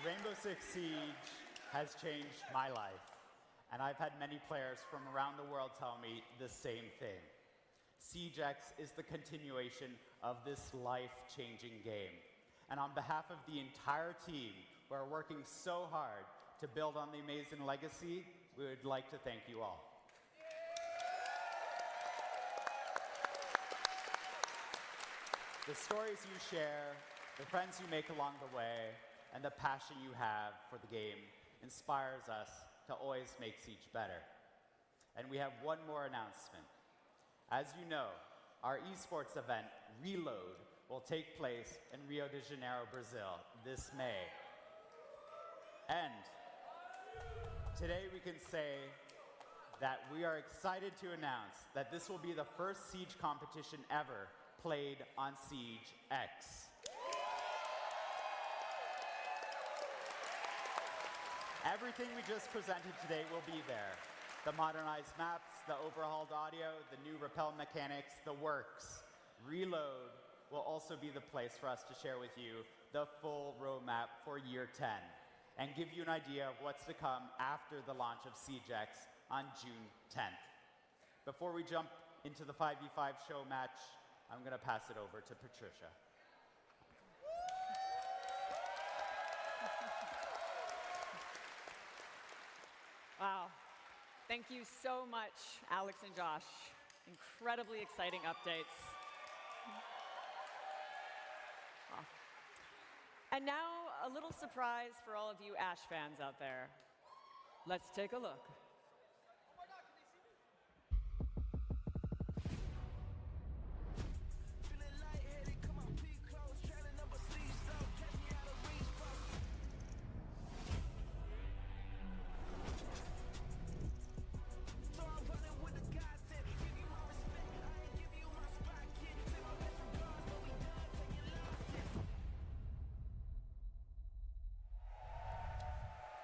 [SPEAKER 5] Rainbow Six Siege has changed my life, and I've had many players from around the world tell me the same thing. Siege X is the continuation of this life-changing game. And on behalf of the entire team, who are working so hard to build on the amazing legacy, we would like to thank you all. The stories you share, the friends you make along the way, and the passion you have for the game inspires us to always make Siege better. And we have one more announcement. As you know, our esports event, Reload, will take place in Rio de Janeiro, Brazil, this May. And today we can say that we are excited to announce that this will be the first Siege competition ever played on Siege X. Everything we just presented today will be there. The modernized maps, the overhauled audio, the new rappel mechanics, the works. Reload will also be the place for us to share with you the full roadmap for year 10 and give you an idea of what's to come after the launch of Siege X on June 10th. Before we jump into the 5v5 show match, I'm going to pass it over to Patricia.
[SPEAKER 2] Wow. Thank you so much, Alex and Josh. Incredibly exciting updates. Wow. And now, a little surprise for all of you Ash fans out there. Let's take a look.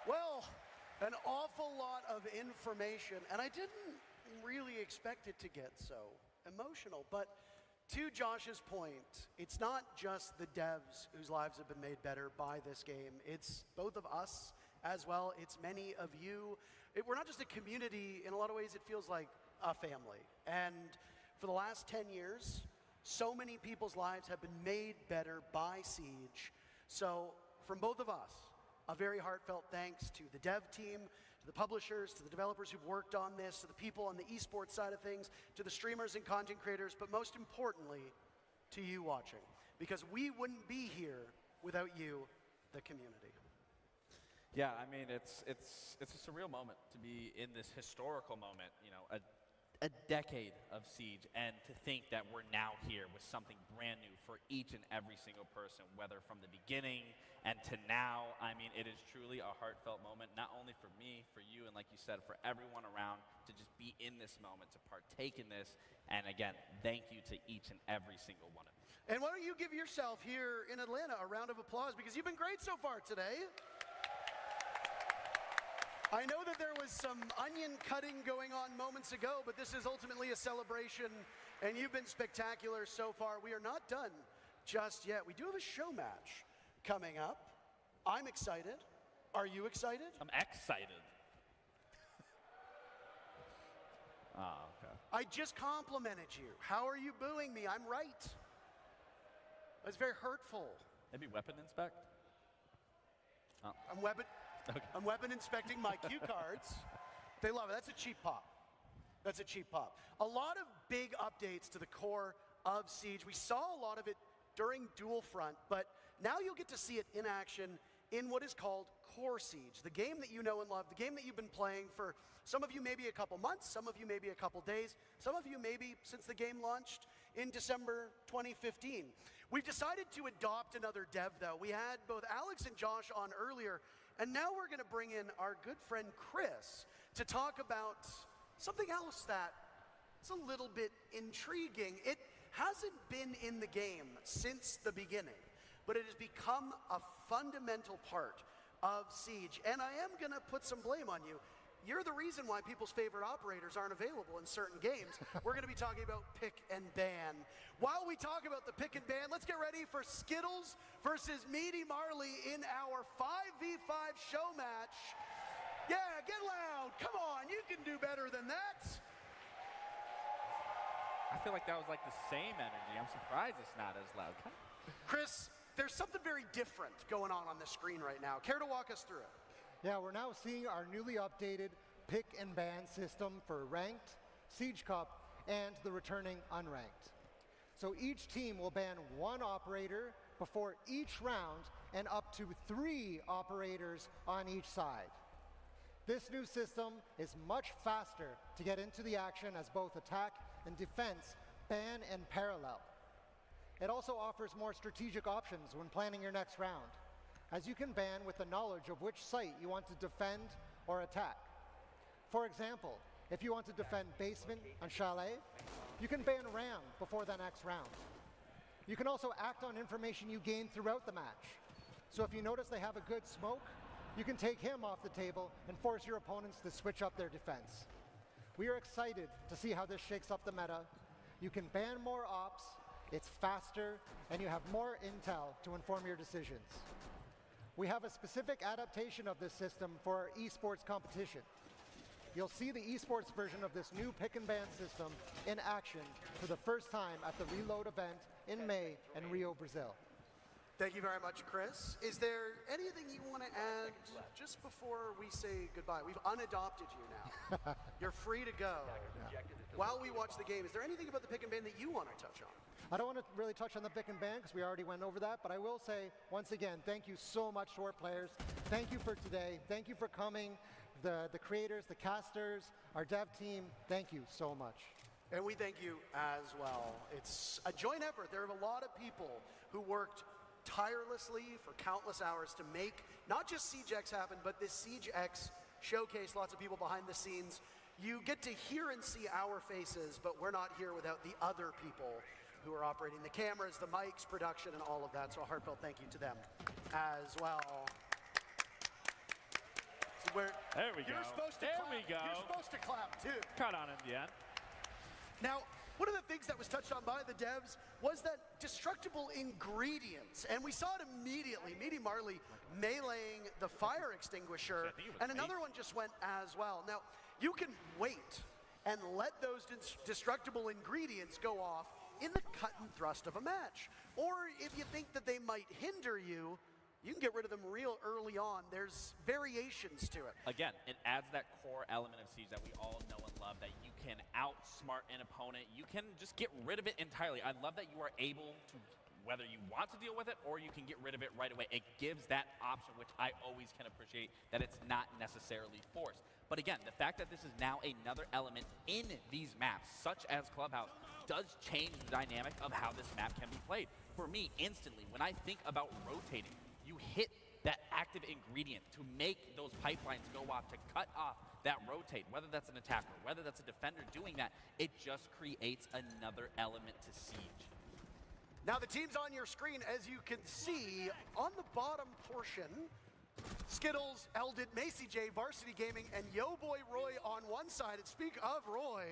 [SPEAKER 3] Well, an awful lot of information, and I didn't really expect it to get so emotional. But to Josh's point, it's not just the devs whose lives have been made better by this game. It's both of us as well. It's many of you. We're not just a community. In a lot of ways, it feels like a family. And for the last 10 years, so many people's lives have been made better by Siege. So from both of us, a very heartfelt thanks to the dev team, to the publishers, to the developers who've worked on this, to the people on the esports side of things, to the streamers and content creators, but most importantly, to you watching. Because we wouldn't be here without you, the community.
[SPEAKER 4] Yeah, I mean, it's a surreal moment to be in this historical moment, you know, a decade of Siege, and to think that we're now here with something brand new for each and every single person, whether from the beginning and to now. I mean, it is truly a heartfelt moment, not only for me, for you, and like you said, for everyone around to just be in this moment, to partake in this. And again, thank you to each and every single one of you.
[SPEAKER 3] And why don't you give yourself here in Atlanta a round of applause, because you've been great so far today. I know that there was some onion cutting going on moments ago, but this is ultimately a celebration, and you've been spectacular so far. We are not done just yet. We do have a show match coming up. I'm excited. Are you excited?
[SPEAKER 4] I'm excited. Okay.
[SPEAKER 3] I just complimented you. How are you booing me? I'm right. That's very hurtful.
[SPEAKER 4] Maybe weapon inspect? Oh.
[SPEAKER 3] I'm weapon inspecting my cue cards. They love it. That's a cheap pop. That's a cheap pop. A lot of big updates to the core of Siege. We saw a lot of it during Dual Front, but now you'll get to see it in action in what is called Core Siege, the game that you know and love, the game that you've been playing for some of you maybe a couple months, some of you maybe a couple days, some of you maybe since the game launched. in December 2015. We've decided to adopt another dev, though. We had both Alex and Josh on earlier, and now we're going to bring in our good friend Chris to talk about something else that is a little bit intriguing. It hasn't been in the game since the beginning, but it has become a fundamental part of Siege. And I am going to put some blame on you. You're the reason why people's favorite operators aren't available in certain games. We're going to be talking about pick and ban. While we talk about the pick and ban, let's get ready for Skittles versus Meaty Marley in our 5v5 show match. Yeah, get loud. Come on, you can do better than that.
[SPEAKER 4] I feel like that was like the same energy. I'm surprised it's not as loud.
[SPEAKER 3] Chris, there's something very different going on the screen right now. Care to walk us through it?
[SPEAKER 12] Yeah, we're now seeing our newly updated pick and ban system for ranked, Siege Cup, and the returning unranked. So each team will ban one operator before each round and up to 3 operators on each side. This new system is much faster to get into the action as both attack and defense ban in parallel. It also offers more strategic options when planning your next round, as you can ban with the knowledge of which site you want to defend or attack. For example, if you want to defend basement and chalet, you can ban Ram before the next round. You can also act on information you gain throughout the match. So if you notice they have a good smoke, you can take him off the table and force your opponents to switch up their defense. We are excited to see how this shakes up the meta. You can ban more ops, it's faster, and you have more intel to inform your decisions. We have a specific adaptation of this system for our esports competition. You'll see the esports version of this new pick and ban system in action for the first time at the Reload event in May in Rio, Brazil.
[SPEAKER 3] Thank you very much, Chris. Is there anything you want to add just before we say goodbye? We've unadopted you now. You're free to go. While we watch the game, is there anything about the pick and ban that you want to touch on?
[SPEAKER 12] I don't want to really touch on the pick and ban because we already went over that, but I will say, once again, thank you so much to our players. Thank you for today. Thank you for coming. The creators, the casters, our dev team, thank you so much.
[SPEAKER 3] And we thank you as well. It's a joint effort. There are a lot of people who worked tirelessly for countless hours to make not just SiegeX happen, but this SiegeX showcase. Lots of people behind the scenes. You get to hear and see our faces, but we're not here without the other people who are operating the cameras, the mics, production, and all of that. So a heartfelt thank you to them as well. So
[SPEAKER 4] there we go.
[SPEAKER 3] You're supposed to clap. You're supposed to clap too.
[SPEAKER 4] Caught on in the end.
[SPEAKER 3] Now, one of the things that was touched on by the devs was that destructible ingredients, and we saw it immediately. Meaty Marley meleeing the fire extinguisher, and another one just went as well. Now, you can wait and let those destructible ingredients go off in the cut and thrust of a match. Or if you think that they might hinder you, you can get rid of them real early on. There's variations to it.
[SPEAKER 4] Again, it adds that core element of Siege that we all know and love, that you can outsmart an opponent. You can just get rid of it entirely. I love that you are able to, whether you want to deal with it or you can get rid of it right away. It gives that option, which I always can appreciate, that it's not necessarily forced. But again, the fact that this is now another element in these maps, such as Clubhouse, does change the dynamic of how this map can be played. For me, instantly, when I think about rotating, you hit that active ingredient to make those pipelines go off, to cut off that rotate, whether that's an attacker, whether that's a defender doing that, it just creates another element to Siege.
[SPEAKER 3] Now the teams on your screen, as you can see, on the bottom portion, Skittles, Eldit, Macy J, Varsity Gaming, and Yo Boy Roy on one side. And speak of Roy,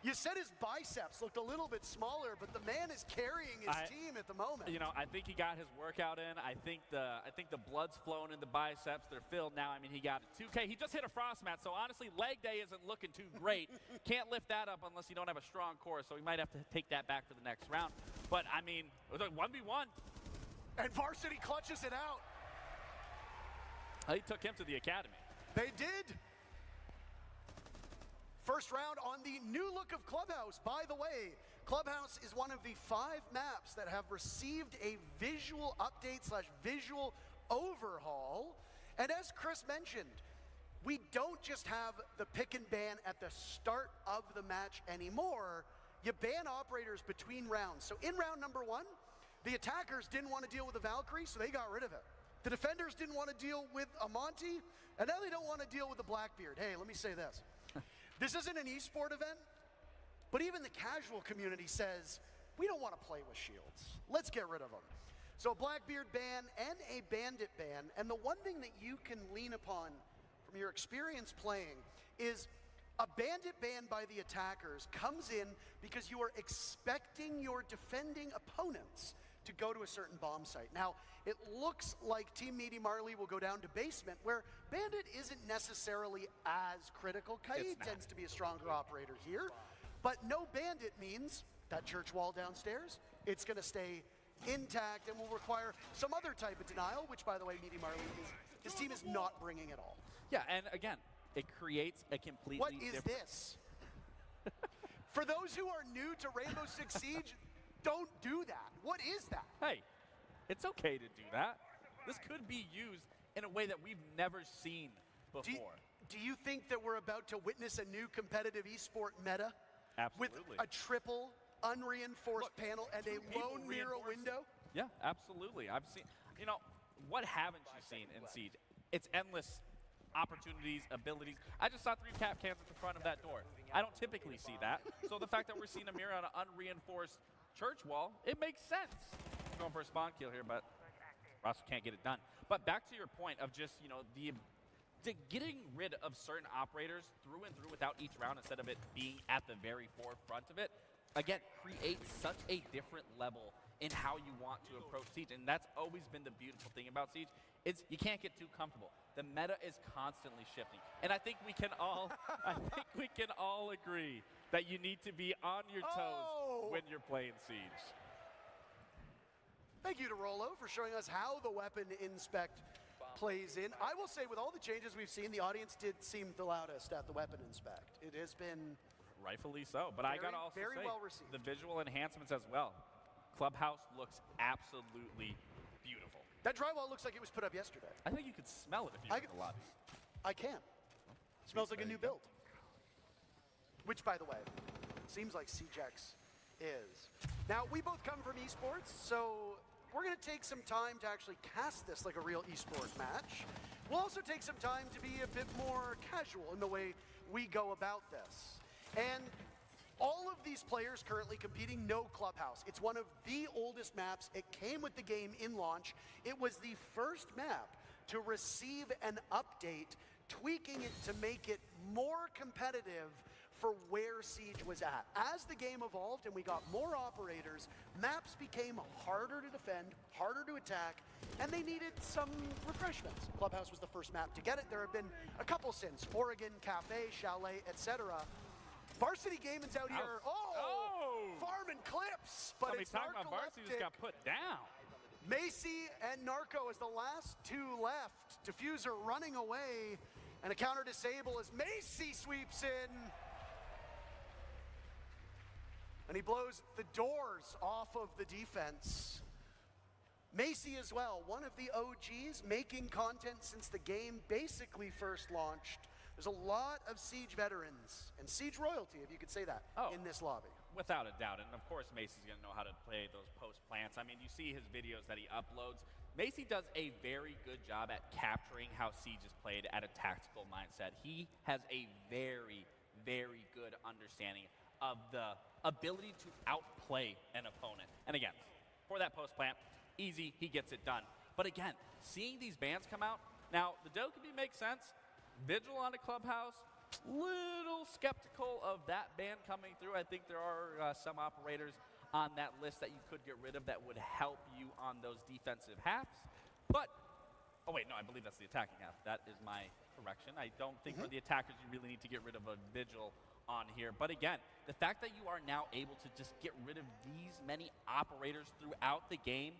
[SPEAKER 3] you said his biceps looked a little bit smaller, but the man is carrying his team at the moment.
[SPEAKER 4] You know, I think he got his workout in. I think the blood's flowing in the biceps. They're filled now. I mean, he got a 2K. He just hit a frost mat, so honestly, leg day isn't looking too great. Can't lift that up unless you don't have a strong core, so we might have to take that back for the next round. But, I mean, it was like 1v1.
[SPEAKER 3] And Varsity clutches it out.
[SPEAKER 4] They took him to the academy.
[SPEAKER 3] They did. First round on the new look of Clubhouse. By the way, Clubhouse is one of the 5 maps that have received a visual update / visual overhaul. And as Chris mentioned, we don't just have the pick and ban at the start of the match anymore. you ban operators between rounds. So in round number 1, the attackers didn't want to deal with the Valkyrie, so they got rid of it. The defenders didn't want to deal with a Monty, and now they don't want to deal with the Blackbeard. Hey, let me say this. This isn't an esport event, but even the casual community says, we don't want to play with shields. Let's get rid of them. So a Blackbeard ban and a Bandit ban, and the one thing that you can lean upon from your experience playing is a Bandit ban by the attackers comes in because you are expecting your defending opponents to go to a certain bomb site. Now, it looks like Team Meaty Marley will go down to basement, where Bandit isn't necessarily as critical. Kai tends to be a stronger operator here, but no Bandit means that church wall downstairs, it's gonna stay intact and will require some other type of denial, which, by the way, Meaty Marley, his team is not bringing at all.
[SPEAKER 4] Yeah, and again, it creates a completely
[SPEAKER 3] What is this? For those who are new to Rainbow Six Siege, don't do that. What is that?
[SPEAKER 4] Hey, it's okay to do that. This could be used in a way that we've never seen before.
[SPEAKER 3] Do you think that we're about to witness a new competitive esport meta?
[SPEAKER 4] Absolutely.
[SPEAKER 3] With a triple unreinforced panel and a lone mirror window?
[SPEAKER 4] Yeah, absolutely. I've seen, you know, what haven't you seen in Siege? It's endless opportunities, abilities. I just saw 3 cap cans at the front of that door. I don't typically see that. So the fact that we're seeing a mirror on an unreinforced church wall, it makes sense. Going for a spawn kill here, but Ross can't get it done. But back to your point of just, you know, the getting rid of certain operators through and through without each round instead of it being at the very forefront of it, again, creates such a different level in how you want to approach Siege. And that's always been the beautiful thing about Siege, is you can't get too comfortable. The meta is constantly shifting. And I think we can all agree that you need to be on your toes when you're playing Siege.
[SPEAKER 3] Thank you to Rolo for showing us how the weapon inspect plays in. I will say, with all the changes we've seen, the audience did seem the loudest at the weapon inspect. It has been
[SPEAKER 4] rightfully so, but I gotta also
[SPEAKER 3] very
[SPEAKER 4] say,
[SPEAKER 3] well received.
[SPEAKER 4] The visual enhancements as well. Clubhouse looks absolutely beautiful.
[SPEAKER 3] That drywall looks like it was put up yesterday.
[SPEAKER 4] I think you could smell it if you were in the lobby.
[SPEAKER 3] I can. Smells like a new build. Which, by the way, seems like CJX is. Now, we both come from esports, so we're going to take some time to actually cast this like a real esport match. We'll also take some time to be a bit more casual in the way we go about this. And all of these players currently competing know Clubhouse. It's one of the oldest maps. It came with the game in launch. It was the first map to receive an update, tweaking it to make it more competitive for where Siege was at. As the game evolved and we got more operators, maps became harder to defend, harder to attack, and they needed some refreshments. Clubhouse was the first map to get it. There have been a couple since, Oregon, Cafe, Chalet, etc. Varsity Gaming's out here. Farming clips, but it's
[SPEAKER 4] talking about Varsity just got put down.
[SPEAKER 3] Macy and Narco as the last 2 left. Diffuser running away, and a counter disable as Macy sweeps in. And he blows the doors off of the defense. Macy as well, one of the OGs, making content since the game basically first launched. There's a lot of Siege veterans and Siege royalty, if you could say that, in this lobby.
[SPEAKER 4] Without a doubt, and of course Macy's going to know how to play those post plants. I mean, you see his videos that he uploads. Macy does a very good job at capturing how Siege is played at a tactical mindset. He has a very, very good understanding of the ability to outplay an opponent. And again, for that post plant, easy, he gets it done. But again, seeing these bans come out, now the Dokkaebi makes sense. Vigil on a Clubhouse, little skeptical of that ban coming through. I think there are some operators on that list that you could get rid of that would help you on those defensive halves. But, oh wait, no, I believe that's the attacking half. That is my correction. I don't think for the attackers you really need to get rid of a Vigil on here. But again, the fact that you are now able to just get rid of these many operators throughout the game,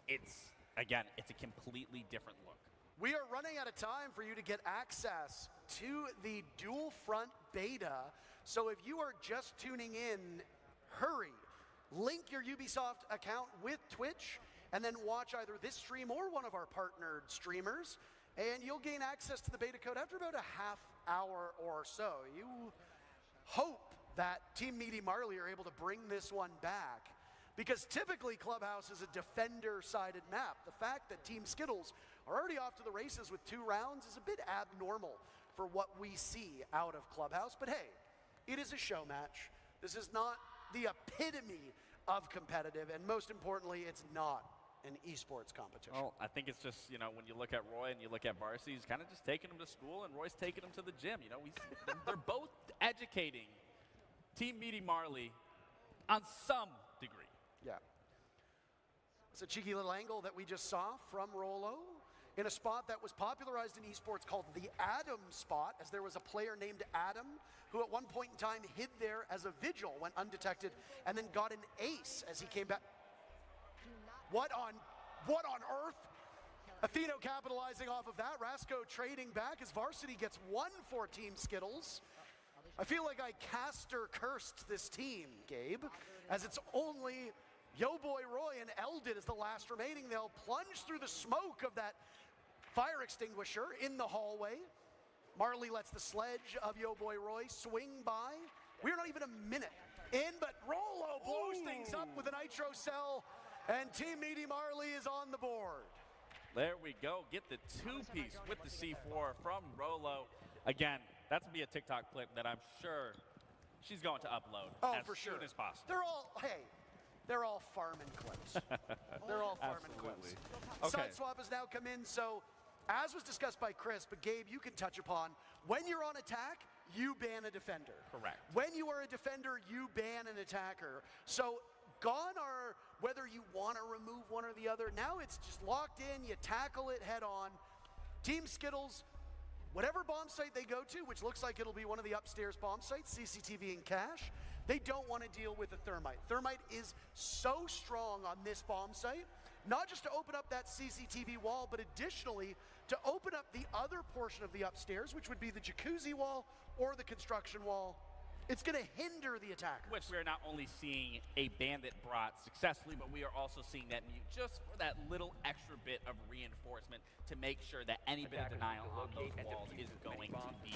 [SPEAKER 4] it's a completely different look.
[SPEAKER 3] We are running out of time for you to get access to the dual front beta. So if you are just tuning in, hurry. Link your Ubisoft account with Twitch and then watch either this stream or one of our partnered streamers, and you'll gain access to the beta code after about a half hour or so. You hope that Team Meaty Marley are able to bring this one back. Because typically Clubhouse is a defender-sided map. The fact that Team Skittles are already off to the races with 2 rounds is a bit abnormal for what we see out of Clubhouse. But hey, it is a show match. This is not the epitome of competitive, and most importantly, it's not an esports competition.
[SPEAKER 4] Well, I think it's just, you know, when you look at Roy and you look at Varsity, he's kind of just taking him to school, and Roy's taking him to the gym. You know, they're both educating Team Meaty Marley on some degree.
[SPEAKER 3] Yeah. It's a cheeky little angle that we just saw from Rolo in a spot that was popularized in esports called the Adam spot, as there was a player named Adam who at one point in time hid there as a vigil, went undetected, and then got an ace as he came back. What on earth? Atheno capitalizing off of that. Rasco trading back as Varsity gets 1 for Team Skittles. I feel like I caster cursed this team, Gabe, as it's only Yo Boy Roy and Eldon as the last remaining. They'll plunge through the smoke of that fire extinguisher in the hallway. Marley lets the sledge of Yo Boy Roy swing by. We're not even a minute in, but Rolo blows things up with a nitro cell, and Team Meaty Marley is on the board.
[SPEAKER 4] There we go. Get the 2-piece with the C4 from Rolo. Again, that's going to be a TikTok clip that I'm sure she's going to upload as soon as possible.
[SPEAKER 3] They're all farming clips. They're all farming clips.
[SPEAKER 4] Okay.
[SPEAKER 3] Side swap has now come in, so as was discussed by Chris, but Gabe, you can touch upon, when you're on attack, you ban a defender.
[SPEAKER 4] Correct.
[SPEAKER 3] When you are a defender, you ban an attacker. So gone are whether you want to remove one or the other. Now it's just locked in, you tackle it head on. Team Skittles, whatever bomb site they go to, which looks like it'll be one of the upstairs bomb sites, CCTV and cache, they don't want to deal with the thermite. Thermite is so strong on this bomb site, not just to open up that CCTV wall, but additionally to open up the other portion of the upstairs, which would be the jacuzzi wall or the construction wall. It's going to hinder the attackers.
[SPEAKER 4] Which we are not only seeing a bandit brought successfully, but we are also seeing that mute just for that little extra bit of reinforcement to make sure that any bit of denial on those walls is going to be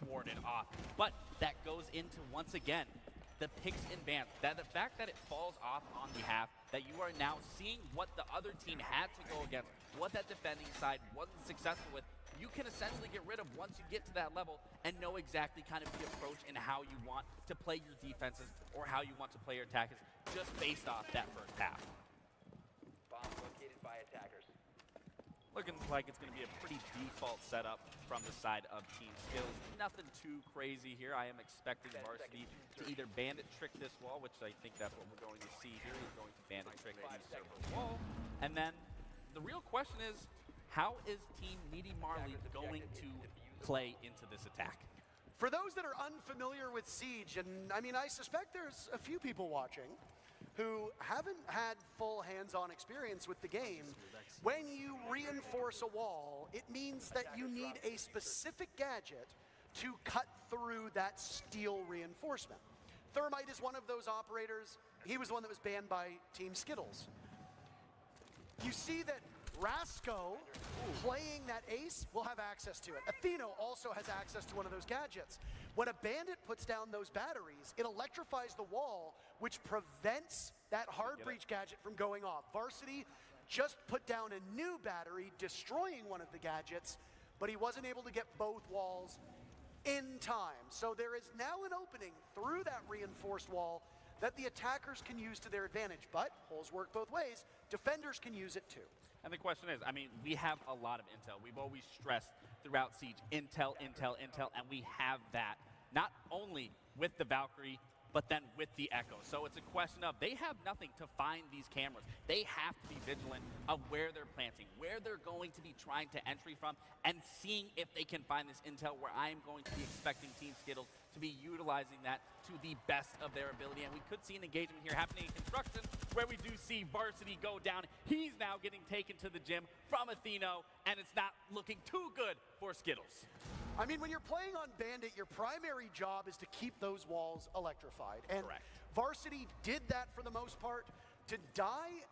[SPEAKER 4] warded off. But that goes into, once again, the picks and bans. That the fact that it falls off on behalf, that you are now seeing what the other team had to go against, what that defending side wasn't successful with, you can essentially get rid of once you get to that level and know exactly kind of the approach and how you want to play your defenses or how you want to play your attackers just based off that first half.
[SPEAKER 16] Bomb located by attackers.
[SPEAKER 4] Looking like it's going to be a pretty default setup from the side of Team Skittles. Nothing too crazy here. I am expecting Varsity to either bandit trick this wall, which I think that's what we're going to see here. He's going to bandit trick the server wall. And then the real question is, how is Team Meaty Marley going to play into this attack?
[SPEAKER 3] For those that are unfamiliar with Siege, and I mean, I suspect there's a few people watching who haven't had full hands-on experience with the game, when you reinforce a wall, it means that you need a specific gadget to cut through that steel reinforcement. Thermite is one of those operators. He was one that was banned by Team Skittles. You see that Rasco, playing that ace, will have access to it. Atheno also has access to one of those gadgets. When a bandit puts down those batteries, it electrifies the wall, which prevents that hard breach gadget from going off. Varsity just put down a new battery, destroying one of the gadgets, but he wasn't able to get both walls in time. So there is now an opening through that reinforced wall that the attackers can use to their advantage. But holes work both ways. Defenders can use it too.
[SPEAKER 4] And the question is, I mean, we have a lot of intel. We've always stressed throughout Siege, intel, intel, intel, and we have that not only with the Valkyrie, but then with the Echo. So it's a question of, they have nothing to find these cameras. They have to be vigilant of where they're planting, where they're going to be trying to entry from, and seeing if they can find this intel, where I am going to be expecting Team Skittles to be utilizing that to the best of their ability. And we could see an engagement here happening in construction, where we do see Varsity go down. He's now getting taken to the gym from Atheno, and it's not looking too good for Skittles.
[SPEAKER 3] I mean, when you're playing on Bandit, your primary job is to keep those walls electrified. And
[SPEAKER 4] Correct.
[SPEAKER 3] Varsity did that for the most part. To die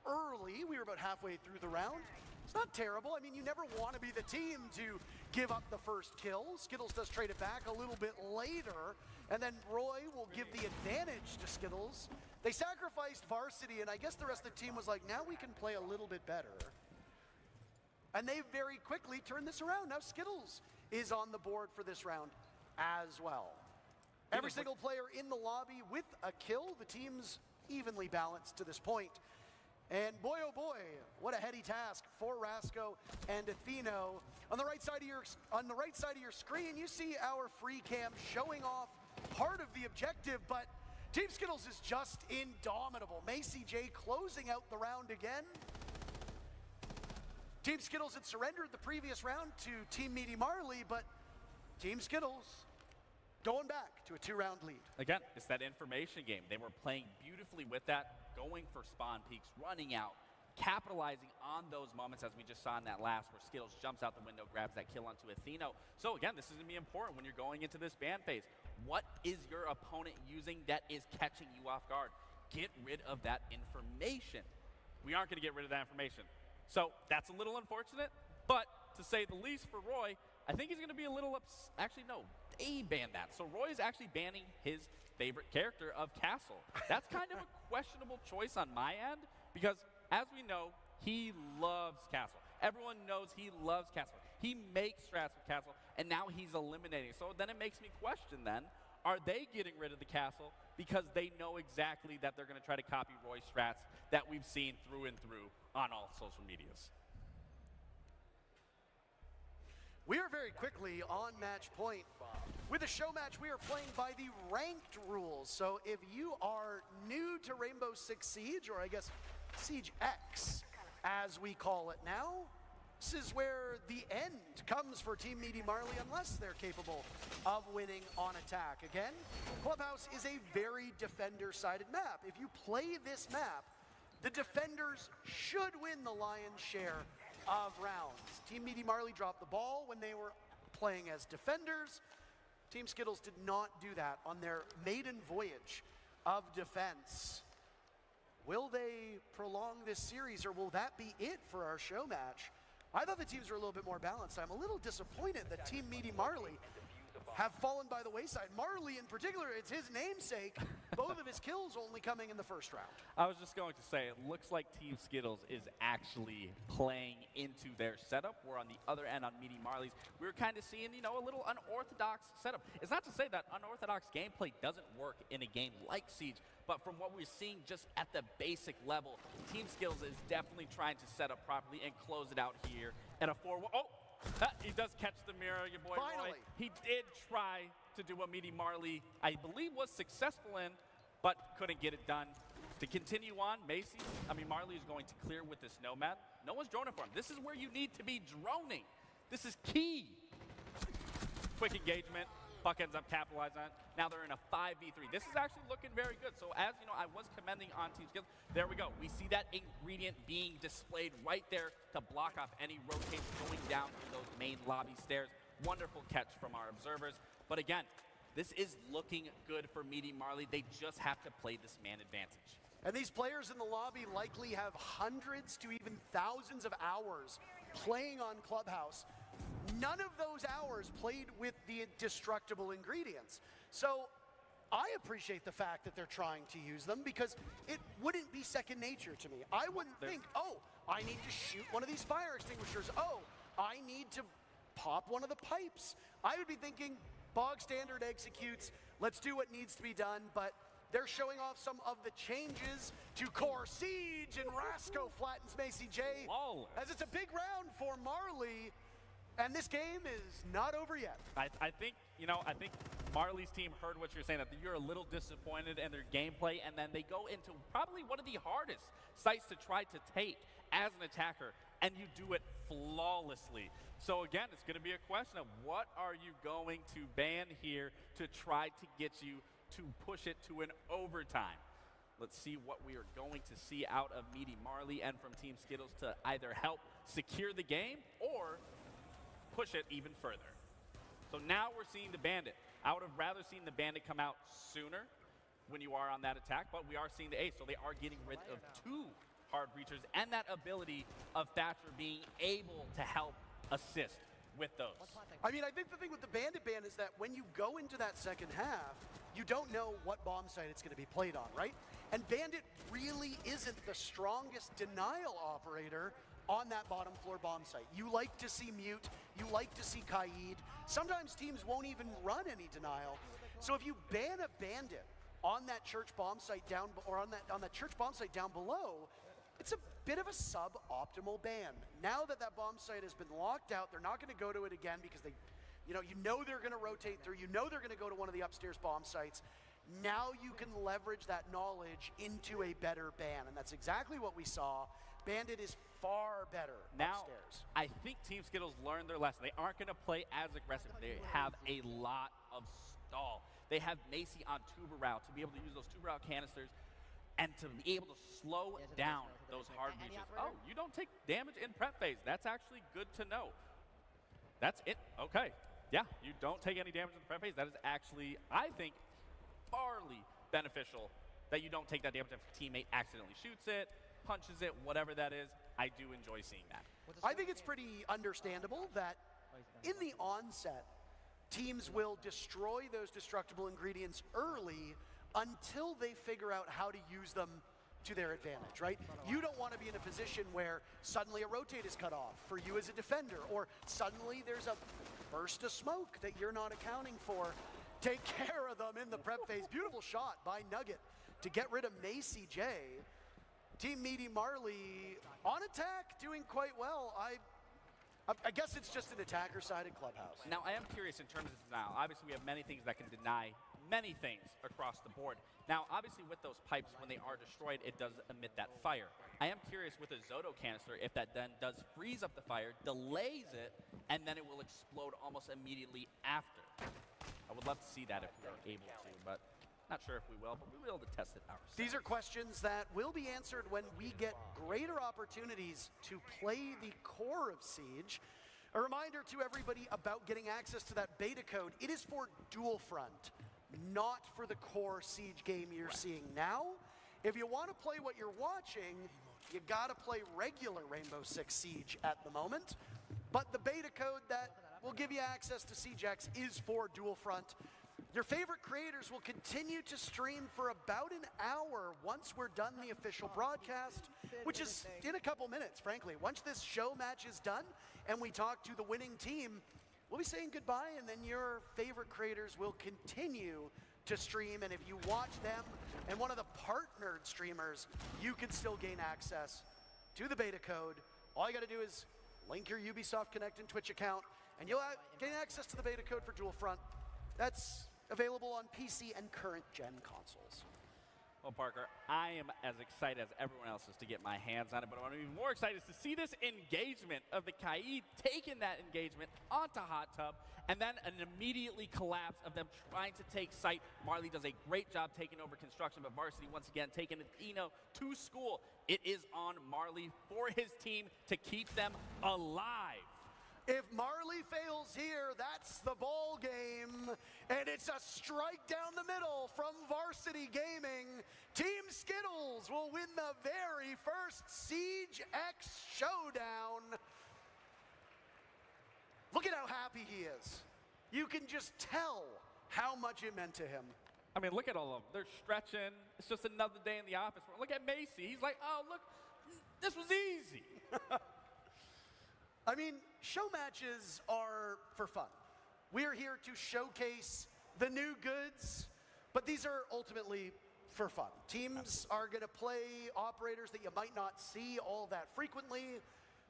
[SPEAKER 3] early, we were about halfway through the round. It's not terrible. I mean, you never want to be the team to give up the first kill. Skittles does trade it back a little bit later, and then Roy will give the advantage to Skittles. They sacrificed Varsity, and I guess the rest of the team was like, now we can play a little bit better. And they very quickly turned this around. Now Skittles is on the board for this round as well. Every single player in the lobby with a kill. The team's evenly balanced to this point. And boy, oh boy, what a heady task for Rasco and Atheno. On the right side of your screen, you see our free cam showing off part of the objective, but Team Skittles is just indomitable. Macy J closing out the round again. Team Skittles had surrendered the previous round to Team Meaty Marley, but Team Skittles going back to a 2-round lead.
[SPEAKER 4] Again, it's that information game. They were playing beautifully with that, going for spawn peaks, running out, capitalizing on those moments as we just saw in that last where Skittles jumps out the window, grabs that kill onto Atheno. So again, this is going to be important when you're going into this ban phase. What is your opponent using that is catching you off guard? Get rid of that information. We aren't going to get rid of that information. So that's a little unfortunate, but to say the least for Roy, I think he's going to be a little actually, no, they banned that. So Roy is actually banning his favorite character of Castle. That's kind of a questionable choice on my end because, as we know, he loves Castle. Everyone knows he loves Castle. He makes strats with Castle, and now he's eliminating. So then it makes me question then, are they getting rid of the Castle because they know exactly that they're going to try to copy Roy's strats that we've seen through and through on all social medias?
[SPEAKER 3] We are very quickly on match point. With the show match, we are playing by the ranked rules. So if you are new to Rainbow Six Siege, or I guess Siege X, as we call it now, this is where the end comes for Team Meaty Marley unless they're capable of winning on attack. Again, Clubhouse is a very defender-sided map. If you play this map, the defenders should win the lion's share of rounds. Team Meaty Marley dropped the ball when they were playing as defenders. Team Skittles did not do that on their maiden voyage of defense. Will they prolong this series, or will that be it for our show match? I thought the teams were a little bit more balanced. I'm a little disappointed that Team Meaty Marley have fallen by the wayside. Marley in particular, it's his namesake. Both of his kills only coming in the first round.
[SPEAKER 4] I was just going to say, it looks like Team Skittles is actually playing into their setup, where on the other end, on Meaty Marley's, we were kind of seeing, you know, a little unorthodox setup. It's not to say that unorthodox gameplay doesn't work in a game like Siege, but from what we're seeing just at the basic level, Team Skittles is definitely trying to set up properly and close it out here at a 4-1. Oh! He does catch the mirror, your boy
[SPEAKER 3] Finally.
[SPEAKER 4] Roy. He did try to do what Meaty Marley, I believe, was successful in, but couldn't get it done. To continue on, Marley is going to clear with this Nomad. No one's droning for him. This is where you need to be droning. This is key. Quick engagement. Buck ends up capitalizing on it. Now they're in a 5v3. This is actually looking very good. So as you know, I was commending on Team Skittles. There we go. We see that ingredient being displayed right there to block off any rotates going down through those main lobby stairs. Wonderful catch from our observers. But again, this is looking good for Meaty Marley. They just have to play this man advantage.
[SPEAKER 3] And these players in the lobby likely have hundreds to even thousands of hours playing on Clubhouse. None of those hours played with the destructible ingredients. So I appreciate the fact that they're trying to use them because it wouldn't be second nature to me. I wouldn't think, oh, I need to shoot one of these fire extinguishers. Oh, I need to pop one of the pipes. I would be thinking bog standard executes, let's do what needs to be done, but they're showing off some of the changes to Core Siege, and Rasco flattens Macy J. As it's a big round for Marley. And this game is not over yet.
[SPEAKER 4] I think Marley's team heard what you're saying, that you're a little disappointed in their gameplay, and then they go into probably one of the hardest sites to try to take as an attacker, and you do it flawlessly. So again, it's going to be a question of what are you going to ban here to try to get you to push it to an overtime. Let's see what we are going to see out of Meaty Marley and from Team Skittles to either help secure the game or push it even further. So now we're seeing the Bandit. I would have rather seen the Bandit come out sooner when you are on that attack, but we are seeing the ace, so they are getting rid of two hard breachers, and that ability of Thatcher being able to help assist with those.
[SPEAKER 3] I mean, I think the thing with the Bandit ban is that when you go into that second half, you don't know what bomb site it's going to be played on, right? And Bandit really isn't the strongest denial operator on that bottom floor bomb site. You like to see Mute, you like to see Kaid. Sometimes teams won't even run any denial. So if you ban a Bandit on that church bomb site down, or on that church bomb site down below, it's a bit of a suboptimal ban. Now that that bomb site has been locked out, they're not going to go to it again because they, you know they're going to rotate through. You know they're going to go to one of the upstairs bomb sites. Now you can leverage that knowledge into a better ban, and that's exactly what we saw. Bandit is far better
[SPEAKER 4] now,
[SPEAKER 3] upstairs.
[SPEAKER 4] I think Team Skittles learned their lesson. They aren't going to play as aggressive. They have a lot of stall. They have Macy on tuber route to be able to use those tuber route canisters and to be able to slow down those hard breaches. Oh, you don't take damage in prep phase. That's actually good to know. That's it. Okay. Yeah, you don't take any damage in the prep phase. That is actually, I think, farly beneficial that you don't take that damage if a teammate accidentally shoots it, punches it, whatever that is. I do enjoy seeing that.
[SPEAKER 3] I think it's pretty understandable that in the onset, teams will destroy those destructible ingredients early until they figure out how to use them to their advantage, right? You don't want to be in a position where suddenly a rotate is cut off for you as a defender, or suddenly there's a burst of smoke that you're not accounting for. Take care of them in the prep phase. Beautiful shot by Nugget to get rid of Macy J. Team Meaty Marley on attack, doing quite well. I guess it's just an attacker-sided clubhouse.
[SPEAKER 4] Now, I am curious in terms of denial. Obviously, we have many things that can deny many things across the board. Now, obviously, with those pipes, when they are destroyed, it does emit that fire. I am curious with a Zoto canister if that then does freeze up the fire, delays it, and then it will explode almost immediately after. I would love to see that if we are able to, but not sure if we will, but we'll be able to test it ourselves.
[SPEAKER 3] These are questions that will be answered when we get greater opportunities to play the core of Siege. A reminder to everybody about getting access to that beta code. It is for Dual Front, not for the core Siege game you're seeing now. If you want to play what you're watching, you gotta play regular Rainbow Six Siege at the moment. But the beta code that will give you access to SiegeX is for Dual Front. Your favorite creators will continue to stream for about an hour once we're done the official broadcast, which is in a couple minutes, frankly. Once this show match is done and we talk to the winning team, we'll be saying goodbye, and then your favorite creators will continue to stream. And if you watch them and one of the partnered streamers, you can still gain access to the beta code. All you got to do is link your Ubisoft Connect and Twitch account, and you'll gain access to the beta code for Dual Front. That's available on PC and current gen consoles.
[SPEAKER 4] Well, Parker, I am as excited as everyone else is to get my hands on it, but what I'm even more excited is to see this engagement of the Kaid taking that engagement onto Hot Tub, and then an immediately collapse of them trying to take site. Marley does a great job taking over construction, but Varsity once again taking Eno to school. It is on Marley for his team to keep them alive.
[SPEAKER 3] If Marley fails here, that's the ball game. And it's a strike down the middle from Varsity Gaming. Team Skittles will win the very first Siege X showdown. Look at how happy he is. You can just tell how much it meant to him.
[SPEAKER 4] I mean, look at all of them. They're stretching. It's just another day in the office. Look at Macy. He's like, oh, look, this was easy.
[SPEAKER 3] I mean, show matches are for fun. We're here to showcase the new goods, but these are ultimately for fun. Teams are going to play operators that you might not see all that frequently.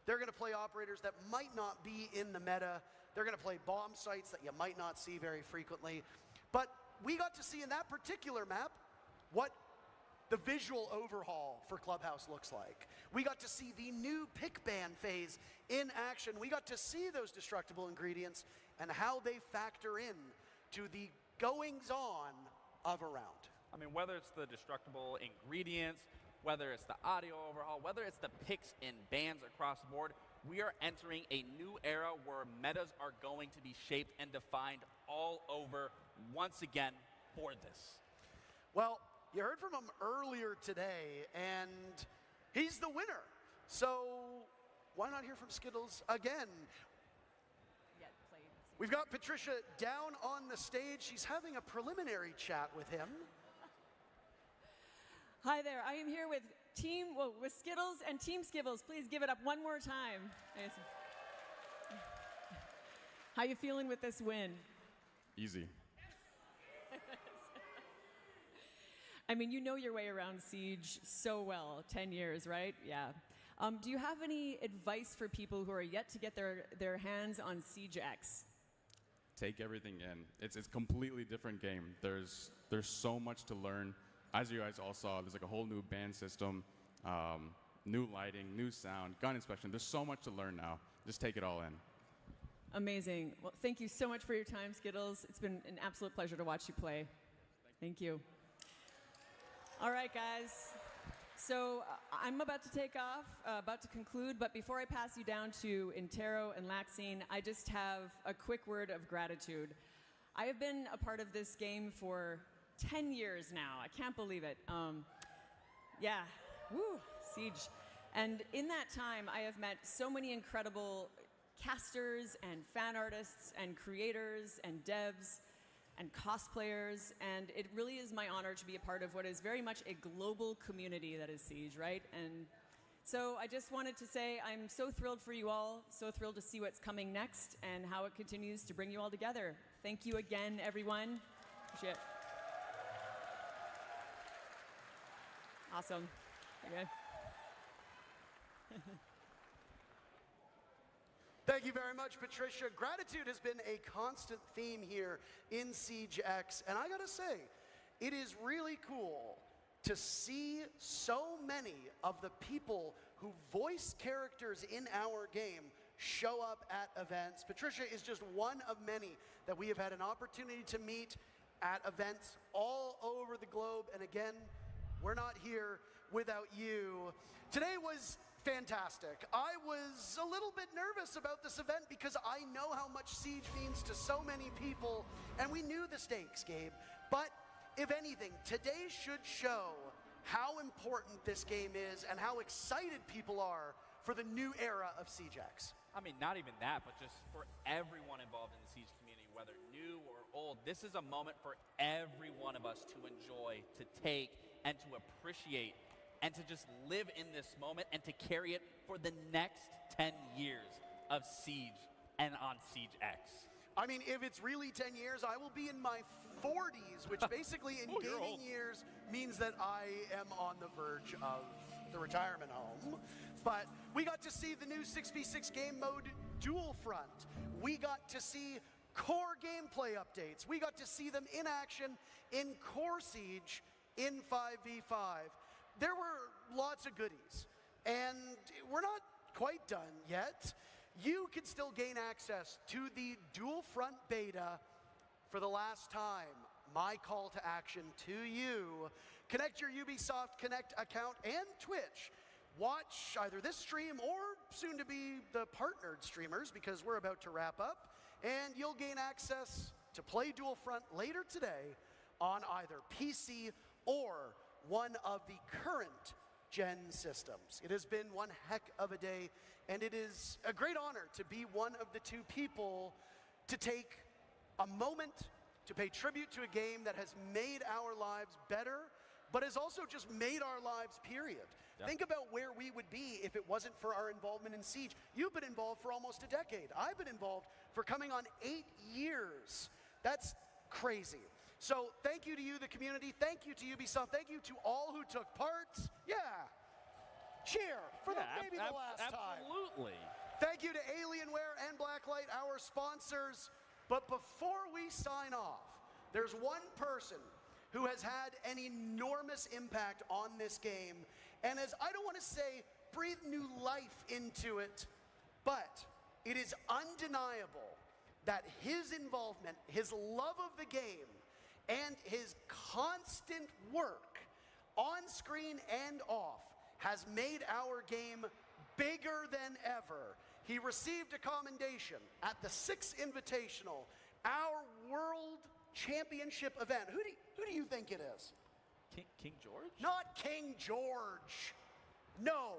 [SPEAKER 3] They're going to play operators that might not be in the meta. They're going to play bomb sites that you might not see very frequently. But we got to see in that particular map what the visual overhaul for Clubhouse looks like. We got to see the new pick ban phase in action. We got to see those destructible ingredients and how they factor in to the goings-on of a round.
[SPEAKER 4] I mean, whether it's the destructible ingredients, whether it's the audio overhaul, whether it's the picks and bans across the board, we are entering a new era where metas are going to be shaped and defined all over once again for this.
[SPEAKER 3] Well, you heard from him earlier today, and He's the winner. So why not hear from Skittles again? We've got Patricia down on the stage. She's having a preliminary chat with him.
[SPEAKER 2] Hi there. I am here with with Skittles and Team Skibbles. Please give it up one more time. How you feeling with this win?
[SPEAKER 8] Easy.
[SPEAKER 2] I mean, you know your way around Siege so well. 10 years, right? Yeah. Do you have any advice for people who are yet to get their hands on Siege X?
[SPEAKER 8] Take everything in. It's a completely different game. There's so much to learn. As you guys all saw, there's like a whole new band system, new lighting, new sound, gun inspection. There's so much to learn now. Just take it all in.
[SPEAKER 2] Amazing. Well, thank you so much for your time, Skittles. It's been an absolute pleasure to watch you play. Thank you. All right, guys. So I'm about to take off, about to conclude, but before I pass you down to Intero and Laxine, I just have a quick word of gratitude. I have been a part of this game for 10 years now. I can't believe it. Yeah, woo, Siege. And in that time, I have met so many incredible casters and fan artists and creators and devs and cosplayers, and it really is my honor to be a part of what is very much a global community that is Siege, right? And so I just wanted to say I'm so thrilled for you all, so thrilled to see what's coming next and how it continues to bring you all together. Thank you again, everyone. Appreciate it. Awesome. Okay.
[SPEAKER 3] Thank you very much, Patricia. Gratitude has been a constant theme here in Siege X, and I gotta say, it is really cool to see so many of the people who voice characters in our game show up at events. Patricia is just one of many that we have had an opportunity to meet at events all over the globe, and again, we're not here without you. Today was fantastic. I was a little bit nervous about this event because I know how much Siege means to so many people, and we knew the stakes, Gabe. But if anything, today should show how important this game is and how excited people are for the new era of Siege X.
[SPEAKER 4] I mean, not even that, but just for everyone involved in the Siege community, whether new or old, this is a moment for every one of us to enjoy, to take, and to appreciate, and to just live in this moment and to carry it for the next 10 years of Siege and on Siege X.
[SPEAKER 3] I mean, if it's really 10 years, I will be in my 40s, which basically in gaming years means that I am on the verge of the retirement home. But we got to see the new 6v6 game mode Dual Front. We got to see core gameplay updates. We got to see them in action in Core Siege in 5v5. There were lots of goodies, and we're not quite done yet. You can still gain access to the Dual Front beta for the last time. My call to action to you. Connect your Ubisoft Connect account and Twitch. Watch either this stream or soon to be the partnered streamers, because we're about to wrap up, and you'll gain access to play Dual Front later today on either PC or one of the current gen systems. It has been one heck of a day, and it is a great honor to be one of the two people to take a moment to pay tribute to a game that has made our lives better, but has also just made our lives, period.
[SPEAKER 4] Yeah.
[SPEAKER 3] Think about where we would be if it wasn't for our involvement in Siege. You've been involved for almost a decade. I've been involved for coming on 8 years. That's crazy. So thank you to you, the community. Thank you to Ubisoft. Thank you to all who took part. Yeah. Cheer for maybe the last time.
[SPEAKER 4] Absolutely.
[SPEAKER 3] Thank you to Alienware and Blacklight, our sponsors. But before we sign off, there's one person who has had an enormous impact on this game, and as I don't want to say breathe new life into it, but it is undeniable that his involvement, his love of the game, and his constant work on screen and off has made our game bigger than ever. He received a commendation at the 6th Invitational, our World Championship event. Who do you think it is?
[SPEAKER 4] King George?
[SPEAKER 3] Not King George. No,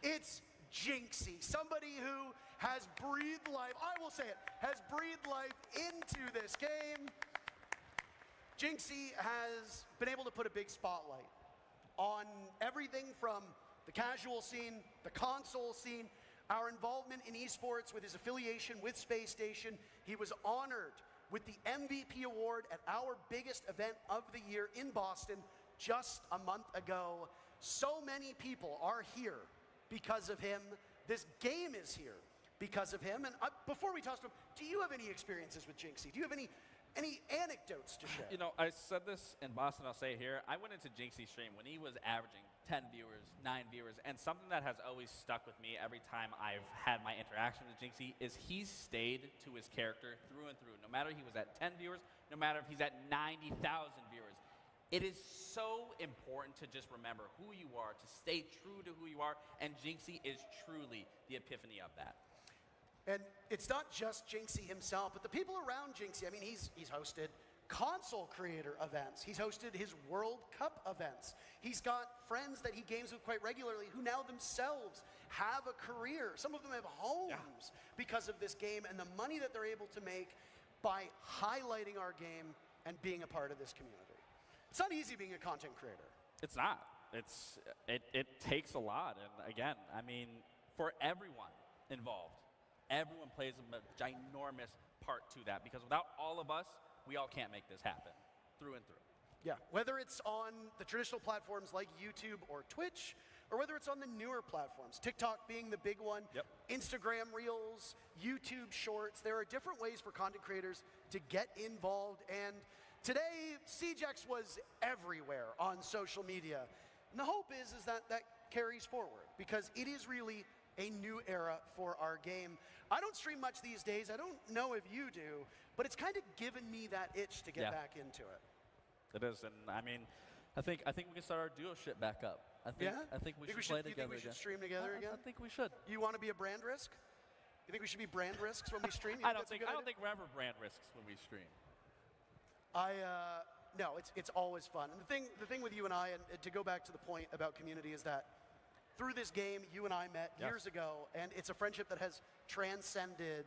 [SPEAKER 3] it's Jinxie, somebody who has breathed life, I will say it, has breathed life into this game. Jinxie has been able to put a big spotlight on everything from the casual scene, the console scene, our involvement in esports with his affiliation with Space Station. He was honored with the MVP award at our biggest event of the year in Boston just a month ago. So many people are here because of him. This game is here because of him. And before we toss to him, do you have any experiences with Jinxie? Do you have any anecdotes to share?
[SPEAKER 4] You know, I said this in Boston, I'll say it here. I went into Jinxie's stream when he was averaging 10 viewers, 9 viewers, and something that has always stuck with me every time I've had my interaction with Jinxie is he's stayed to his character through and through. No matter he was at 10 viewers, no matter if he's at 90,000 viewers. It is so important to just remember who you are, to stay true to who you are, and Jinxie is truly the epiphany of that.
[SPEAKER 3] And it's not just Jinxie himself, but the people around Jinxie. I mean, he's hosted console creator events. He's hosted his World Cup events. He's got friends that he games with quite regularly who now themselves have a career. Some of them have homes because of this game and the money that they're able to make by highlighting our game and being a part of this community. It's not easy being a content creator.
[SPEAKER 4] It's not. It takes a lot. And again, I mean, for everyone involved, everyone plays a ginormous part to that, because without all of us, we all can't make this happen through and through.
[SPEAKER 3] Yeah, whether it's on the traditional platforms like YouTube or Twitch, or whether it's on the newer platforms, TikTok being the big one, Instagram Reels, YouTube Shorts, there are different ways for content creators to get involved. And today, CJX was everywhere on social media. And the hope is that that carries forward, because it is really a new era for our game. I don't stream much these days. I don't know if you do, but it's kind of given me that itch to get back into it.
[SPEAKER 4] It is, and I mean, I think we can start our duo shit back up. I think we should play together again.
[SPEAKER 3] You think we should stream together again?
[SPEAKER 4] I think we should.
[SPEAKER 3] You want to be a brand risk? You think we should be brand risks when we stream?
[SPEAKER 4] I don't think we're ever brand risks when we stream.
[SPEAKER 3] No, it's always fun. And the thing with you and I, and to go back to the point about community, is that through this game, you and I met years ago, and it's a friendship that has transcended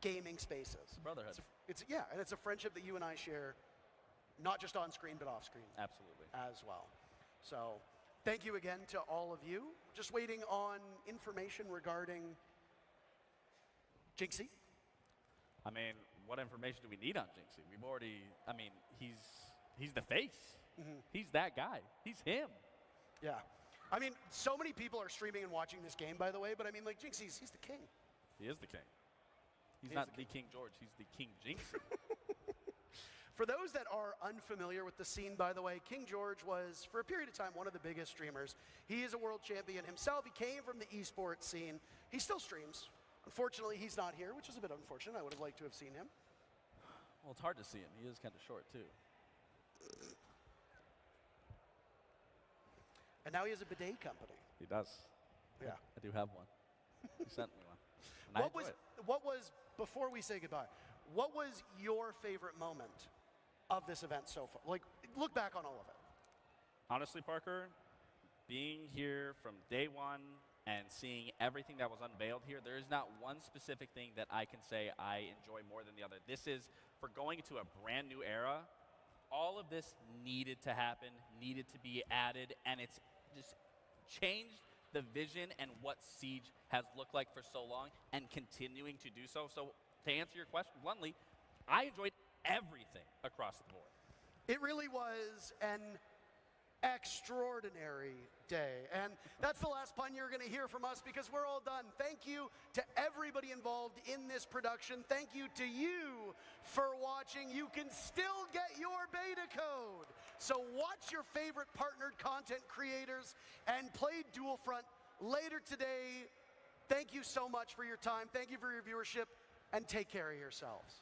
[SPEAKER 3] gaming spaces.
[SPEAKER 4] Brotherhood.
[SPEAKER 3] And it's a friendship that you and I share, not just on screen, but off screen.
[SPEAKER 4] Absolutely.
[SPEAKER 3] As well. So, thank you again to all of you. Just waiting on information regarding Jinxie.
[SPEAKER 4] I mean, what information do we need on Jinxie? We've already, I mean, he's the face. He's that guy. He's him.
[SPEAKER 3] Yeah. I mean, so many people are streaming and watching this game, by the way, but I mean, like, Jinxie's, he's the king.
[SPEAKER 4] He is the king. He's not the King George, he's the King Jinxie.
[SPEAKER 3] For those that are unfamiliar with the scene, by the way, King George was, for a period of time, one of the biggest streamers. He is a world champion himself. He came from the esports scene. He still streams. Unfortunately, he's not here, which is a bit unfortunate. I would have liked to have seen him.
[SPEAKER 4] Well, it's hard to see him. He is kind of short, too.
[SPEAKER 3] And now he has a bidet company.
[SPEAKER 4] He does.
[SPEAKER 3] Yeah.
[SPEAKER 4] I do have one. He sent me one. And
[SPEAKER 3] what was, before we say goodbye, what was your favorite moment of this event so far? Like, look back on all of it.
[SPEAKER 4] Honestly, Parker, being here from day one and seeing everything that was unveiled here, there is not one specific thing that I can say I enjoy more than the other. This is, for going into a brand new era, all of this needed to happen, needed to be added, and it's just changed the vision and what Siege has looked like for so long and continuing to do so. So to answer your question bluntly, I enjoyed everything across the board.
[SPEAKER 3] It really was an extraordinary day. And that's the last pun you're going to hear from us, because we're all done. Thank you to everybody involved in this production. Thank you to you for watching. You can still get your beta code. So watch your favorite partnered content creators and play Dual Front later today. Thank you so much for your time. Thank you for your viewership, and take care of yourselves.